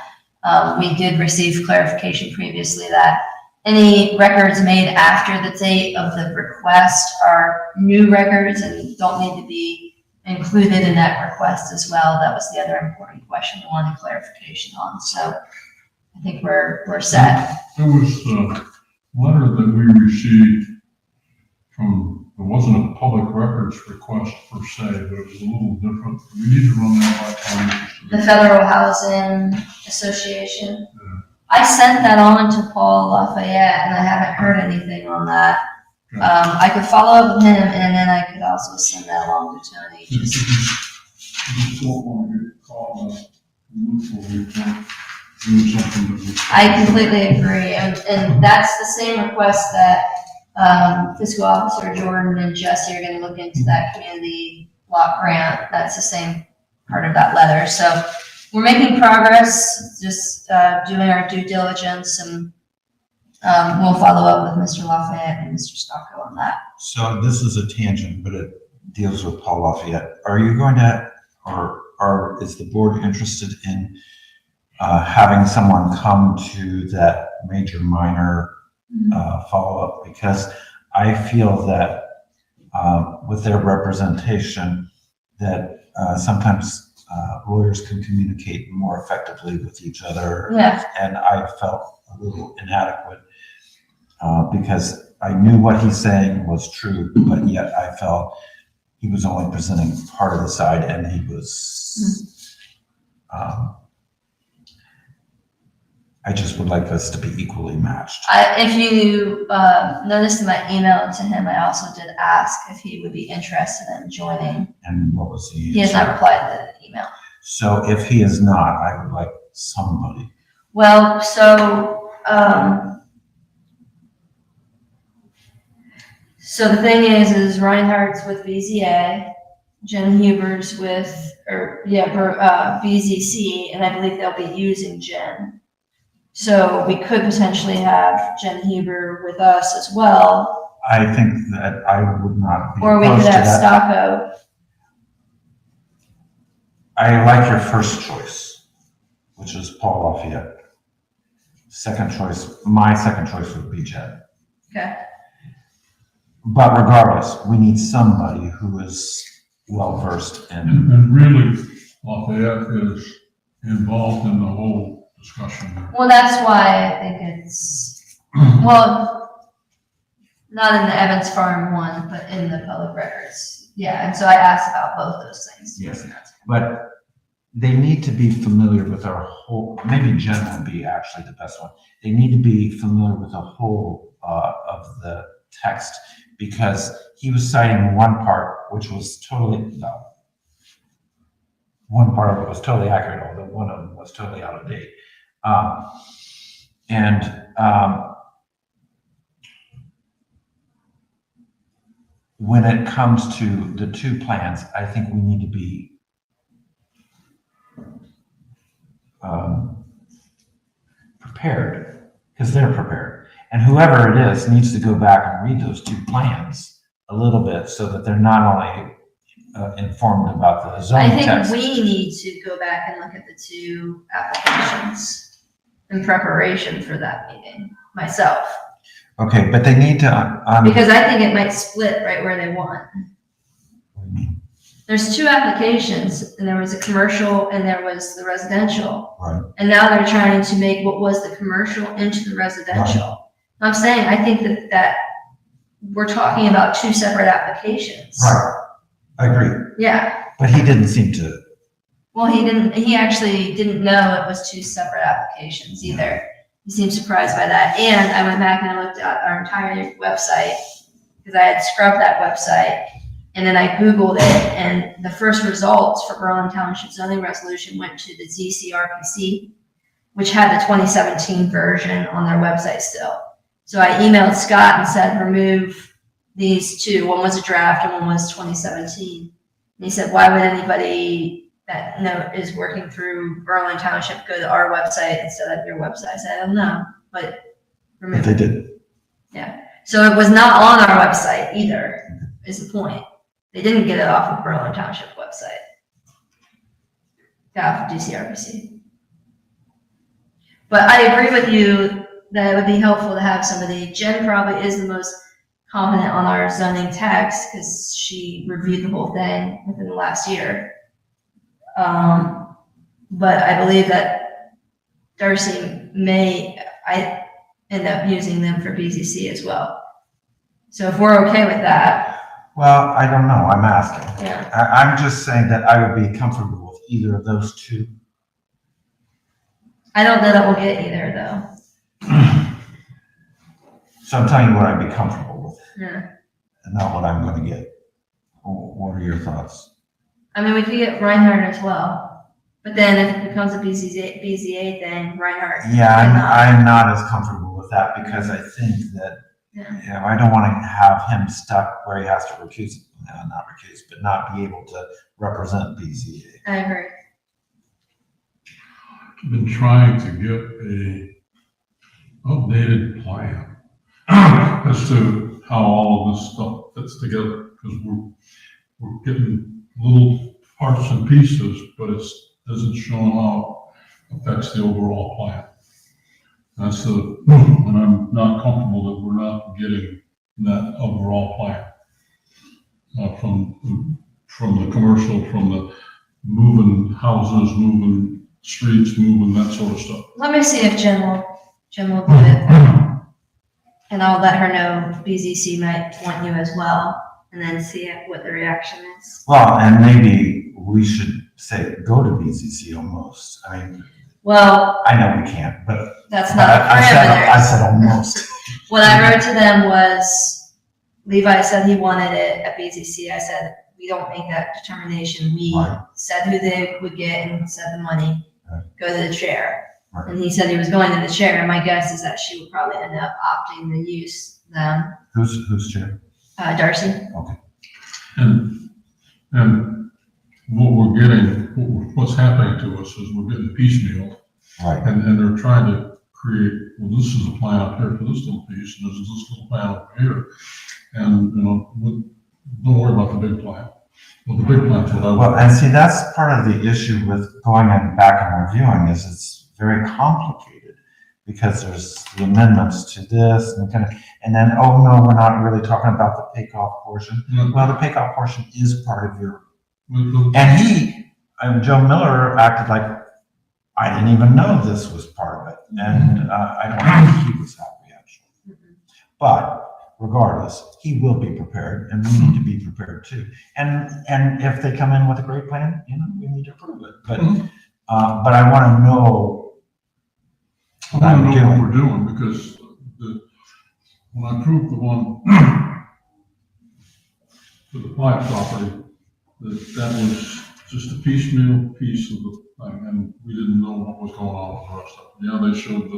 D: We did receive clarification previously that any records made after the date of the request are new records and don't need to be included in that request as well. That was the other important question we wanted clarification on. So I think we're set.
B: There was a letter that we received from, it wasn't a public records request per se, but it was a little different. We need to run that by
D: The Federal Housing Association.
B: Yeah.
D: I sent that on to Paul Lafayette and I haven't heard anything on that.
B: Okay.
D: I could follow up with him and then I could also send that along to Tony.
B: Just don't want to get caught on a neutral report, doing something that was.
D: I completely agree. And that's the same request that fiscal officer Jordan and Jesse are going to look into that community block grant. That's the same part of that letter. So we're making progress, just doing our due diligence, and we'll follow up with Mr. Lafayette and Mr. Stocco on that.
F: So this is a tangent, but it deals with Paul Lafayette. Are you going to, or is the board interested in having someone come to that major minor follow-up? Because I feel that with their representation, that sometimes lawyers can communicate more effectively with each other.
D: Yeah.
F: And I felt a little inadequate because I knew what he's saying was true, but yet I felt he was only presenting part of the side, and he was, I just would like us to be equally matched.
D: If you noticed in my email to him, I also did ask if he would be interested in joining.
F: And what was the
D: He has not replied to the email.
F: So if he is not, I would like somebody.
D: Well, so the thing is Reinhardt's with BZA, Jen Huber's with, BZC, and I believe they'll be using Jen. So we could potentially have Jen Huber with us as well.
F: I think that I would not be
D: Or we
F: opposed
D: could
F: to
D: have
F: that.
D: Stocco.
F: I like your first choice, which is Paul Lafayette. My second choice would be Jen.
D: Okay.
F: But regardless, we need somebody who is well-versed in.
B: And really, Lafayette is involved in the whole discussion here.
D: Well, that's why I think it's, well, not in the Evans Farm one, but in the public records. Yeah, and so I asked about both those things.
F: Yes, but they need to be familiar with our whole, maybe Jen would be actually the best one. They need to be familiar with the whole of the text, because he was citing one part which was totally, no. One part of it was totally accurate, although one of them was totally out of date. When it comes to the two plans, I think we need to be prepared, because they're prepared. And whoever it is needs to go back and read those two plans a little bit so that they're not only informed about the
D: I
F: zoning
D: think
F: text.
D: we need to go back and look at the two applications in preparation for that meeting, myself.
F: Okay, but they need to,
D: Because I think it might split right where they want. There's two applications, and there was a commercial and there was the residential.
F: Right.
D: And now they're trying to make what was the commercial into the residential. I'm saying, I think that we're talking about two separate applications.
F: Right, I agree.
D: Yeah,
F: But he didn't seem to,
D: well, he actually didn't know it was two separate applications either. He seemed surprised by that. And I went back and I looked at our entire website, because I had scrubbed that website. And then I Googled it, and the first results for Berlin Township zoning resolution went to the ZCRPC, which had the 2017 version on their website still. So I emailed Scott and said, remove these two. One was a draft and one was 2017. And he said, why would anybody that is working through Berlin Township go to our website instead of your website? I said, I don't know, but remove
F: they
D: it.
F: did.
D: Yeah. So it was not on our website either, is the point. They didn't get it off of Berlin Township website. Got off of DCRPC. But I agree with you that it would be helpful to have somebody. Jen probably is the most competent on our zoning text because she reviewed the whole thing within the last year. But I believe that Darcy may end up using them for BZC as well. So if we're okay with that.
F: Well, I don't know, I'm asking.
D: Yeah.
F: I'm just saying that I would be comfortable with either of those two.
D: I don't know that we'll get either though.
F: So I'm telling you what I'd be comfortable with,
D: Yeah.
F: and not what I'm gonna get. What are your thoughts?
D: I mean, we could get Reinhardt as well, but then if it becomes a BZA thing, Reinhardt.
F: Yeah,
D: cannot.
F: I'm not as comfortable with that, because I think that,
D: Yeah.
F: I don't wanna have him stuck where he has to not be able to represent BZA.
D: I agree.
B: been trying to get a updated plan as to how all of this stuff fits together, because we're getting little parts and pieces, but it isn't showing how it affects the overall plan. That's and I'm not comfortable that we're not getting that overall plan from the commercial, from the moving houses, moving streets, moving that sort of stuff.
D: Let me see if Jen will do it. And I'll let her know BZC might want you as well, and then see what the reaction is.
F: Well, and maybe we should say, go to BCC almost. I mean,
D: Well,
F: I know we can't, but
D: that's not the
F: I
D: parameters.
F: said almost.
D: What I wrote to them was, Levi said he wanted it at BZC. I said, we don't make that determination. We
F: Right.
D: said who they would get and said the money,
F: Right.
D: go to the chair.
F: Right.
D: And he said he was going to the chair, and my guess is that she would probably end up opting to use them.
F: Who's chair?
D: Darcy?
B: And what we're getting, what's happening to us is we're getting piecemeal,
F: Right.
B: and they're trying to create, well, this is a plan up here for this little piece, and this is this little plan over here. And, don't worry about the big plan. Well, the big plan's what I
F: Well,
B: want.
F: and see, that's part of the issue with going back and reviewing is it's very complicated because there's the amendments to this and then, oh no, we're not really talking about the pay-off portion. Well, the pay-off portion is part of your, and Joe Miller acted like, I didn't even know this was part of it. And I don't think he was happy actually. But regardless, he will be prepared and we need to be prepared too. And if they come in with a great plan, we need to approve it. But I want to know
B: I want to know what we're doing, because when I approved the one for the Pike property, that was just a piecemeal piece of the thing, and we didn't know what was going on with the rest of it. Yeah, they showed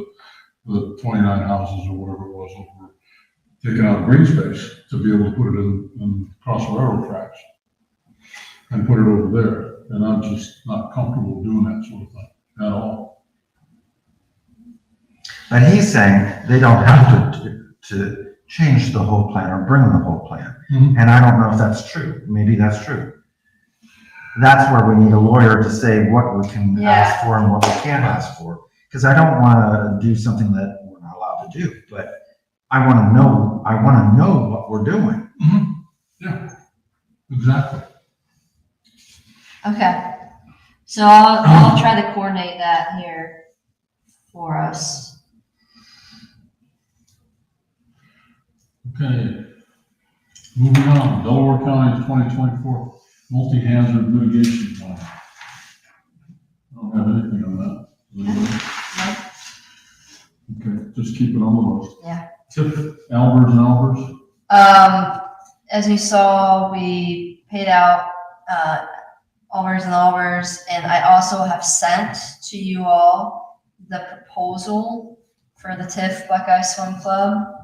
B: the 29 houses or whatever it was that were taking out green space to be able to put it in across the railroad tracks and put it over there, and I'm just not comfortable doing that sort of thing at all.
F: But he's saying they don't have to change the whole plan or bring the whole plan.
B: Mhm.
F: And I don't know if that's true. Maybe that's true. That's where we need a lawyer to say what we can ask for and what we can't ask for. Because I don't want to do something that we're not allowed to do, but I want to know what we're doing.
B: Mm-hmm. Yeah, exactly.
D: Okay. So I'll try to coordinate that here for us.
B: Okay, moving on, Delaware County's 2024 multi-hazard mitigation plan. I don't have anything on that. Okay, just keep it on the list.
D: Yeah.
B: Albers and Albers,
D: As you saw, we paid out, Allers and Allers, and I also have sent to you all the proposal for the TIF Buckeye Swim Club,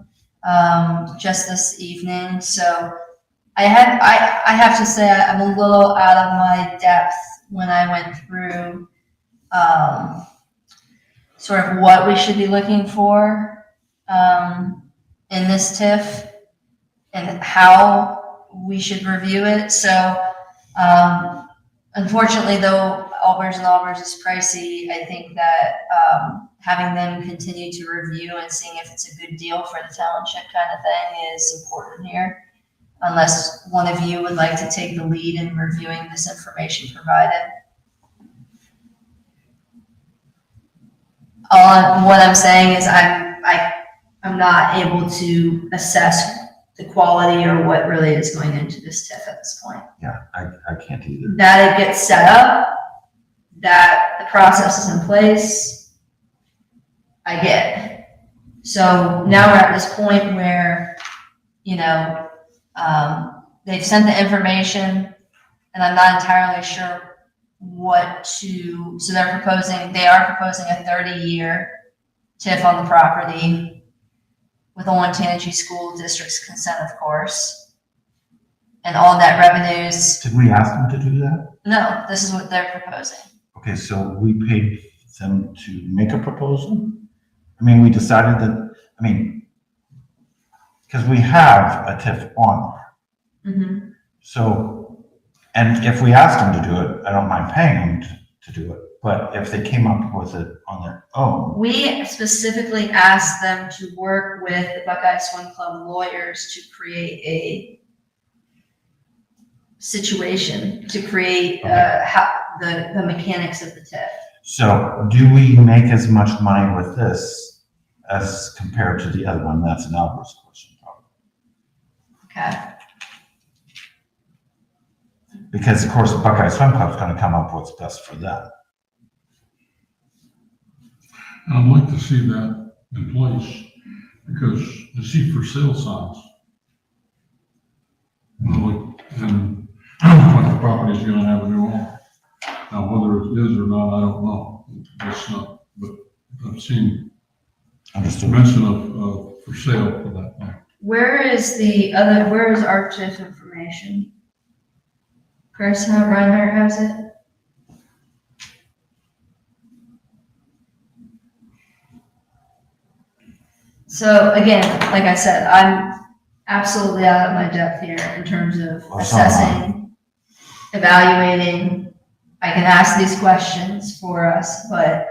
D: just this evening. So I have to say I'm a little out of my depth when I went through, sort of what we should be looking for, in this TIF and how we should review it. So, unfortunately though, Allers and Allers is pricey. I think that, having them continue to review and seeing if it's a good deal for the township kind of thing is important here. Unless one of you would like to take the lead in reviewing this information provided. What I'm saying is I'm not able to assess the quality or what really is going into this TIF at this point.
F: Yeah, I can't either.
D: That it gets set up, that the process is in place, I get. So now we're at this point where, they've sent the information and I'm not entirely sure what to, so they are proposing a 30-year TIF on the property with Olentangy School District's consent, of course. And all net revenues,
F: Did we ask them to do that?
D: no, this is what they're proposing.
F: Okay, so we paid them to make a proposal? I mean, we decided that, I mean, because we have a TIF on there.
D: Mhm.
F: So, and if we asked them to do it, I don't mind paying them to do it. But if they came up with it on their own,
D: We specifically asked them to work with the Buckeye Swim Club lawyers to create a situation, to create, how, the mechanics of the TIF.
F: so do we make as much money with this as compared to the other one? That's an Albert's question, probably.
D: Okay.
F: Because of course, the Buckeye Swim Club's gonna come up with what's best for them.
B: And I'd like to see that in place, because I see for sale signs. And what the property's gonna have a new owner. Now, whether it is or not, I don't know. It's not, but I've seen
F: Understood?
B: mention of for sale for that thing.
D: Where is our TIF information? Chris, Reinhardt has it? So again, like I said, I'm absolutely out of my depth here in terms of assessing, evaluating. I can ask these questions for us, but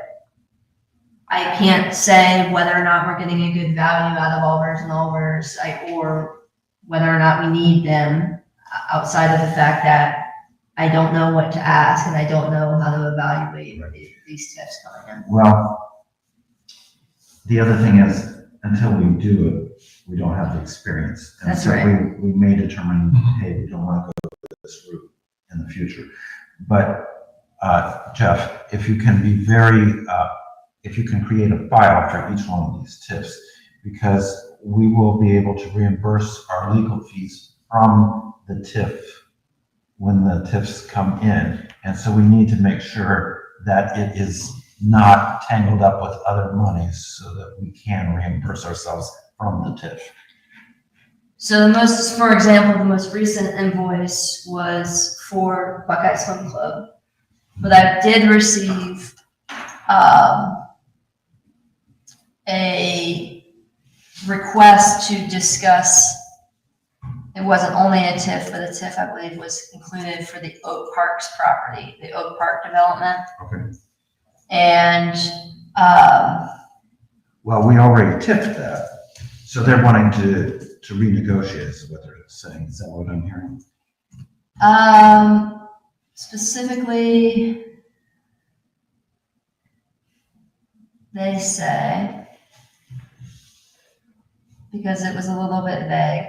D: I can't say whether or not we're getting a good value out of Allbirds and Allbirds, or whether or not we need them, outside of the fact that I don't know what to ask and I don't know how to evaluate these TIFs coming in.
F: Well, the other thing is, until we do it, we don't have the experience. And
D: That's
F: so
D: right.
F: we may determine, hey, we don't want to go this route in the future. But, Jeff, if you can be if you can create a file for each one of these TIFs, because we will be able to reimburse our legal fees from the TIF when the TIFs come in. And so we need to make sure that it is not tangled up with other monies so that we can reimburse ourselves from the TIF.
D: So for example, the most recent invoice was for Buckeye Swim Club, but I did receive, a request to discuss, it wasn't only a TIF, but a TIF, I believe, was included for the Oak Parks property, the Oak Park development.
F: Okay.
D: And,
F: Well, we already TIFed that, so they're wanting to renegotiate is what they're saying. Is that what I'm hearing?
D: specifically, they say, because it was a little bit vague,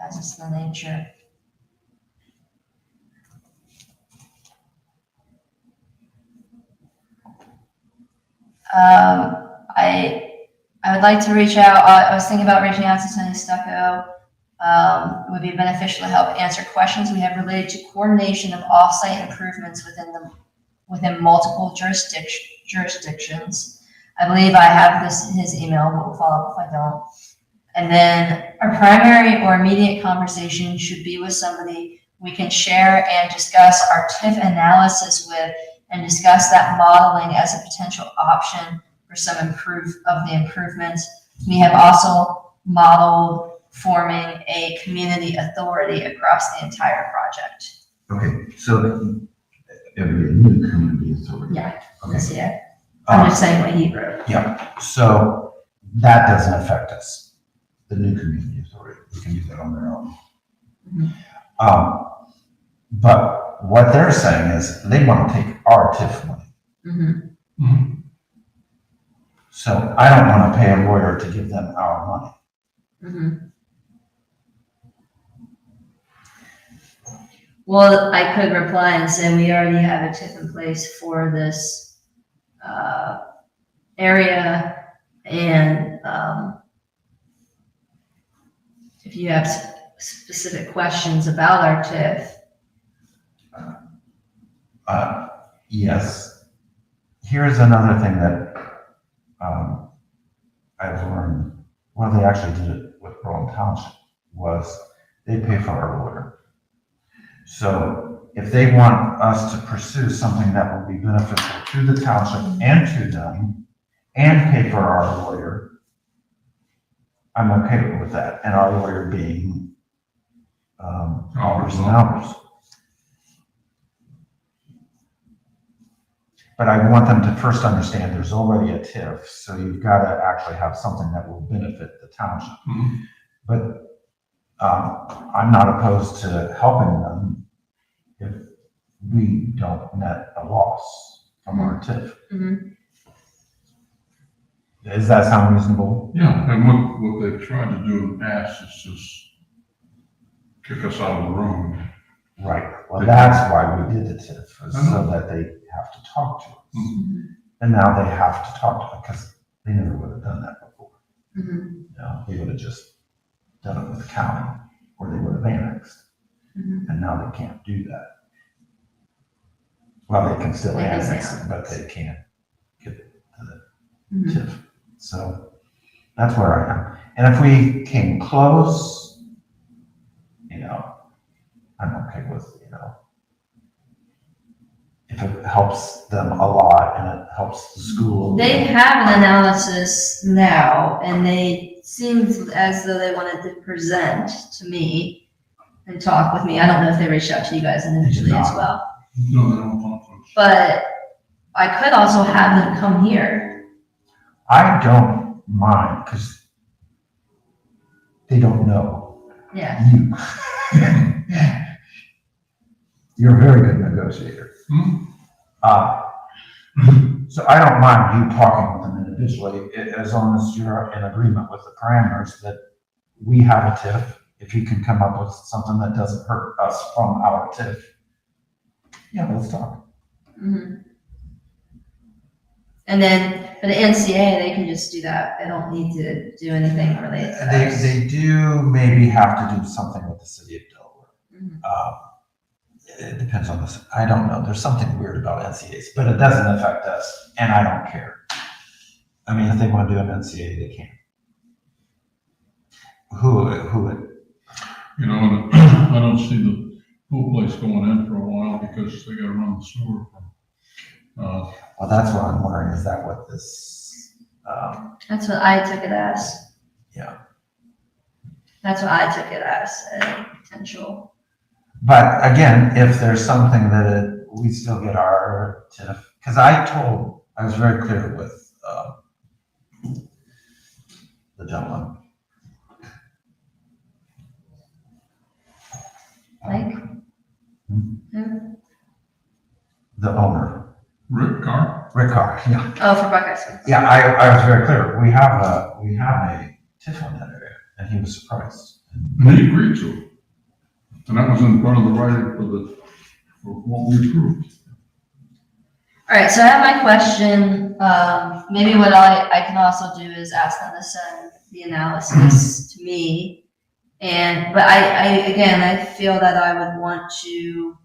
D: as is the nature. I would like to reach out, I was thinking about reaching out to Tony Stucco. It would be beneficial to help answer questions we have related to coordination of off-site improvements within multiple jurisdictions. I believe I have his email, but we'll follow up if I don't. And then our primary or immediate conversation should be with somebody we can share and discuss our TIF analysis with, and discuss that modeling as a potential option for some of the improvements. We have also modeled forming a community authority across the entire project.
F: Okay, so it would be a new community authority.
D: Yeah,
F: Okay.
D: yeah. I'm just saying what he wrote.
F: Yeah, so that doesn't affect us, the new community authority. We can do that on their own.
D: Mhm.
F: But what they're saying is they want to take our TIF money.
D: Mhm.
F: So I don't want to pay a lawyer to give them our money.
D: Mhm. Well, I could reply and say we already have a TIF in place for this area, and if you have specific questions about our TIF.
F: Yes. Here's another thing that I've learned. Well, they actually did it with Berlin Township, was they pay for our lawyer. So if they want us to pursue something that will be beneficial to the township and to them, and pay for our lawyer, I'm okay with that, and our lawyer being, Albers and Albers. But I want them to first understand there's already a TIF, so you've got to actually have something that will benefit the township.
B: Mhm.
F: But I'm not opposed to helping them if we don't net a loss from our TIF.
D: Mhm.
F: Does that sound reasonable?
B: Yeah, and what they've tried to do in the past is just kick us out of the room.
F: Right. Well, that's why we did the TIF, was
B: I know.
F: so that they have to talk to us.
B: Mhm.
F: And now they have to talk to us because they never would have done that before.
D: Mhm.
F: You know, they would have just done it with the county, or they would have annexed.
D: Mhm.
F: And now they can't do that. Well, they can still
D: They can
F: annex
D: say
F: it, but they can't get the
D: Mhm.
F: TIF. So that's where I am. And if we came close, you know, I'm okay with, you know, if it helps them a lot and it helps the school.
D: They have an analysis now, and they seemed as though they wanted to present to me and talk with me. I don't know if they reached out to you guys individually as well,
B: No, they don't talk to us.
D: but I could also have them come here.
F: I don't mind because they don't know
D: Yeah.
F: you. You're a very good negotiator.
B: Hmm?
F: So I don't mind you talking with them individually, as long as you're in agreement with the parameters that we have a TIF. If you can come up with something that doesn't hurt us from our TIF, yeah, let's talk.
D: Mhm. And then for the NCA, they can just do that. They don't need to do anything related to that.
F: They do maybe have to do something with the city of Delaware.
D: Mhm.
F: It depends on this. I don't know. There's something weird about NCAs, but it doesn't affect us, and I don't care. I mean, if they want to do an NCA, they can. Who would?
B: You know, and I don't see the whole place going in for a while because they gotta run the sewer from,
F: Well, that's what I'm wondering. Is that what this?
D: That's what I took it as.
F: Yeah.
D: That's what I took it as, a potential.
F: But again, if there's something that we still get our TIF, because I was very clear with the gentleman.
D: Like?
F: Hmm?
D: Who?
F: The owner,
B: Rick Carr.
F: Rick Carr, yeah.
D: Oh, for Buckeyes.
F: Yeah, I was very clear. We have a TIF on that area, and he was surprised.
B: And he agreed to it. And that was in part of the writing for what we approved.
D: All right, so I have my question. Maybe what I can also do is ask them to send the analysis to me. But I feel that I would want to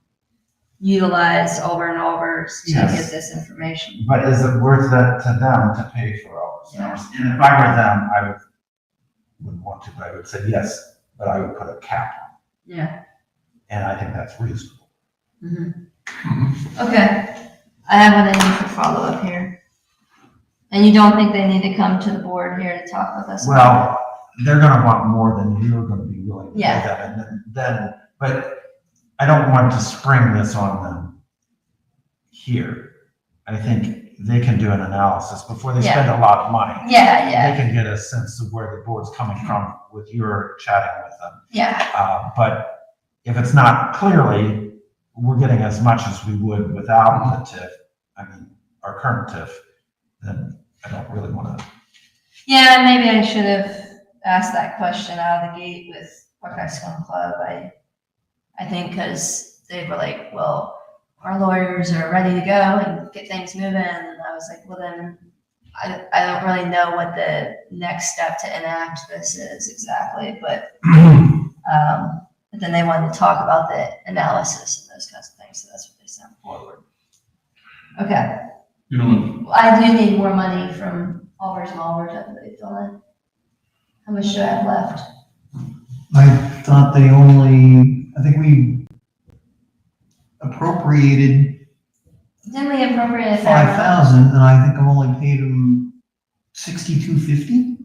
D: utilize over and over to
F: Yes.
D: get this information.
F: But is it worth it to them to pay for all this?
D: Yeah.
F: And if I were them, I wouldn't want to, but I would say yes, but I would put a cap on
D: Yeah.
F: it. And I think that's reasonable.
D: Okay. I have what I need for follow-up here. And you don't think they need to come to the board here to talk with us?
F: Well, they're gonna want more than you're gonna be willing to give
D: Yeah.
F: them, and then, but I don't want to spring this on them here. I think they can do an analysis before they spend a lot of money.
D: Yeah.
F: They can get a sense of where the board's coming from with your chatting with them.
D: Yeah.
F: But if it's not clearly, we're getting as much as we would without the TIF, I mean, our current TIF, then I don't really want to.
D: Yeah, maybe I should have asked that question out of the gate with Buckeye Swim Club. I think because they were like, well, our lawyers are ready to go and get things moving. And I was like, well, then I don't really know what the next step to enact this is exactly. But then they wanted to talk about the analysis and those kinds of things. So that's what they sent forward. Okay.
B: You know,
D: Well, I do need more money from Albers and Albers, I believe, don't I? How much do I have left?
A: I thought I think appropriated
D: Didn't we appropriate a fair amount?
A: 5,000, and I think I've only paid them 62.50.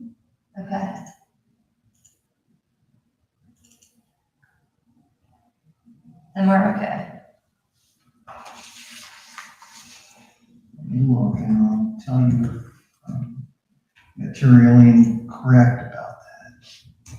D: Okay. Then we're okay.
A: You look, and I'll tell you if I'm materially incorrect about that.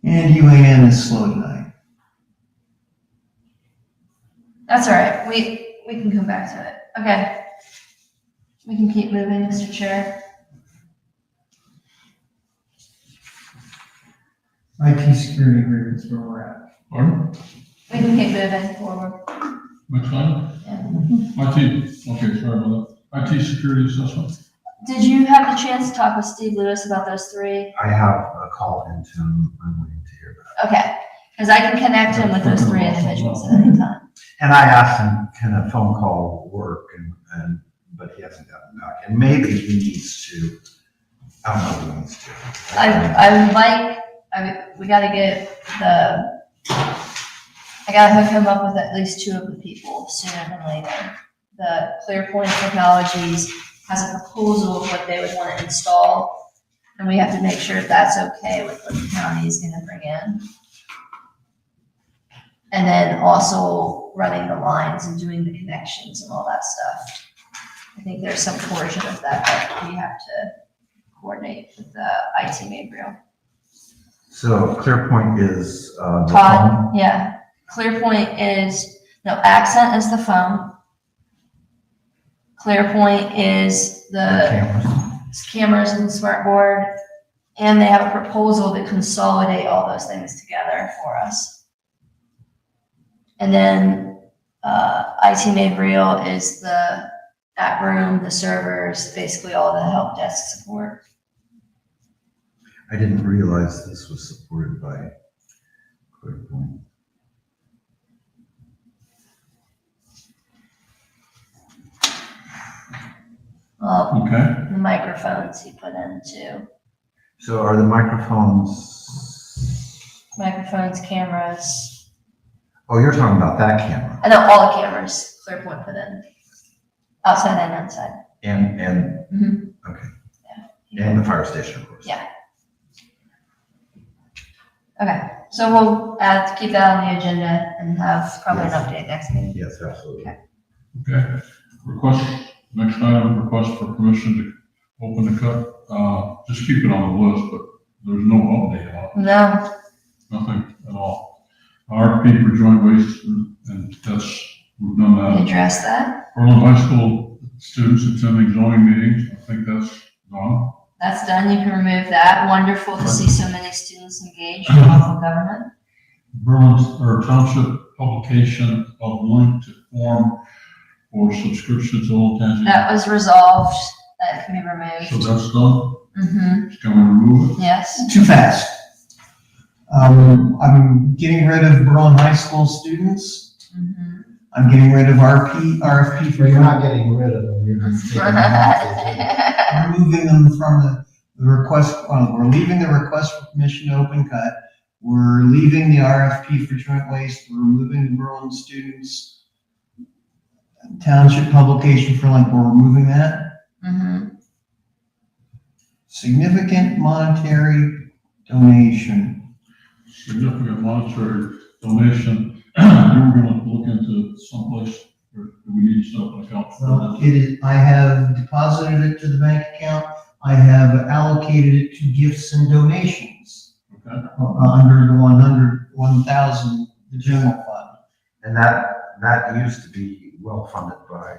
A: And UAN is slow tonight.
D: That's all right. We can come back to it. Okay. We can keep moving, Mr. Chair.
A: IT security agreements where we're at.
B: Pardon?
D: We can keep moving forward.
B: Next item?
D: Yeah.
B: IT, okay, sorry about that. IT security assessment?
D: Did you have the chance to talk with Steve Lewis about those three?
F: I have a call into him, I'm waiting to hear back.
D: Okay, because I can connect him with those three individuals at any time.
F: And I asked him, can a phone call work, but he hasn't gotten back, and maybe he needs to, I don't know if he needs to.
D: We gotta get I gotta hook him up with at least two of the people sooner than later. The ClearPoint Technologies has a proposal of what they would want to install, and we have to make sure that's okay with what the county is gonna bring in. And then also running the lines and doing the connections and all that stuff. I think there's some portion of that we have to coordinate with the IT Gabriel.
F: So ClearPoint is, the
D: Todd,
F: phone?
D: yeah. ClearPoint Accent is the phone. ClearPoint is the cameras and the smart board. And they have a proposal to consolidate all those things together for us. And then IT Made Real is the app room, the servers, basically all the help desk support.
F: I didn't realize this was supported by ClearPoint.
D: Well,
B: Okay,
D: the microphones he put in too.
F: So are the microphones,
D: Microphones, cameras.
F: oh, you're talking about that camera,
D: I know all the cameras ClearPoint put in, outside and inside.
F: and,
D: Mhm.
F: okay,
D: Yeah.
F: and the fire station, of course.
D: Yeah. Okay, so we'll keep that on the agenda and have probably an
F: Yes.
D: update next meeting.
F: Yes, absolutely.
B: okay. Next item, request for permission to open the cut. Just keep it on the list, but there's no update on it,
D: No,
B: nothing at all. RFP for joint waste, and we've done
D: we
B: that.
D: addressed that.
B: Berlin High School students attending zoning meetings, I think that's done.
D: That's done. You can remove that. Wonderful to see so many students engaged in local government.
B: Township publication of link to form for subscription to Old Township.
D: That was resolved. That can be
B: So
D: removed.
B: that's done,
D: Mm-hmm.
B: can we remove it?
D: Yes.
A: Too fast. I'm getting rid of Berlin High School students.
D: Mm-hmm.
A: I'm getting rid of RFP for.
F: You're not getting rid of them, you're just taking them off.
A: Removing them from the request, we're leaving the request for permission to open cut. We're leaving the RFP for joint waste. We're removing the Berlin students. Township publication for we're removing that.
D: Mm-hmm.
A: Significant monetary donation.
B: Significant monetary donation, you were gonna look into someplace, or do we need to set up an account for
A: Well,
B: that?
A: it is, I have deposited it to the bank account. I have allocated it to gifts and donations,
B: Okay,
A: under the 1,000, the general fund.
F: And that used to be well funded by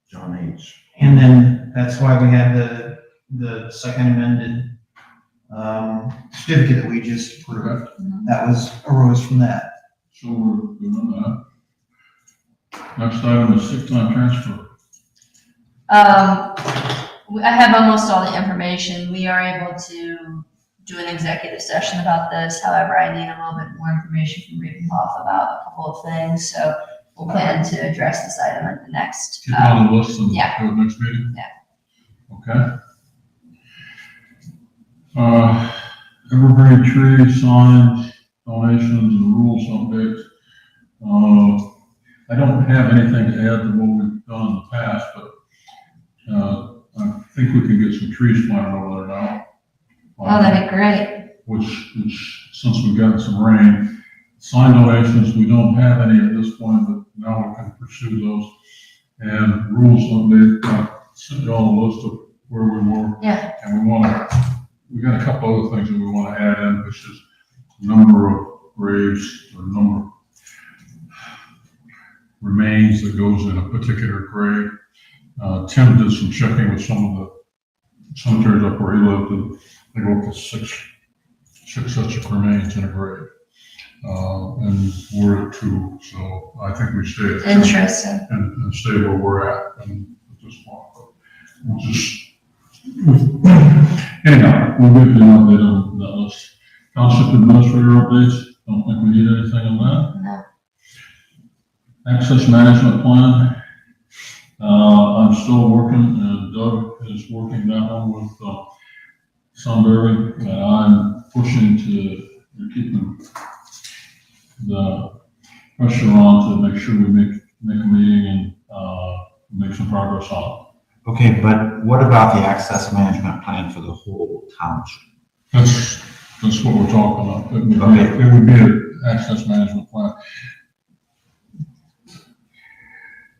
F: John H.
A: And then that's why we had the second amended, certificate that we just approved. That arose from that.
B: so we're doing that. Next item is sick time transfer.
D: I have almost all the information. We are able to do an executive session about this. However, I need a little bit more information from Ravenhoff about a couple of things. So we'll plan to address this item at the next.
B: Keep it on the list and
D: yeah.
B: go to the next meeting?
D: Yeah.
B: Okay. Evergreen tree signs, donations, and rules updates. I don't have anything to add to what we've done in the past, but, I think we can get some trees planted over there now.
D: Oh, that'd be great.
B: Which, since we've gotten some rain, sign donations, we don't have any at this point, but now we can pursue those. And rules update, sent you all a list of where we were.
D: Yeah.
B: And we got a couple other things that we want to add in, which is number of graves, or number of remains that goes in a particular grave. Tim did some checking with some of the cemeteries up where he lived, and they go up to six such remains in a grave. And we're at 2, so I think we stay at 2.
D: Interesting.
B: And stay where we're at, and at this point. But we'll just, anyhow, we'll give you an update on that list. Township administrator updates, don't think we need anything on that.
D: No.
B: Access management plan, I'm still working, and Doug is working that one with, Sunbury, and I'm pushing to, keeping the pressure on to make sure we make a meeting and, make some progress on it.
F: Okay, but what about the access management plan for the whole township?
B: That's what we're talking about.
F: Okay.
B: It would be an access management plan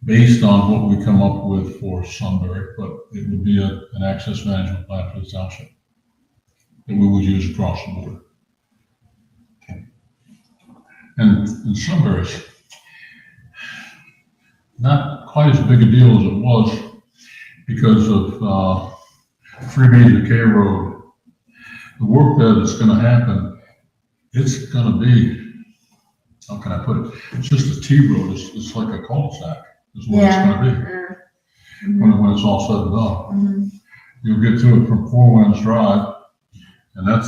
B: based on what we come up with for Sunbury, but it would be an access management plan for the township that we would use across the board.
F: Okay.
B: And Sunbury's not quite as big a deal as it was because of 3B Decay Road. The work that's gonna happen, it's gonna be, how can I put it? It's just a T road, it's like a cul-de-sac, is what it's gonna be. When it's all said and done. You'll get to it from Four Winds Drive, and then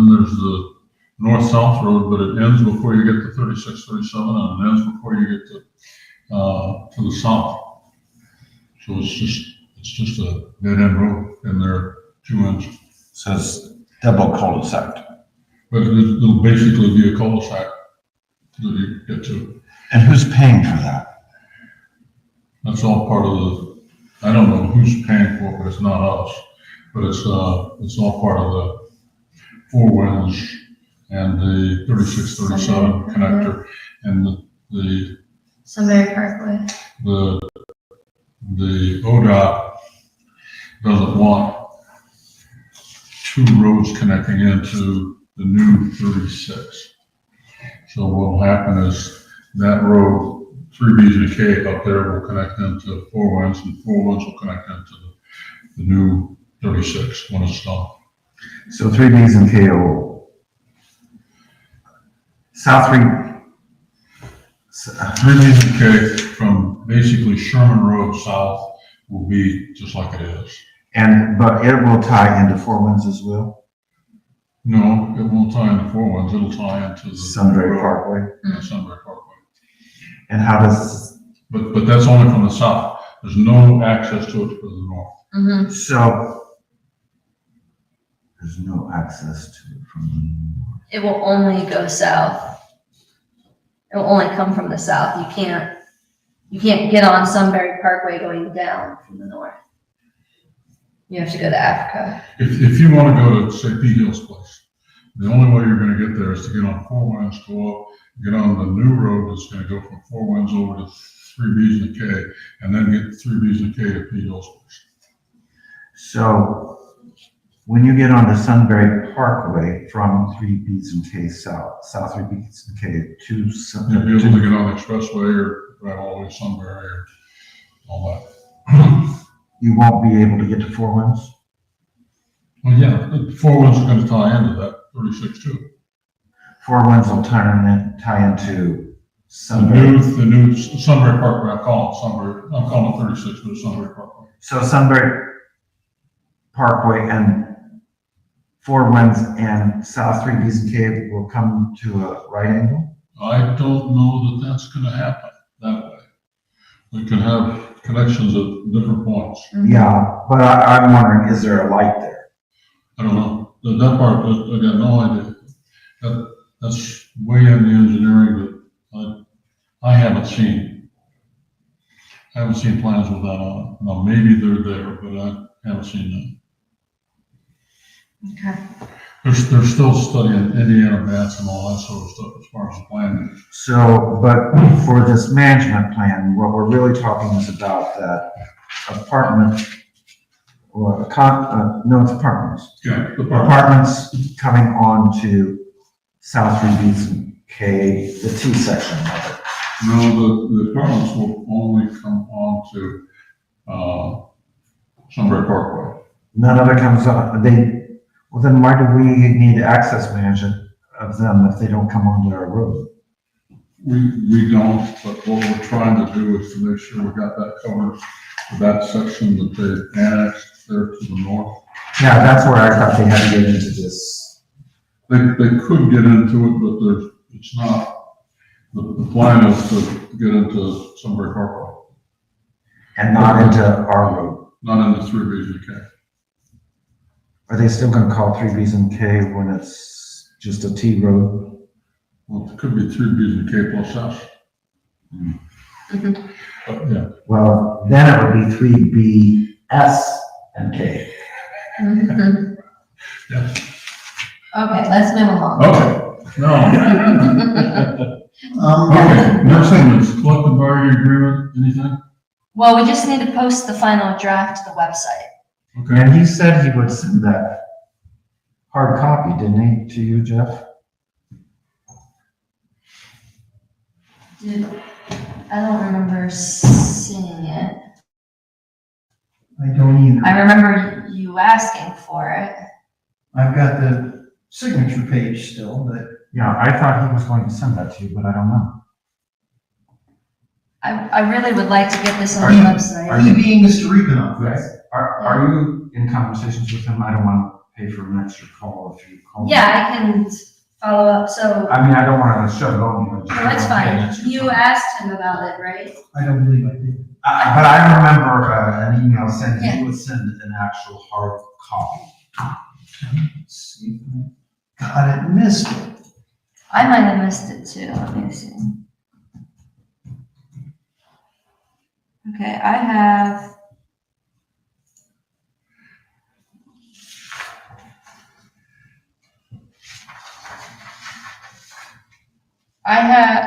B: there's the north-south road, but it ends before you get to 36, 37, and it ends before you get to the south. So it's just a dead-end road, and there are 2 ends.
F: So it's double cul-de-sac.
B: But it'll basically be a cul-de-sac that you get to.
F: And who's paying for that?
B: That's all part of I don't know who's paying for it, but it's not us. But it's all part of the Four Winds and the 36, 37 connector, and the
D: Sunbury Parkway.
B: the ODOT doesn't want 2 roads connecting into the new 36. So what will happen is that road, 3B's and K up there will connect into Four Winds, and Four Winds will connect into the new 36 when it's done.
F: So 3Bs and KO. South
B: 3B's and K from basically Sherman Road south will be just like it is.
F: but it will tie into Four Winds as well?
B: No, it won't tie into Four Winds, it'll tie into the
F: Sunbury
B: road,
F: Parkway.
B: the Sunbury Parkway.
F: And how does,
B: But that's only from the south. There's no access to it from the north.
F: so there's no access to it from the north.
D: It will only go south. It will only come from the south. You can't get on Sunbury Parkway going down from the north. You have to go to Africa.
B: If you want to go to, say, Pete Hill's place, the only way you're going to get there is to get on Four Winds, go up, get on the new road that's going to go from Four Winds over to 3B's and K, and then get 3B's and K to Pete Hill's place.
F: So when you get onto Sunbury Parkway from 3Bs and K south 3Bs and K to
B: You'll
F: Sunbury.
B: be able to get on the expressway or drive all the way to Sunbury or all that.
F: You won't be able to get to Four Winds?
B: Well, yeah, the Four Winds are going to tie into that 36 too.
F: Four Winds will tie into Sunbury.
B: The new Sunbury Parkway, I'm calling it 36, but it's Sunbury Parkway.
F: So Sunbury Parkway and Four Winds and South 3Bs and K will come to a right angle?
B: I don't know that that's going to happen. that way. We can have connections at different points.
F: Yeah, but I'm wondering, is there a light there?
B: I don't know, that part, I got no idea. That's way in the engineering that I haven't seen. I haven't seen plans with that on it. Now, maybe they're there, but I haven't seen
D: Okay.
B: that. They're still studying Indiana bats and all that sort of stuff as far as the plan is.
F: So, but for this management plan, what we're really talking is about that apartment, or no, it's apartments.
B: Yeah, the part,
F: Apartments coming on to South 3B's and K, the T section of it.
B: no, the apartments will only come on to, Sunbury Parkway.
F: None of it comes on, well then why do we need access management of them if they don't come onto our road?
B: We don't, but what we're trying to do is to make sure we got that covered, for that section that they annexed there to the north.
F: Yeah, that's where I thought they had to get into this.
B: They could get into it, but it's not, the plan is to get into Sunbury Parkway,
F: And not into our road.
B: not into 3Bs and K.
F: Are they still gonna call 3Bs and K when it's just a T road?
B: Well, it could be 3Bs and K plus S. But yeah,
F: Well, then it would be 3BS and K.
D: Mhm.
B: yeah,
D: Okay, let's move along.
B: okay, no. Okay,
A: Um,
B: next thing is collective bargaining agreement, anything?
D: Well, we just need to post the final draft to the website.
B: Okay,
F: And he said he would send that hard copy, didn't he, to you, Jeff?
D: I don't remember seeing it.
A: I don't either.
D: I remember you asking for it.
A: I've got the signature page still, but
F: Yeah, I thought he was going to send that to you, but I don't know.
D: I really would like to get this on
F: Are
D: the
F: you-
D: website.
A: he being Mr. Repinoff, right?
F: Are you in conversations with him? I don't want to pay for an extra call if you call. me.
D: Yeah, I can follow up, so,
F: I mean, I don't want to shove it on you.
D: no, it's fine. You asked him about it, right?
A: I don't believe I did.
F: But I remember an email saying he would send an actual hard copy.
A: Let's see if I got it and missed it.
D: I might have missed it too, let me see. Okay, I have.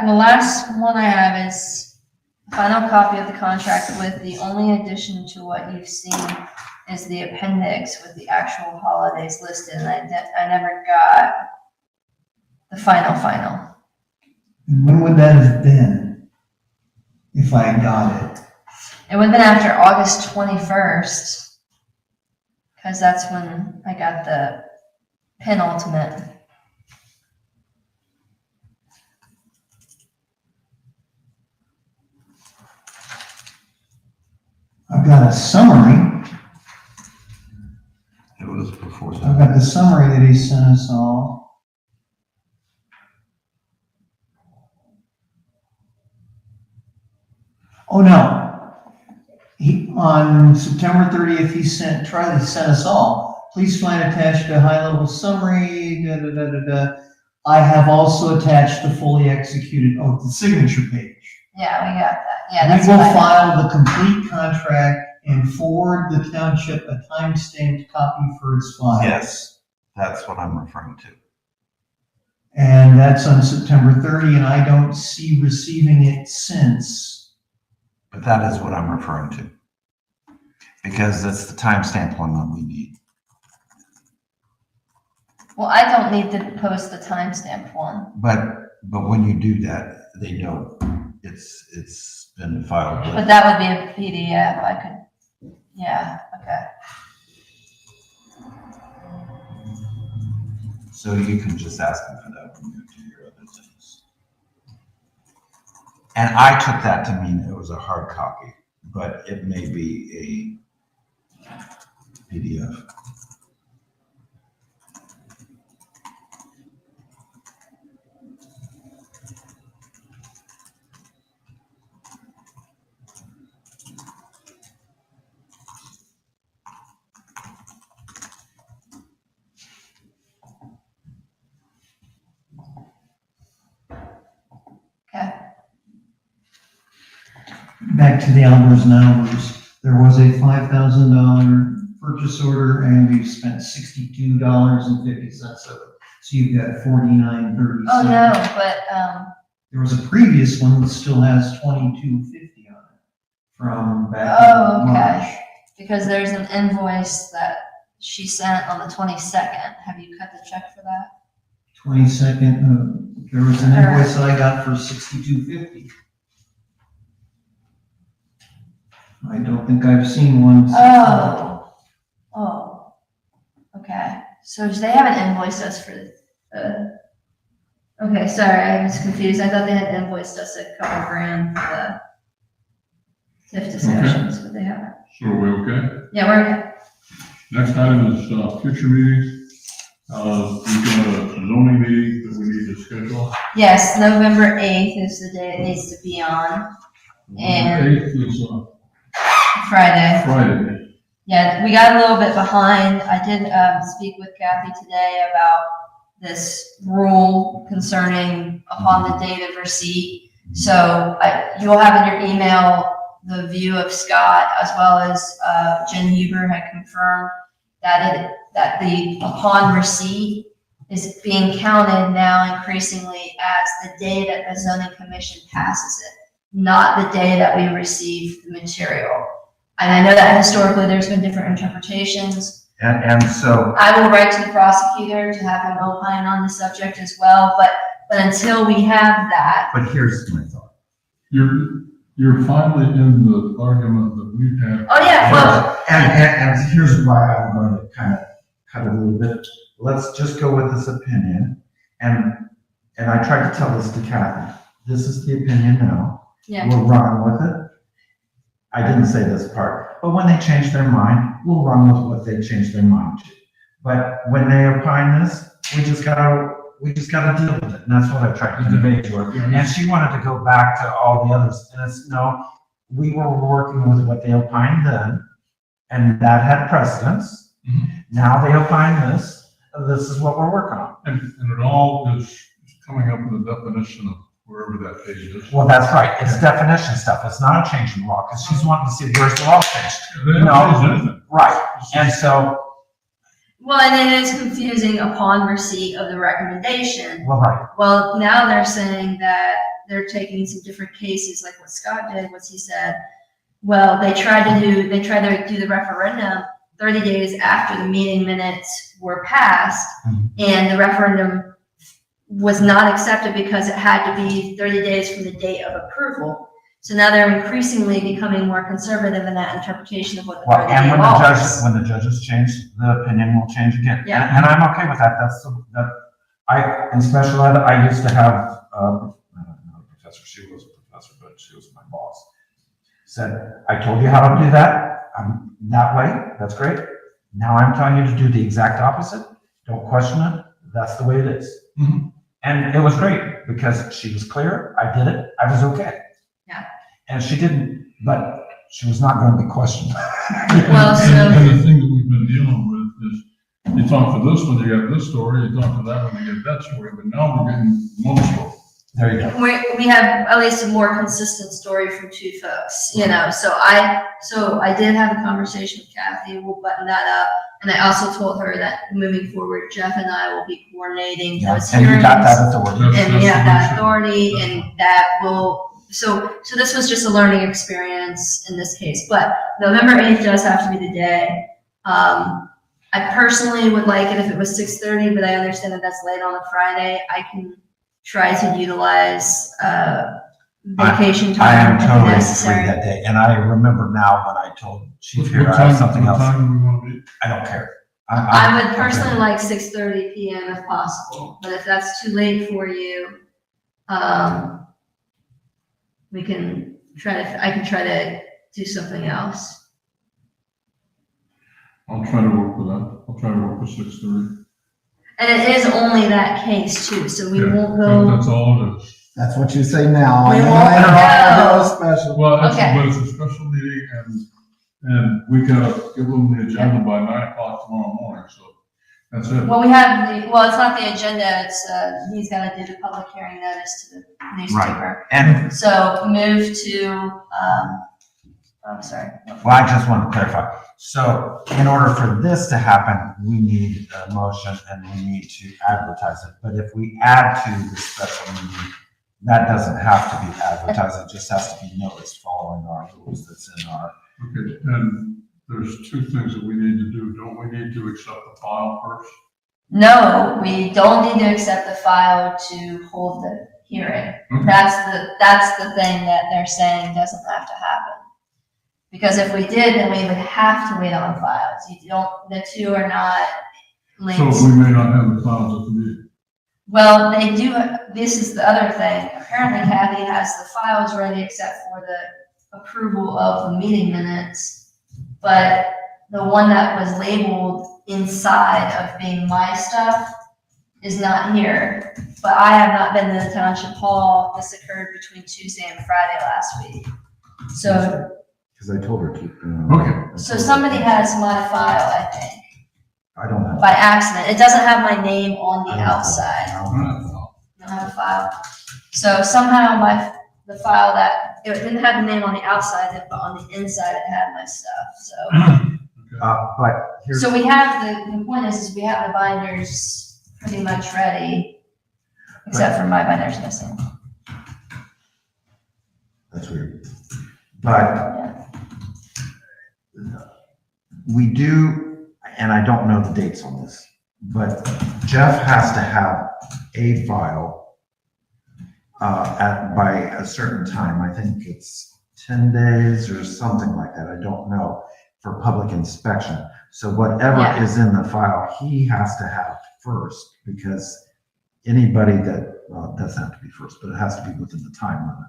D: The last one I have is the final copy of the contract with the only addition to what you've seen is the appendix with the actual holidays listed, and I never got the final.
A: And when would that have been? If I got it?
D: It would have been after August 21st, because that's when I got the penultimate.
A: I've got a summary.
F: It was before
A: I've got the summary that he sent us all. Oh, no. On September 30th, Charlie sent us all. Please find attached a high-level summary, I have also attached the fully executed, the signature page.
D: Yeah, we got that. Yeah,
A: We
D: that's
A: will
D: what I got.
A: file the complete contract and forward the township a time-stamped copy for its file.
F: Yes, that's what I'm referring to.
A: And that's on September 30, and I don't see receiving it since.
F: But that is what I'm referring to. Because that's the timestamp one that we need.
D: Well, I don't need to post the timestamp one.
F: But when you do that, they know it's been filed
D: But
F: with.
D: that would be a PDF. I could, yeah, okay.
F: So you can just ask them for that when you do your other things. And I took that to mean it was a hard copy, but it may be a PDF.
A: back to the Albers and Albers, there was a $5,000 purchase order and we've spent $62.50 of it. So you've got $49.37.
D: Oh, no, but,
A: There was a previous one that still has $22.50 on it from back
D: Oh,
A: in
D: okay.
A: March.
D: because there's an invoice that she sent on the 22nd. Have you cut the check for that?
A: 22nd, there was an invoice I got for $62.50. I don't think I've seen one.
D: Oh, okay. So they haven't invoiced us for, okay, sorry, I was confused. I thought they had invoiced us a couple grand for the TIF discussions, but they haven't.
B: So are we okay?
D: Yeah, we're okay.
B: Next item is, future meetings. We've got a zoning meeting that we need to schedule.
D: Yes, November 8th is the day it needs to be on, And-
B: 8th is,
D: Friday.
B: Friday.
D: Yeah, we got a little bit behind. I did speak with Kathy today about this rule concerning upon the date of receipt. So you'll have in your email the view of Scott, as well as Jen Huber had confirmed that the upon receipt is being counted now increasingly as the day that the zoning commission passes it, not the day that we receive the material. And I know that historically there's been different interpretations.
F: And so,
D: I will write to the prosecutor to have him opine on the subject as well, but until we have that.
F: but here's my thought.
B: You're finally in the argument that we've had.
D: Oh, yeah, well,
F: And here's why I'm going to kind of cut it a little bit. Let's just go with this opinion. And I tried to tell this to Kathy. This is the opinion now.
D: yeah,
F: We're running with it. I didn't say this part, but when they change their mind, we'll run with what they change their mind to. But when they opine this, we just gotta deal with it. And that's what I tried to convey to her. And she wanted to go back to all the others. And it's, no, we were working with what they opined then, and that had precedence.
B: Mhm.
F: Now they opine this, this is what we're working on.
B: And it all is coming up with a definition of wherever that page is.
F: Well, that's right. It's definition stuff. It's not a change in law, because she's wanting to see where's the law changed.
B: They haven't
F: No.
B: changed anything.
F: Right. And so,
D: well, and it is confusing upon receipt of the recommendation.
F: well, right.
D: Well, now they're saying that they're taking some different cases, like what Scott did, what he said. Well, they tried to do the referendum 30 days after the meeting minutes were passed, and the referendum was not accepted because it had to be 30 days from the date of approval. So now they're increasingly becoming more conservative in that interpretation of what the
F: Well,
D: 30
F: and
D: day
F: when
D: law
F: the
D: is.
F: judges change, the opinion will change again.
D: Yeah.
F: And I'm okay with that. In special ed, I used to have, not a professor, she was a professor, but she was my boss. Said, I told you how to do that, that way, that's great. Now I'm telling you to do the exact opposite. Don't question it. That's the way it is.
B: Mhm.
F: And it was great because she was clear. I did it. I was okay.
D: Yeah.
F: And she didn't, but she was not going to be questioned.
D: Well, so-
B: And the thing that we've been dealing with is, you talk to this one, you get this story, you talk to that one, you get that story, but now we're getting one story.
F: There you go.
D: We have at least a more consistent story from two folks, you know, so I did have a conversation with Kathy, we'll button that up. And I also told her that moving forward, Jeff and I will be coordinating
F: Yeah,
D: those
F: and you
D: hearings.
F: got that authority.
D: And we have that
B: That's-
D: authority, and that will, so this was just a learning experience in this case, but November 8th does have to be the day. I personally would like it if it was 6:30, but I understand that that's late on a Friday. I can try to utilize, vacation
F: I
D: time
F: am
D: if
F: totally free
D: necessary.
F: that day, and I remember now when I told Chief here,
B: What
F: I have
B: time-
F: something
B: what
F: else.
B: time do we want to be?
F: I don't care.
D: I would
F: okay.
D: personally like 6:30 PM if possible, but if that's too late for you, we can I can try to do something else.
B: I'll try to work with that. I'll try to work with 6:30.
D: And it is only that case too, so we
B: Yeah,
D: won't go,
B: That's all it is.
E: That's what you say now.
D: We
E: And then
D: won't
E: later on,
D: go.
E: we'll do a special.
B: Well, that's,
D: Okay.
B: but it's a special meeting and we gotta give them the agenda by 9 o'clock tomorrow morning, so. That's it.
D: Well, we have it's not the agenda, it's, he's gotta do the public hearing notice to the newspaper.
F: And,
D: So move to, I'm sorry.
F: well, I just want to clarify. So in order for this to happen, we need a motion and we need to advertise it. But if we add to the special meeting, that doesn't have to be advertised. It just has to be noticed following our rules that's in our.
B: Okay, and there's two things that we need to do. Don't we need to accept the file first?
D: No, we don't need to accept the file to hold the hearing.
B: Okay.
D: That's the thing that they're saying doesn't have to happen. Because if we did, then we would have to wait on files. The two are not linked.
B: So we may not have the files at the meeting.
D: Well, they do, this is the other thing. Apparently Kathy has the files ready except for the approval of the meeting minutes. But the one that was labeled inside of being my stuff is not here. But I have not been to the township hall. This occurred between Tuesday and Friday last week. So,
F: Because I told her to keep.
B: Okay.
D: so somebody has my file, I think,
F: I don't know.
D: by accident. It doesn't have my name on the
F: I don't know.
D: outside.
F: I don't know.
D: I don't have a file. So somehow the file that, it didn't have the name on the outside, but on the inside it had my stuff, so.
F: But here's.
D: So we have, the point is we have the binders pretty much ready, except for my binder's missing.
F: That's weird. But we do, and I don't know the dates on this, but Jeff has to have a file by a certain time. I think it's 10 days or something like that. I don't know, for public inspection. So whatever
D: Yeah.
F: is in the file, he has to have first, because anybody that, well, it doesn't have to be first, but it has to be within the time limit.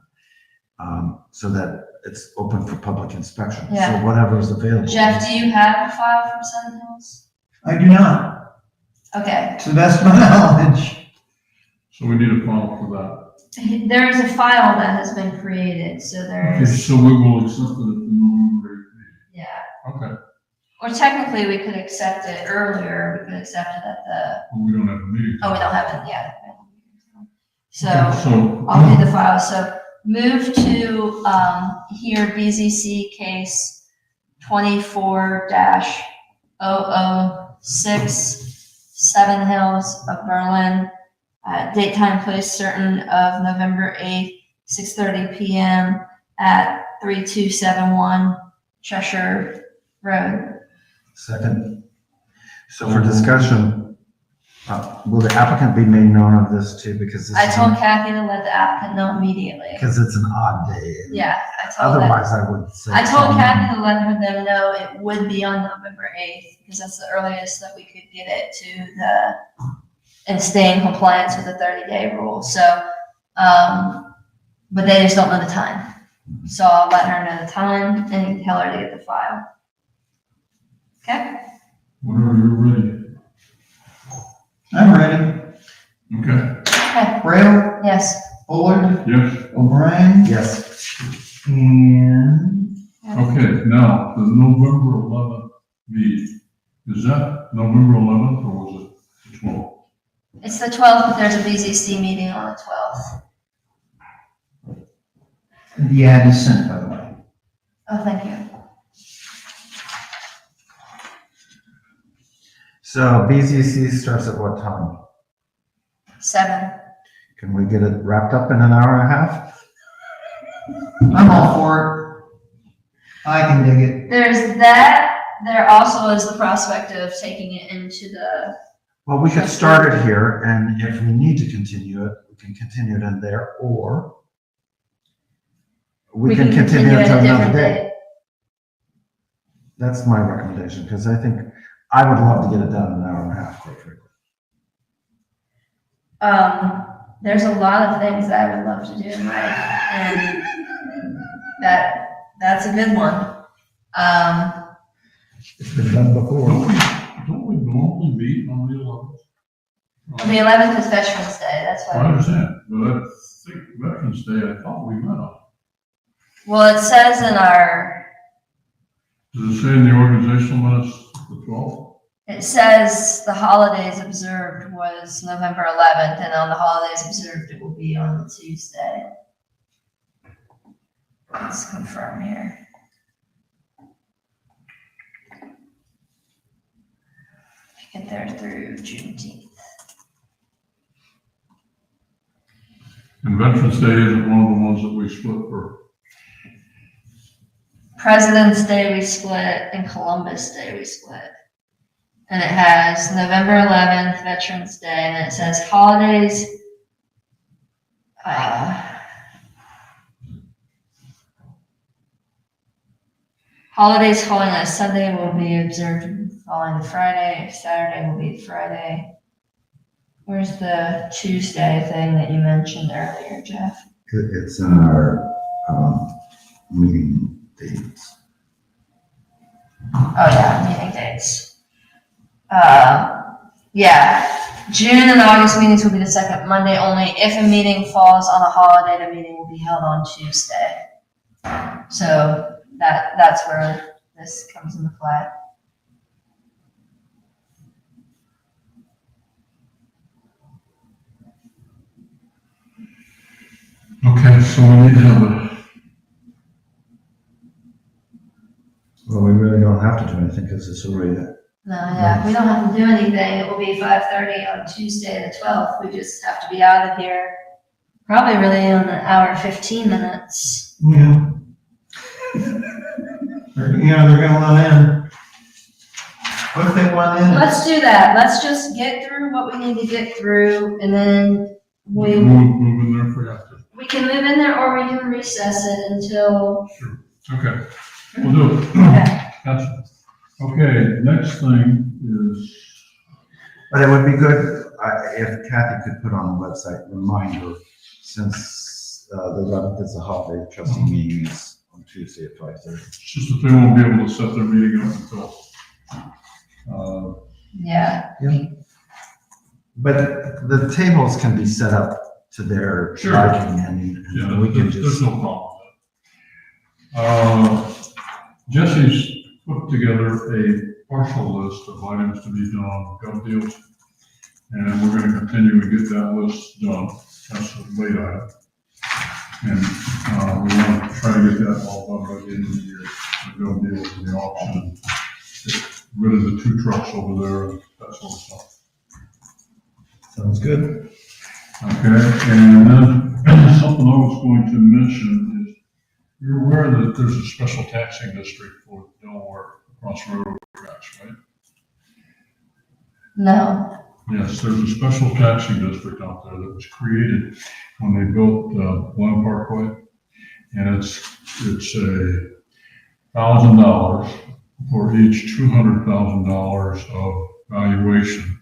F: So that it's open for public inspection.
D: Yeah.
F: So whatever is available.
D: Jeff, do you have a file from Sun Hills?
A: I do not,
D: Okay,
A: to the best of my knowledge.
B: So we need a file for that.
D: there is a file that has been created, so
B: Okay,
D: there's,
B: so we will accept it at the November 8th
D: yeah.
B: meeting. Okay,
D: Or technically, we could accept it earlier, we could accept it at the,
B: well, we don't have a meeting.
D: oh, we don't have it yet. So.
B: Okay, so.
D: I'll do the file, so move to, hear BZC case 24-006, Seven Hills of Berlin, date, time, place certain of November 8th, 6:30 PM at 3271 Cheshire Road.
F: Second. So for discussion, will the applicant be made known of this too? Because this
D: I
F: is,
D: told Kathy to let the applicant know immediately.
F: because it's an odd day.
D: Yeah, I told her.
F: Otherwise, I would say.
D: I told Kathy to let them know it would be on November 8th, because that's the earliest that we could get it to and stay in compliance with the 30-day rule, so, but they just don't know the time. So I'll let her know the time and tell her to get the file. Okay?
B: Whenever you're ready.
A: I'm ready.
B: Okay,
D: Okay,
A: Braille,
D: yes.
A: Bullard,
B: yes,
A: O'Brien,
F: Yes.
A: and
B: okay, now, the November 11th meeting, is that November 11th or was it the 12th?
D: It's the 12th, but there's a BZC meeting on the 12th.
A: the ad is sent, by the way.
D: Oh, thank you.
F: So BZC starts at what time?
D: 7.
F: Can we get it wrapped up in an hour and a half?
A: I'm all for it. I can dig it.
D: There's that. There also is the prospect of taking it into the,
F: Well, we could start it here, and if we need to continue it, we can continue it in there, or we can continue it
D: at
F: to
D: a
F: another
D: different
F: day.
D: date.
F: That's my recommendation, because I think I would love to get it done in an hour and a half, quite frankly.
D: There's a lot of things that I would love to do in life, and that's a good one.
F: It's been done before.
B: Don't we normally meet on the 11th?
D: The 11th is Veterans Day, that's
B: I
D: why.
B: understand, but I think Veterans Day, I thought we met on.
D: Well, it says in our,
B: Does it say in the organizational minutes the 12th?
D: It says the holidays observed was November 11th, and on the holidays observed, it will be on Tuesday. Let's confirm here. Get there through Juneteenth.
B: And Veterans Day isn't one of the ones that we split for.
D: President's Day we split, and Columbus Day we split. And it has November 11th, Veterans Day, and then it says holidays. Holidays falling on a Sunday will be observed following the Friday. Saturday will be Friday. Where's the Tuesday thing that you mentioned earlier, Jeff?
F: It's in our, meeting dates.
D: Oh yeah, meeting dates. Yeah, June and August meetings will be the second Monday only. If a meeting falls on a holiday, the meeting will be held on Tuesday. So that's where this comes into play.
B: Okay, so we need to have a,
F: Well, we really don't have to do anything because it's already,
D: No, yeah, we don't have to do anything. It will be 5:30 on Tuesday the 12th. We just have to be out of here probably really in an hour and 15 minutes.
A: Yeah. They're gonna want in. What if they want in?
D: Let's do that. Let's just get through what we need to get through, and then we
B: move in there if we have to.
D: can move in there, or we can recess it until.
B: Okay, we'll do it.
D: Okay.
B: Gotcha. Okay, next thing is,
F: but it would be good if Kathy could put on the website reminder, since the 11th is a holiday, trustee meeting is on Tuesday at 5:30.
B: it's just that they won't be able to set their meeting up until,
D: Yeah.
F: But the tables can be set up to their
B: Sure.
F: liking, and
B: yeah,
F: we can
B: there's
F: just.
B: no problem with that. Jesse's put together a partial list of items to be done on gov deals, and we're gonna continue to get that list done. That's a late item. And, we want to try to get that all done by the end of the year, the gov deals and the auction, get rid of the 2 trucks over there, and that sort of stuff.
F: Sounds good.
B: Okay, and then something I was going to mention is, you're aware that there's a special taxing district for Delaware across railroad tracks, right?
D: No.
B: Yes, there's a special taxing district out there that was created when they built Glen Parkway. And it's $1,000 for each $200,000 of valuation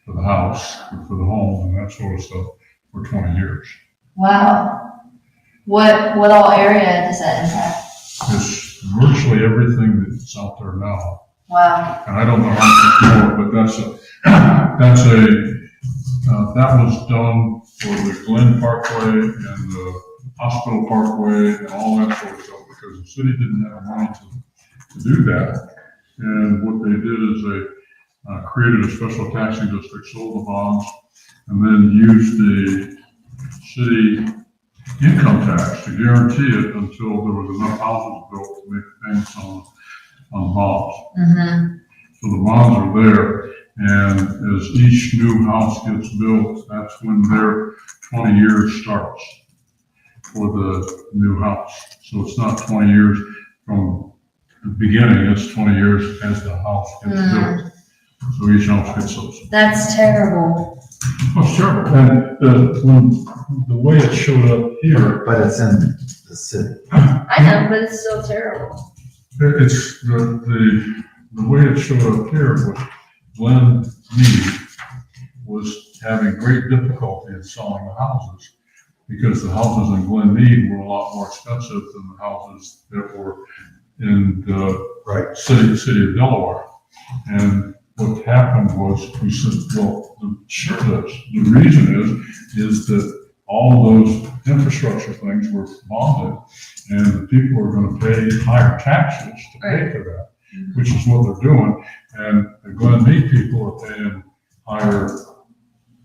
B: for the house, or for the home and that sort of stuff for 20 years.
D: Wow. What all area does that impact?
B: It's virtually everything that's out there now.
D: Wow.
B: And I don't know how much more, but that was done for the Glen Parkway and the Hospital Parkway and all that sort of stuff, because the city didn't have money to do that. And what they did is they created a special taxing district, sold the bonds, and then used the city income tax to guarantee it until there was enough houses built to make payments on the bonds.
D: Mm-hmm.
B: So the bonds are there, and as each new house gets built, that's when their 20 years starts for the new house. So it's not 20 years from the beginning, it's 20 years as the house gets built. So each house gets those.
D: That's terrible.
B: Oh, sure. And the way it showed up here,
F: But it's in the city.
D: I know, but it's still terrible.
B: it's the way it showed up here was Glen Mead was having great difficulty in selling the houses, because the houses in Glen Mead were a lot more expensive than the houses that were in the city of Delaware. And what happened was, we said, well, the reason is that all of those infrastructure things were bonded, and the people are gonna pay higher taxes to pay for that. which is what they're doing. And the Glen Mead people are paying higher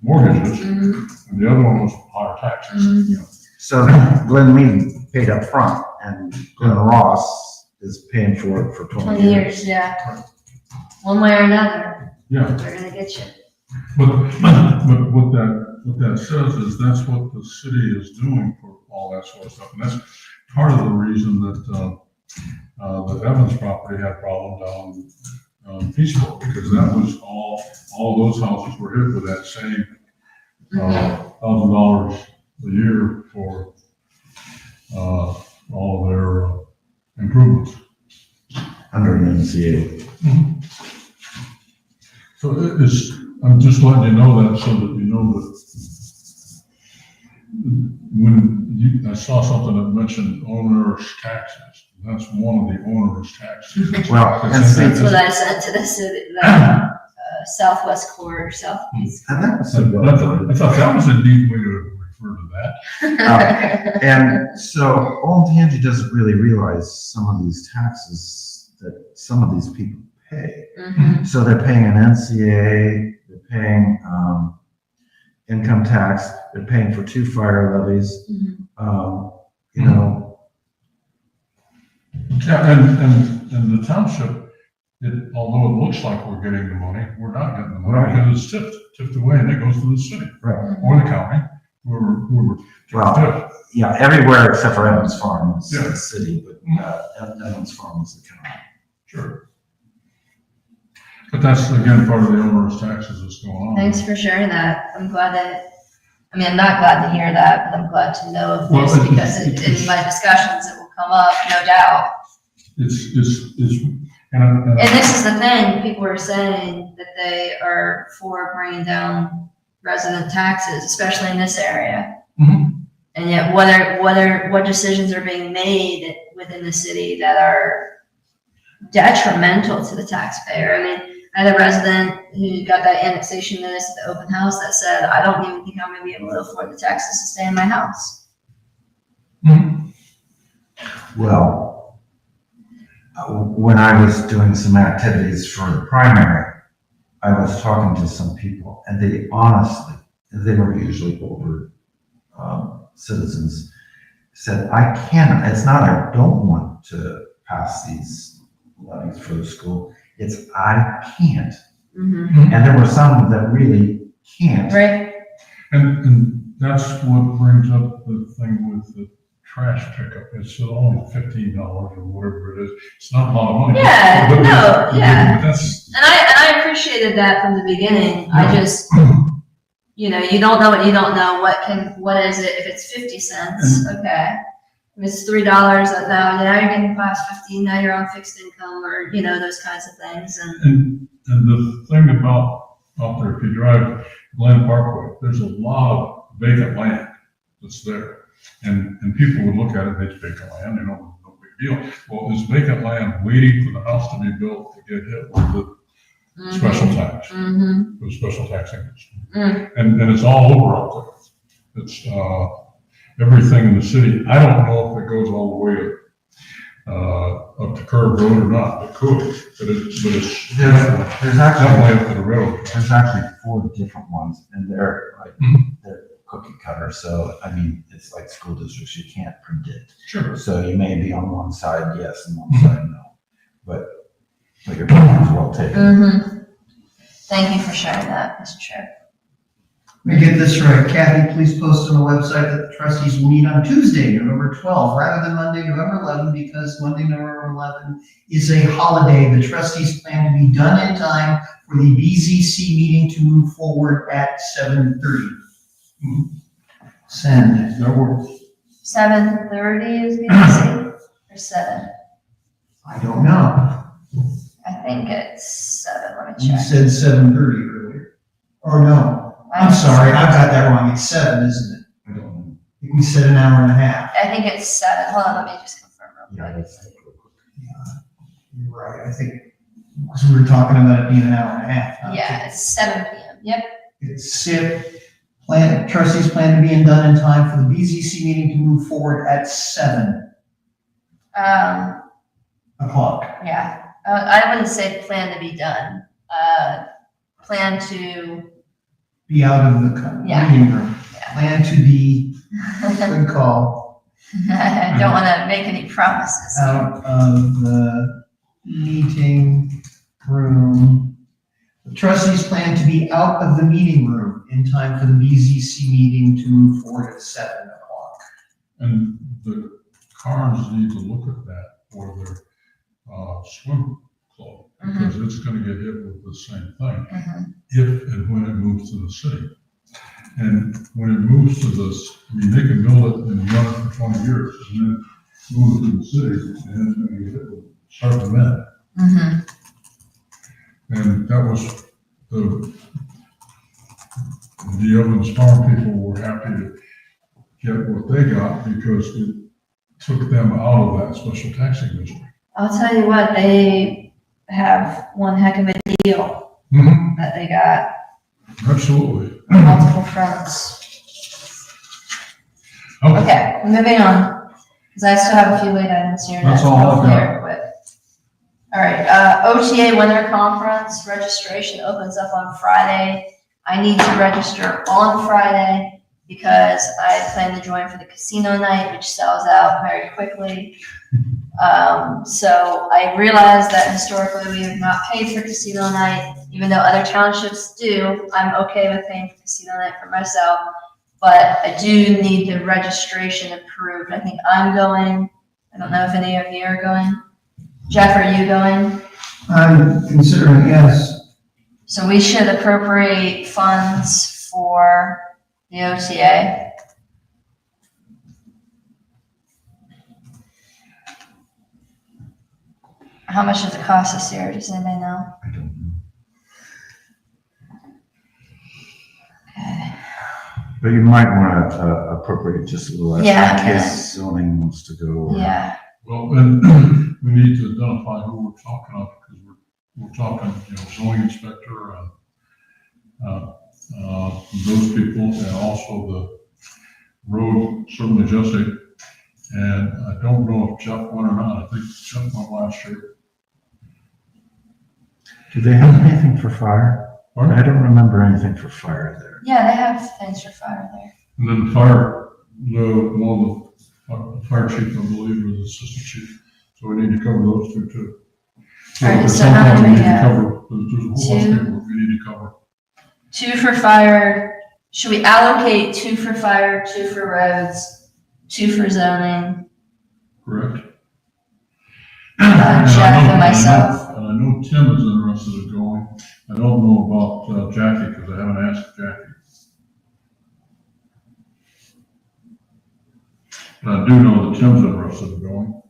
B: mortgages, and the other one was higher taxes.
F: So Glen Mead paid up front, and Glen Ross is paying for it for
D: 20 years, yeah. One way or another,
B: Yeah,
D: they're gonna get you.
B: but what that says is that's what the city is doing for all that sort of stuff. And that's part of the reason that, the Evans property had problem down, Peaceful, because that was all those houses were hit with that same, $1,000 a year for, all of their, improvements.
F: under an NCA.
B: So I'm just letting you know that so that you know that I saw something that mentioned onerous taxes. That's one of the onerous taxes.
F: Well, and
D: That's what I said to the city, the southwest quarter, southeast.
F: And that was
B: I
F: so well.
B: thought that was a neat way to refer to that.
F: And so Old Tangy doesn't really realize some of these taxes that some of these people pay. So they're paying an NCA, they're paying, income tax, they're paying for 2 fire levies, you know.
B: Yeah, and the township, although it looks like we're getting the money, we're not getting the money
F: Right.
B: because it's tipped away and it goes to the city
F: Right.
B: or the county, whoever.
F: Well, yeah, everywhere except for Evans Farm is
B: Yeah.
F: the city, but, Evans Farm is the county.
B: Sure. But that's, again, part of the onerous taxes that's going on.
D: Thanks for sharing that. I'm glad that, I mean, I'm not glad to hear that, but I'm glad to know of
B: Well,
D: this because in my discussions, it will come up, no doubt.
B: And
D: And this is the thing, people are saying that they are for bringing down resident taxes, especially in this area. And yet what decisions are being made within the city that are detrimental to the taxpayer? I mean, I had a resident who got that annexation notice at the open house that said, I don't even think I'm gonna be able to afford the taxes to stay in my house.
F: Well, when I was doing some activities for the primary, I was talking to some people, and they honestly, they were usually older citizens, said, I can't, it's not I don't want to pass these levies for the school, it's I can't. And there were some that really can't.
D: Right?
B: And that's what brings up the thing with the trash pickup. It's only $15 or whatever it is. It's not a lot of money.
D: Yeah,
B: But-
D: no, yeah.
B: But that's,
D: And I appreciated that from the beginning. I just, you know, you don't know what you don't know. What is it? If it's 50 cents, okay. If it's $3, now you're getting past 15, now you're on fixed income or, you know, those kinds of things.
B: and the thing about out there, if you drive Glen Parkway, there's a lot of vacant land that's there. And people would look at it, it's vacant land, you know, no big deal. Well, it's vacant land waiting for the house to be built to get hit with the special tax, the special tax increase. And it's all over out there. It's, everything in the city. I don't know if it goes all the way up to Curb Road or not. It could, but it's
F: There's
B: definitely
F: actually,
B: up to the railroad.
F: there's actually 4 different ones, and they're like, they're cookie cutter, so, I mean, it's like school districts, you can't predict.
B: Sure.
F: So you may be on one side, yes, and one side, no. But your point is well taken.
D: Thank you for sharing that, Mr. Chair.
A: Let me get this right. Kathy, please post on the website that the trustees will meet on Tuesday, November 12th, rather than Monday, November 11th, because Monday, November 11th is a holiday. The trustees plan to be done in time for the BZC meeting to move forward at 7:30. Send.
B: That works.
D: 7:30 is BC or 7?
A: I don't know.
D: I think it's 7. Let me
A: You
D: check.
A: said 7:30 earlier. Or no, I'm sorry, I got that wrong. It's 7, isn't it?
F: I don't know.
A: We said an hour and a half.
D: I think it's 7. Hold on, let me just confirm real
F: Yeah,
D: quick.
F: that's real quick.
A: You're right, I think, because we were talking about it being an hour and a half. not
D: Yeah, it's 7 p.m. Yep.
A: It's SIP, trustees plan to be done in time for the BZC meeting to move forward at 7 o'clock.
D: Yeah. I wouldn't say plan to be done, plan to,
A: Be out of the
D: Yeah.
A: meeting room.
D: Yeah.
A: Plan to be, good call,
D: I don't wanna make any promises.
A: out of the meeting room. The trustees plan to be out of the meeting room in time for the BZC meeting to move forward at 7 o'clock.
B: And the Carnes need to look at that for their, swim club, because it's gonna get hit with the same thing,
D: Mhm.
B: if and when it moves to the city. And when it moves to this, I mean, they can build it and run it for 20 years, and then move it to the city, and it's gonna get hit with sharp minute.
D: Mhm.
B: And that was the Evans Farm people were happy to get what they got because it took them out of that special taxing district.
D: I'll tell you what, they have one heck of a deal
B: Mm-hmm.
D: that they got
B: Absolutely.
D: on multiple fronts. Okay, moving on, because I still have a few late items here.
B: That's all I've
D: hopefully
B: got.
D: are quick. All right, OTA Winter Conference registration opens up on Friday. I need to register on Friday because I plan to join for the casino night, which sells out very quickly. So I realize that historically we have not paid for casino night, even though other townships do. I'm okay with paying for casino night for myself, but I do need the registration approved. I think I'm going. I don't know if any of you are going. Jeff, are you going?
A: I'm considering, yes,
D: So we should appropriate funds for the OTA. How much does it cost this year? Does anybody know?
F: I don't know.
D: Okay.
F: But you might want to appropriate just a little extra
D: Yeah,
F: in case zoning wants to go. or-
D: Yeah,
B: Well, then we need to identify who we're talking of, because we're talking, zoning inspector and, those people, and also the road certainly Jesse. And I don't know if Jeff went or not. I think Jeff went last year.
F: Do they have anything for fire? I don't remember anything for fire there.
D: yeah, they have things for fire there.
B: And then fire, the fire chief, I believe, was the assistant chief. So we need to cover those two too.
D: All right,
B: there's
D: so how
B: something
D: many
B: we
D: we
B: need to
D: have?
B: cover. There's a whole lot of
D: Two.
B: people that we need to cover.
D: 2 for fire. Should we allocate 2 for fire, 2 for roads, 2 for zoning?
B: Correct?
D: Jeff and myself.
B: And I know Tim is interested in going. I don't know about Jackie, because I haven't asked Jackie. But I do know that Tim's interested in going.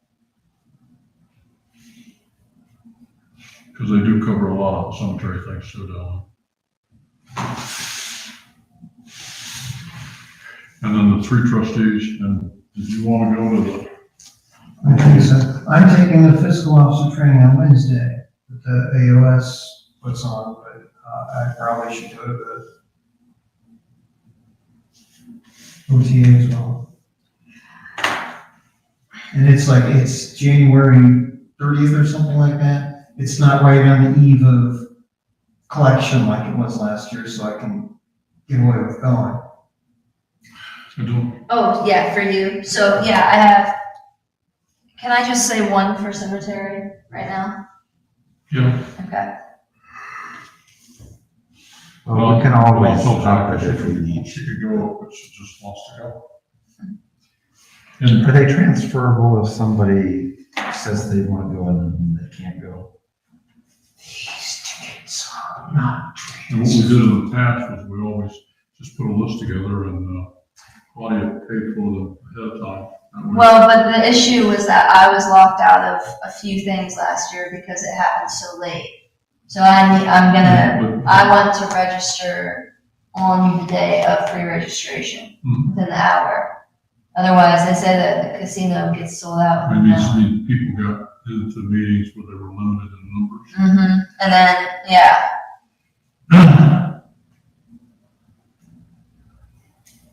B: Because they do cover a lot of cemetery things too, down there. And then the 3 trustees, and did you want to go to the,
A: I think so. I'm taking the fiscal officer training on Wednesday that the AOS puts on, but I probably should go to the OTA as well. And it's January 30th or something like that. It's not right on the eve of collection like it was last year, so I can get away with going.
B: I don't,
D: Oh, yeah, for you. So, yeah, I have, can I just say 1 for cemetery right now?
B: yeah.
D: Okay.
F: Well, we can always
B: Also,
F: up it if we need.
B: She could go if she just wants to go. And
F: Are they transferable if somebody says they want to go and they can't go?
A: These tickets are not
B: And what we did in the past was we always just put a list together and Claudia paid for them ahead of time. That way-
D: Well, but the issue was that I was locked out of a few things last year because it happened so late. So I want to register on the day of pre-registration,
B: Mhm.
D: within the hour. Otherwise, they say that the casino gets sold out.
B: Maybe some people got into meetings where they were limited in numbers.
D: Mm-hmm, and then, yeah.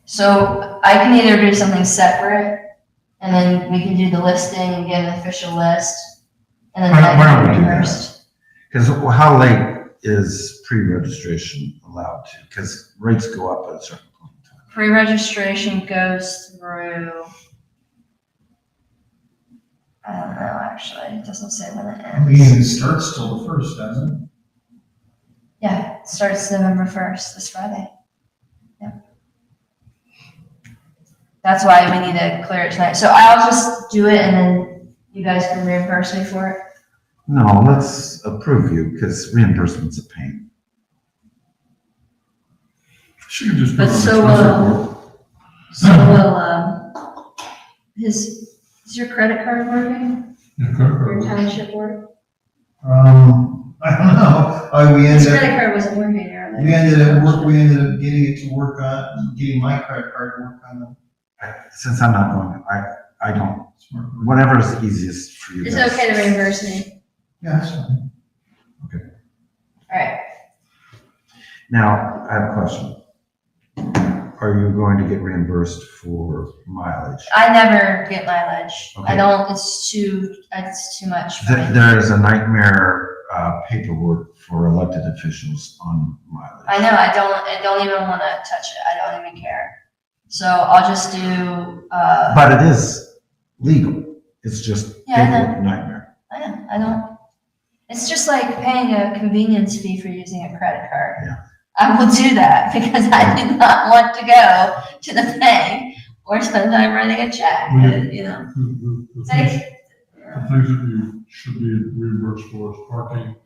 D: So I can either do something separate, and then we can do the listing and get an official list, And then
F: Why
D: that
F: don't
D: can
F: we
D: be
F: do that?
D: reimbursed.
F: Because how late is pre-registration allowed to? Because rates go up at a certain point in time.
D: Pre-registration goes through, I don't know, actually, it doesn't say when it
C: I mean,
D: ends.
C: it starts till the first, doesn't it?
D: Yeah, it starts November 1st, this Friday. Yep. That's why we need to clear it tonight. So I'll just do it and then you guys can reimburse me for it.
F: No, let's approve you, because reimbursement's a pain.
B: She could just.
D: But
B: put it on
D: so
B: the
D: will-
B: report.
D: So will, is your credit card working?
B: Yeah,
D: Your
B: correct.
D: township work?
A: I don't know. We
D: His
A: ended
D: credit
A: up,
D: card wasn't working earlier.
A: we ended up getting it to work on, getting my credit card to work on them.
F: Since I'm not going, I don't, whatever is easiest for you
D: Is
F: guys.
D: it okay to reimburse me?
A: Yeah, that's fine.
D: All right.
F: Now, I have a question. Are you going to get reimbursed for mileage?
D: I never get mileage.
F: Okay.
D: I don't, it's too much for me.
F: There is a nightmare paperwork for elected officials on mileage.
D: I know, I don't even want to touch it. I don't even care. So I'll just do,
F: But it is legal. It's just
D: Yeah, I know.
F: paperwork nightmare.
D: I don't, it's just like paying a convenience fee for using a credit card.
F: Yeah.
D: I will do that because I do not want to go to the bank or spend time writing a check,
B: Well,
D: you know.
B: The
D: Thank
B: things that you should be reimbursed for is parking,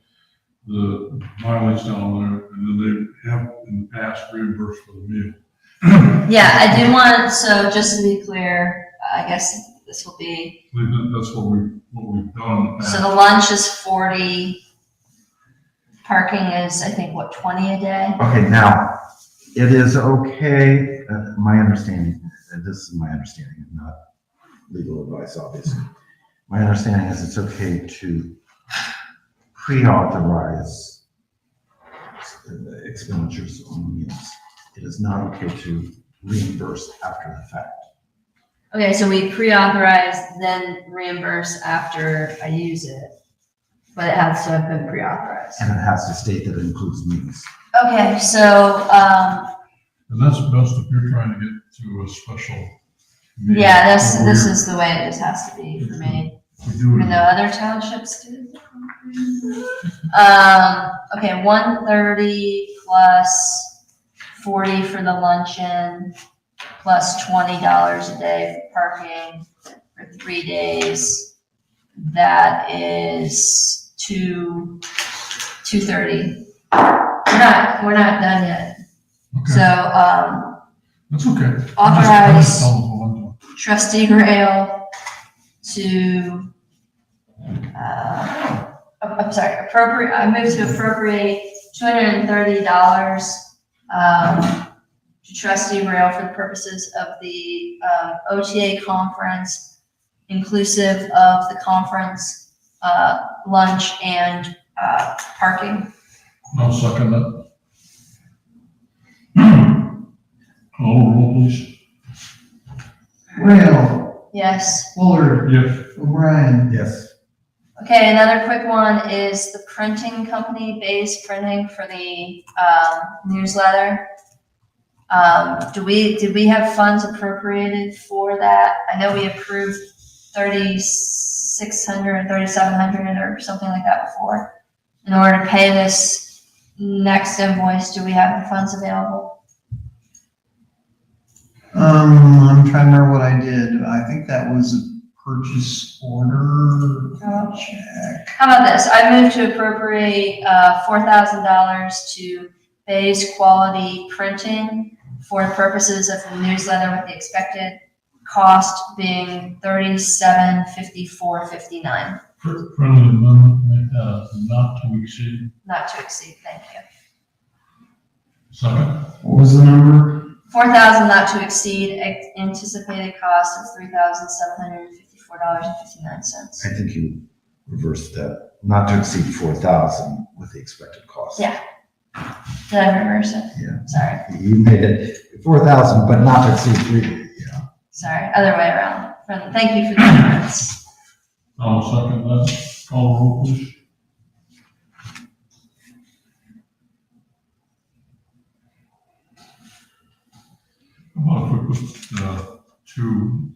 B: the mileage down there, and then they have in the past reimbursed for the meal.
D: Yeah, I do want, so just to be clear, I guess this will be,
B: That's what we've done in the
D: so
B: past.
D: the lunch is 40, parking is, I think, what, 20 a day?
F: Okay, now, it is okay, my understanding, and this is my understanding, not legal advice, obviously. My understanding is it's okay to pre-authorize expenditures on meals. It is not okay to reimburse after the fact.
D: Okay, so we pre-authorize, then reimburse after I use it, but it has to have been pre-authorized.
F: And it has to state that it includes meals.
D: Okay, so,
B: And that's best if you're trying to get to a special meal.
D: yeah, this
B: Where
D: is the way it just has to be for me,
B: we do
D: even
B: it.
D: though other townships do. Okay, 130 plus 40 for the luncheon, plus $20 a day for parking for 3 days. That is $230. We're not done yet.
B: Okay,
D: So,
B: that's okay. I'm just
D: authorize
B: telling them what I'm doing.
D: trustee Grail to, I'm sorry, I move to appropriate $230 to trustee Grail for the purposes of the OTA conference, inclusive of the conference, lunch and parking.
B: I'll second that. Call roll, please.
A: Rail,
D: Yes.
A: Fuller,
B: Yes.
A: O'Brien.
F: Yes.
D: Okay, another quick one is the printing company, Bay's Printing, for the newsletter. Did we have funds appropriated for that? I know we approved 3,600, 3,700 or something like that before. In order to pay this next invoice, do we have the funds available?
A: I'm trying to remember what I did. I think that was a purchase order check.
D: How about this? I move to appropriate $4,000 to Bay's Quality Printing for the purposes of the newsletter, with the expected cost being $37.54.59.
B: Friendly amendment, make that not to exceed.
D: Not to exceed, thank you.
B: Second.
A: What was the number?
D: $4,000 not to exceed, anticipated cost of $3,754.59.
F: I think you reversed that, not to exceed 4,000 with the expected cost.
D: Yeah. Did I reverse it?
F: Yeah.
D: Sorry,
F: You made it 4,000, but not to exceed 3, yeah.
D: sorry, other way around. Thank you for the difference.
B: I'll second that. Call the roll, please. How about if we put, two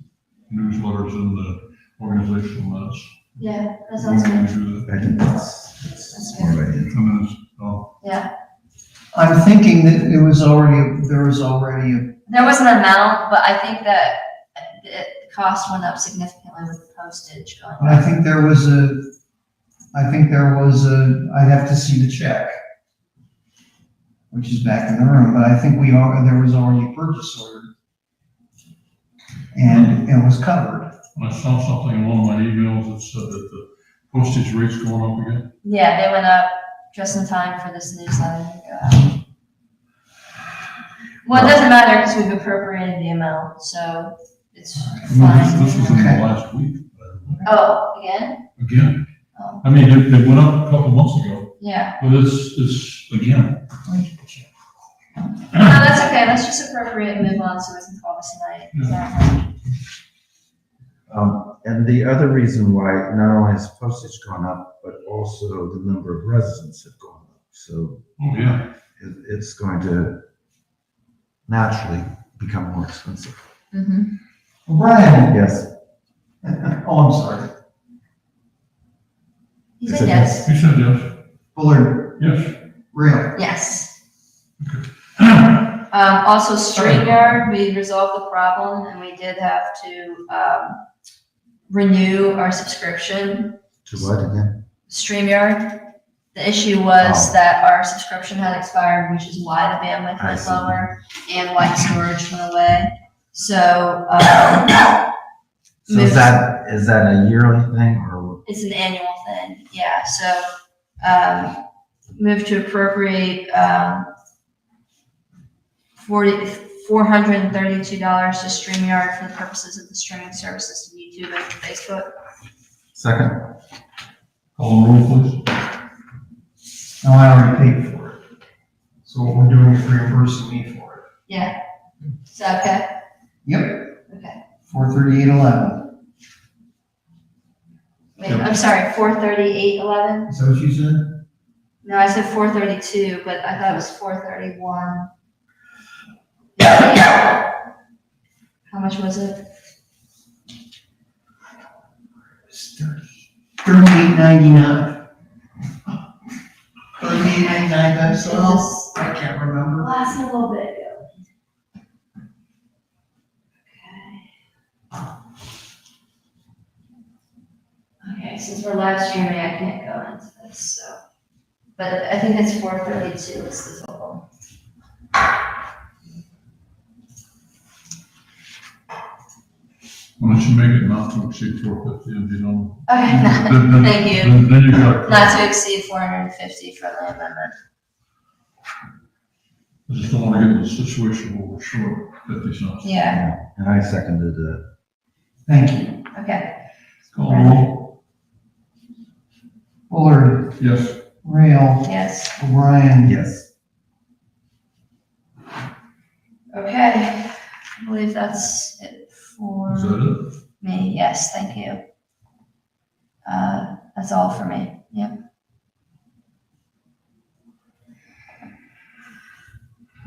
B: newsletters in the organizational minutes?
D: Yeah, that
B: Why
D: sounds
B: don't
D: good.
B: we do that?
F: I think that's more right.
B: 10 minutes, oh,
D: Yeah,
A: I'm thinking that there was already a,
D: there was an amount, but I think that the cost went up significantly with the postage going
A: but
D: up.
A: I think there was I'd have to see the check, which is back in the room, but I think there was already a purchase order. And it was covered.
B: and I saw something in one of my emails that said that the postage rate's going up again.
D: Yeah, they went up just in time for this newsletter to go out. Well, it doesn't matter because we've appropriated the amount, so it's fine.
B: This was in the
A: Okay.
B: last week, by the way.
D: Oh, again?
B: Again,
D: Oh,
B: I mean, it went up a couple months ago,
D: yeah.
B: but it's again.
D: No, that's okay. Let's just appropriate and move on so we can call this a night.
F: And the other reason why not only has postage gone up, but also the number of residents have gone up. So
B: Oh, yeah.
F: it's going to naturally become more expensive.
D: Mm-hmm.
A: Brian,
F: Yes.
A: oh, I'm sorry.
D: You
F: Is
D: said
F: it
D: yes.
B: You said yes.
A: Bullard,
B: Yes.
A: Rail.
D: Yes. Also, StreamYard, we resolved the problem and we did have to, renew our subscription.
F: To what again?
D: StreamYard. The issue was
F: Oh.
D: that our subscription had expired, which is why the bandwidth
F: I
D: went
F: see.
D: lower and light storage went away. So,
F: So is that a yearly thing or?
D: it's an annual thing, yeah, so, move to appropriate, $432 to StreamYard for the purposes of the streaming services to YouTube and Facebook.
F: Second.
B: Call the roll, please.
A: No, I already paid for it. So what we're doing is reimbursing me for it.
D: Yeah. Is that okay?
A: Yep,
D: Okay.
A: 438.11.
D: Wait, I'm sorry, 438.11?
A: Is that what you said?
D: No, I said 432, but I thought it was 431. How much was it?
A: It's $38.99. $38.99 times 12? I can't remember.
D: Last a little bit ago. Okay, since we're live streaming, I can't go into this, so. But I think it's 432 is the total.
B: Why don't you make it not to exceed 450 and you know?
D: Okay,
B: Then-
D: thank you.
B: Then you got.
D: Not to exceed 450 for the amendment.
B: I just don't want to get in a situation where we're short 50 cents.
D: Yeah,
F: And I seconded it.
A: Thank you.
D: okay.
B: Call the roll.
A: Bullard,
B: Yes.
A: Rail,
D: Yes,
A: O'Brien.
F: Yes.
D: okay. I believe that's it for
B: Is that it?
D: me. Yes, thank you. That's all for me. Yep.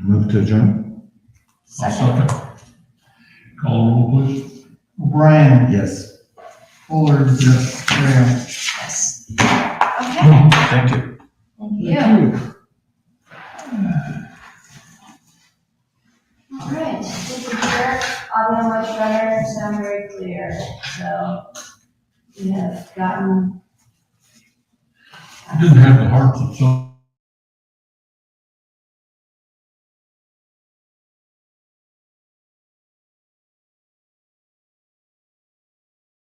F: Move to adjourn?
B: I'll
D: Second.
B: Call the roll, please.
A: O'Brien,
F: Yes.
A: Bullard,
B: Yes.
A: Rail.
D: Yes. Okay,
F: Thank you.
D: thank you. All right, this is here, audio much better, sound very clear, so we have gotten.
B: You didn't have the heart of some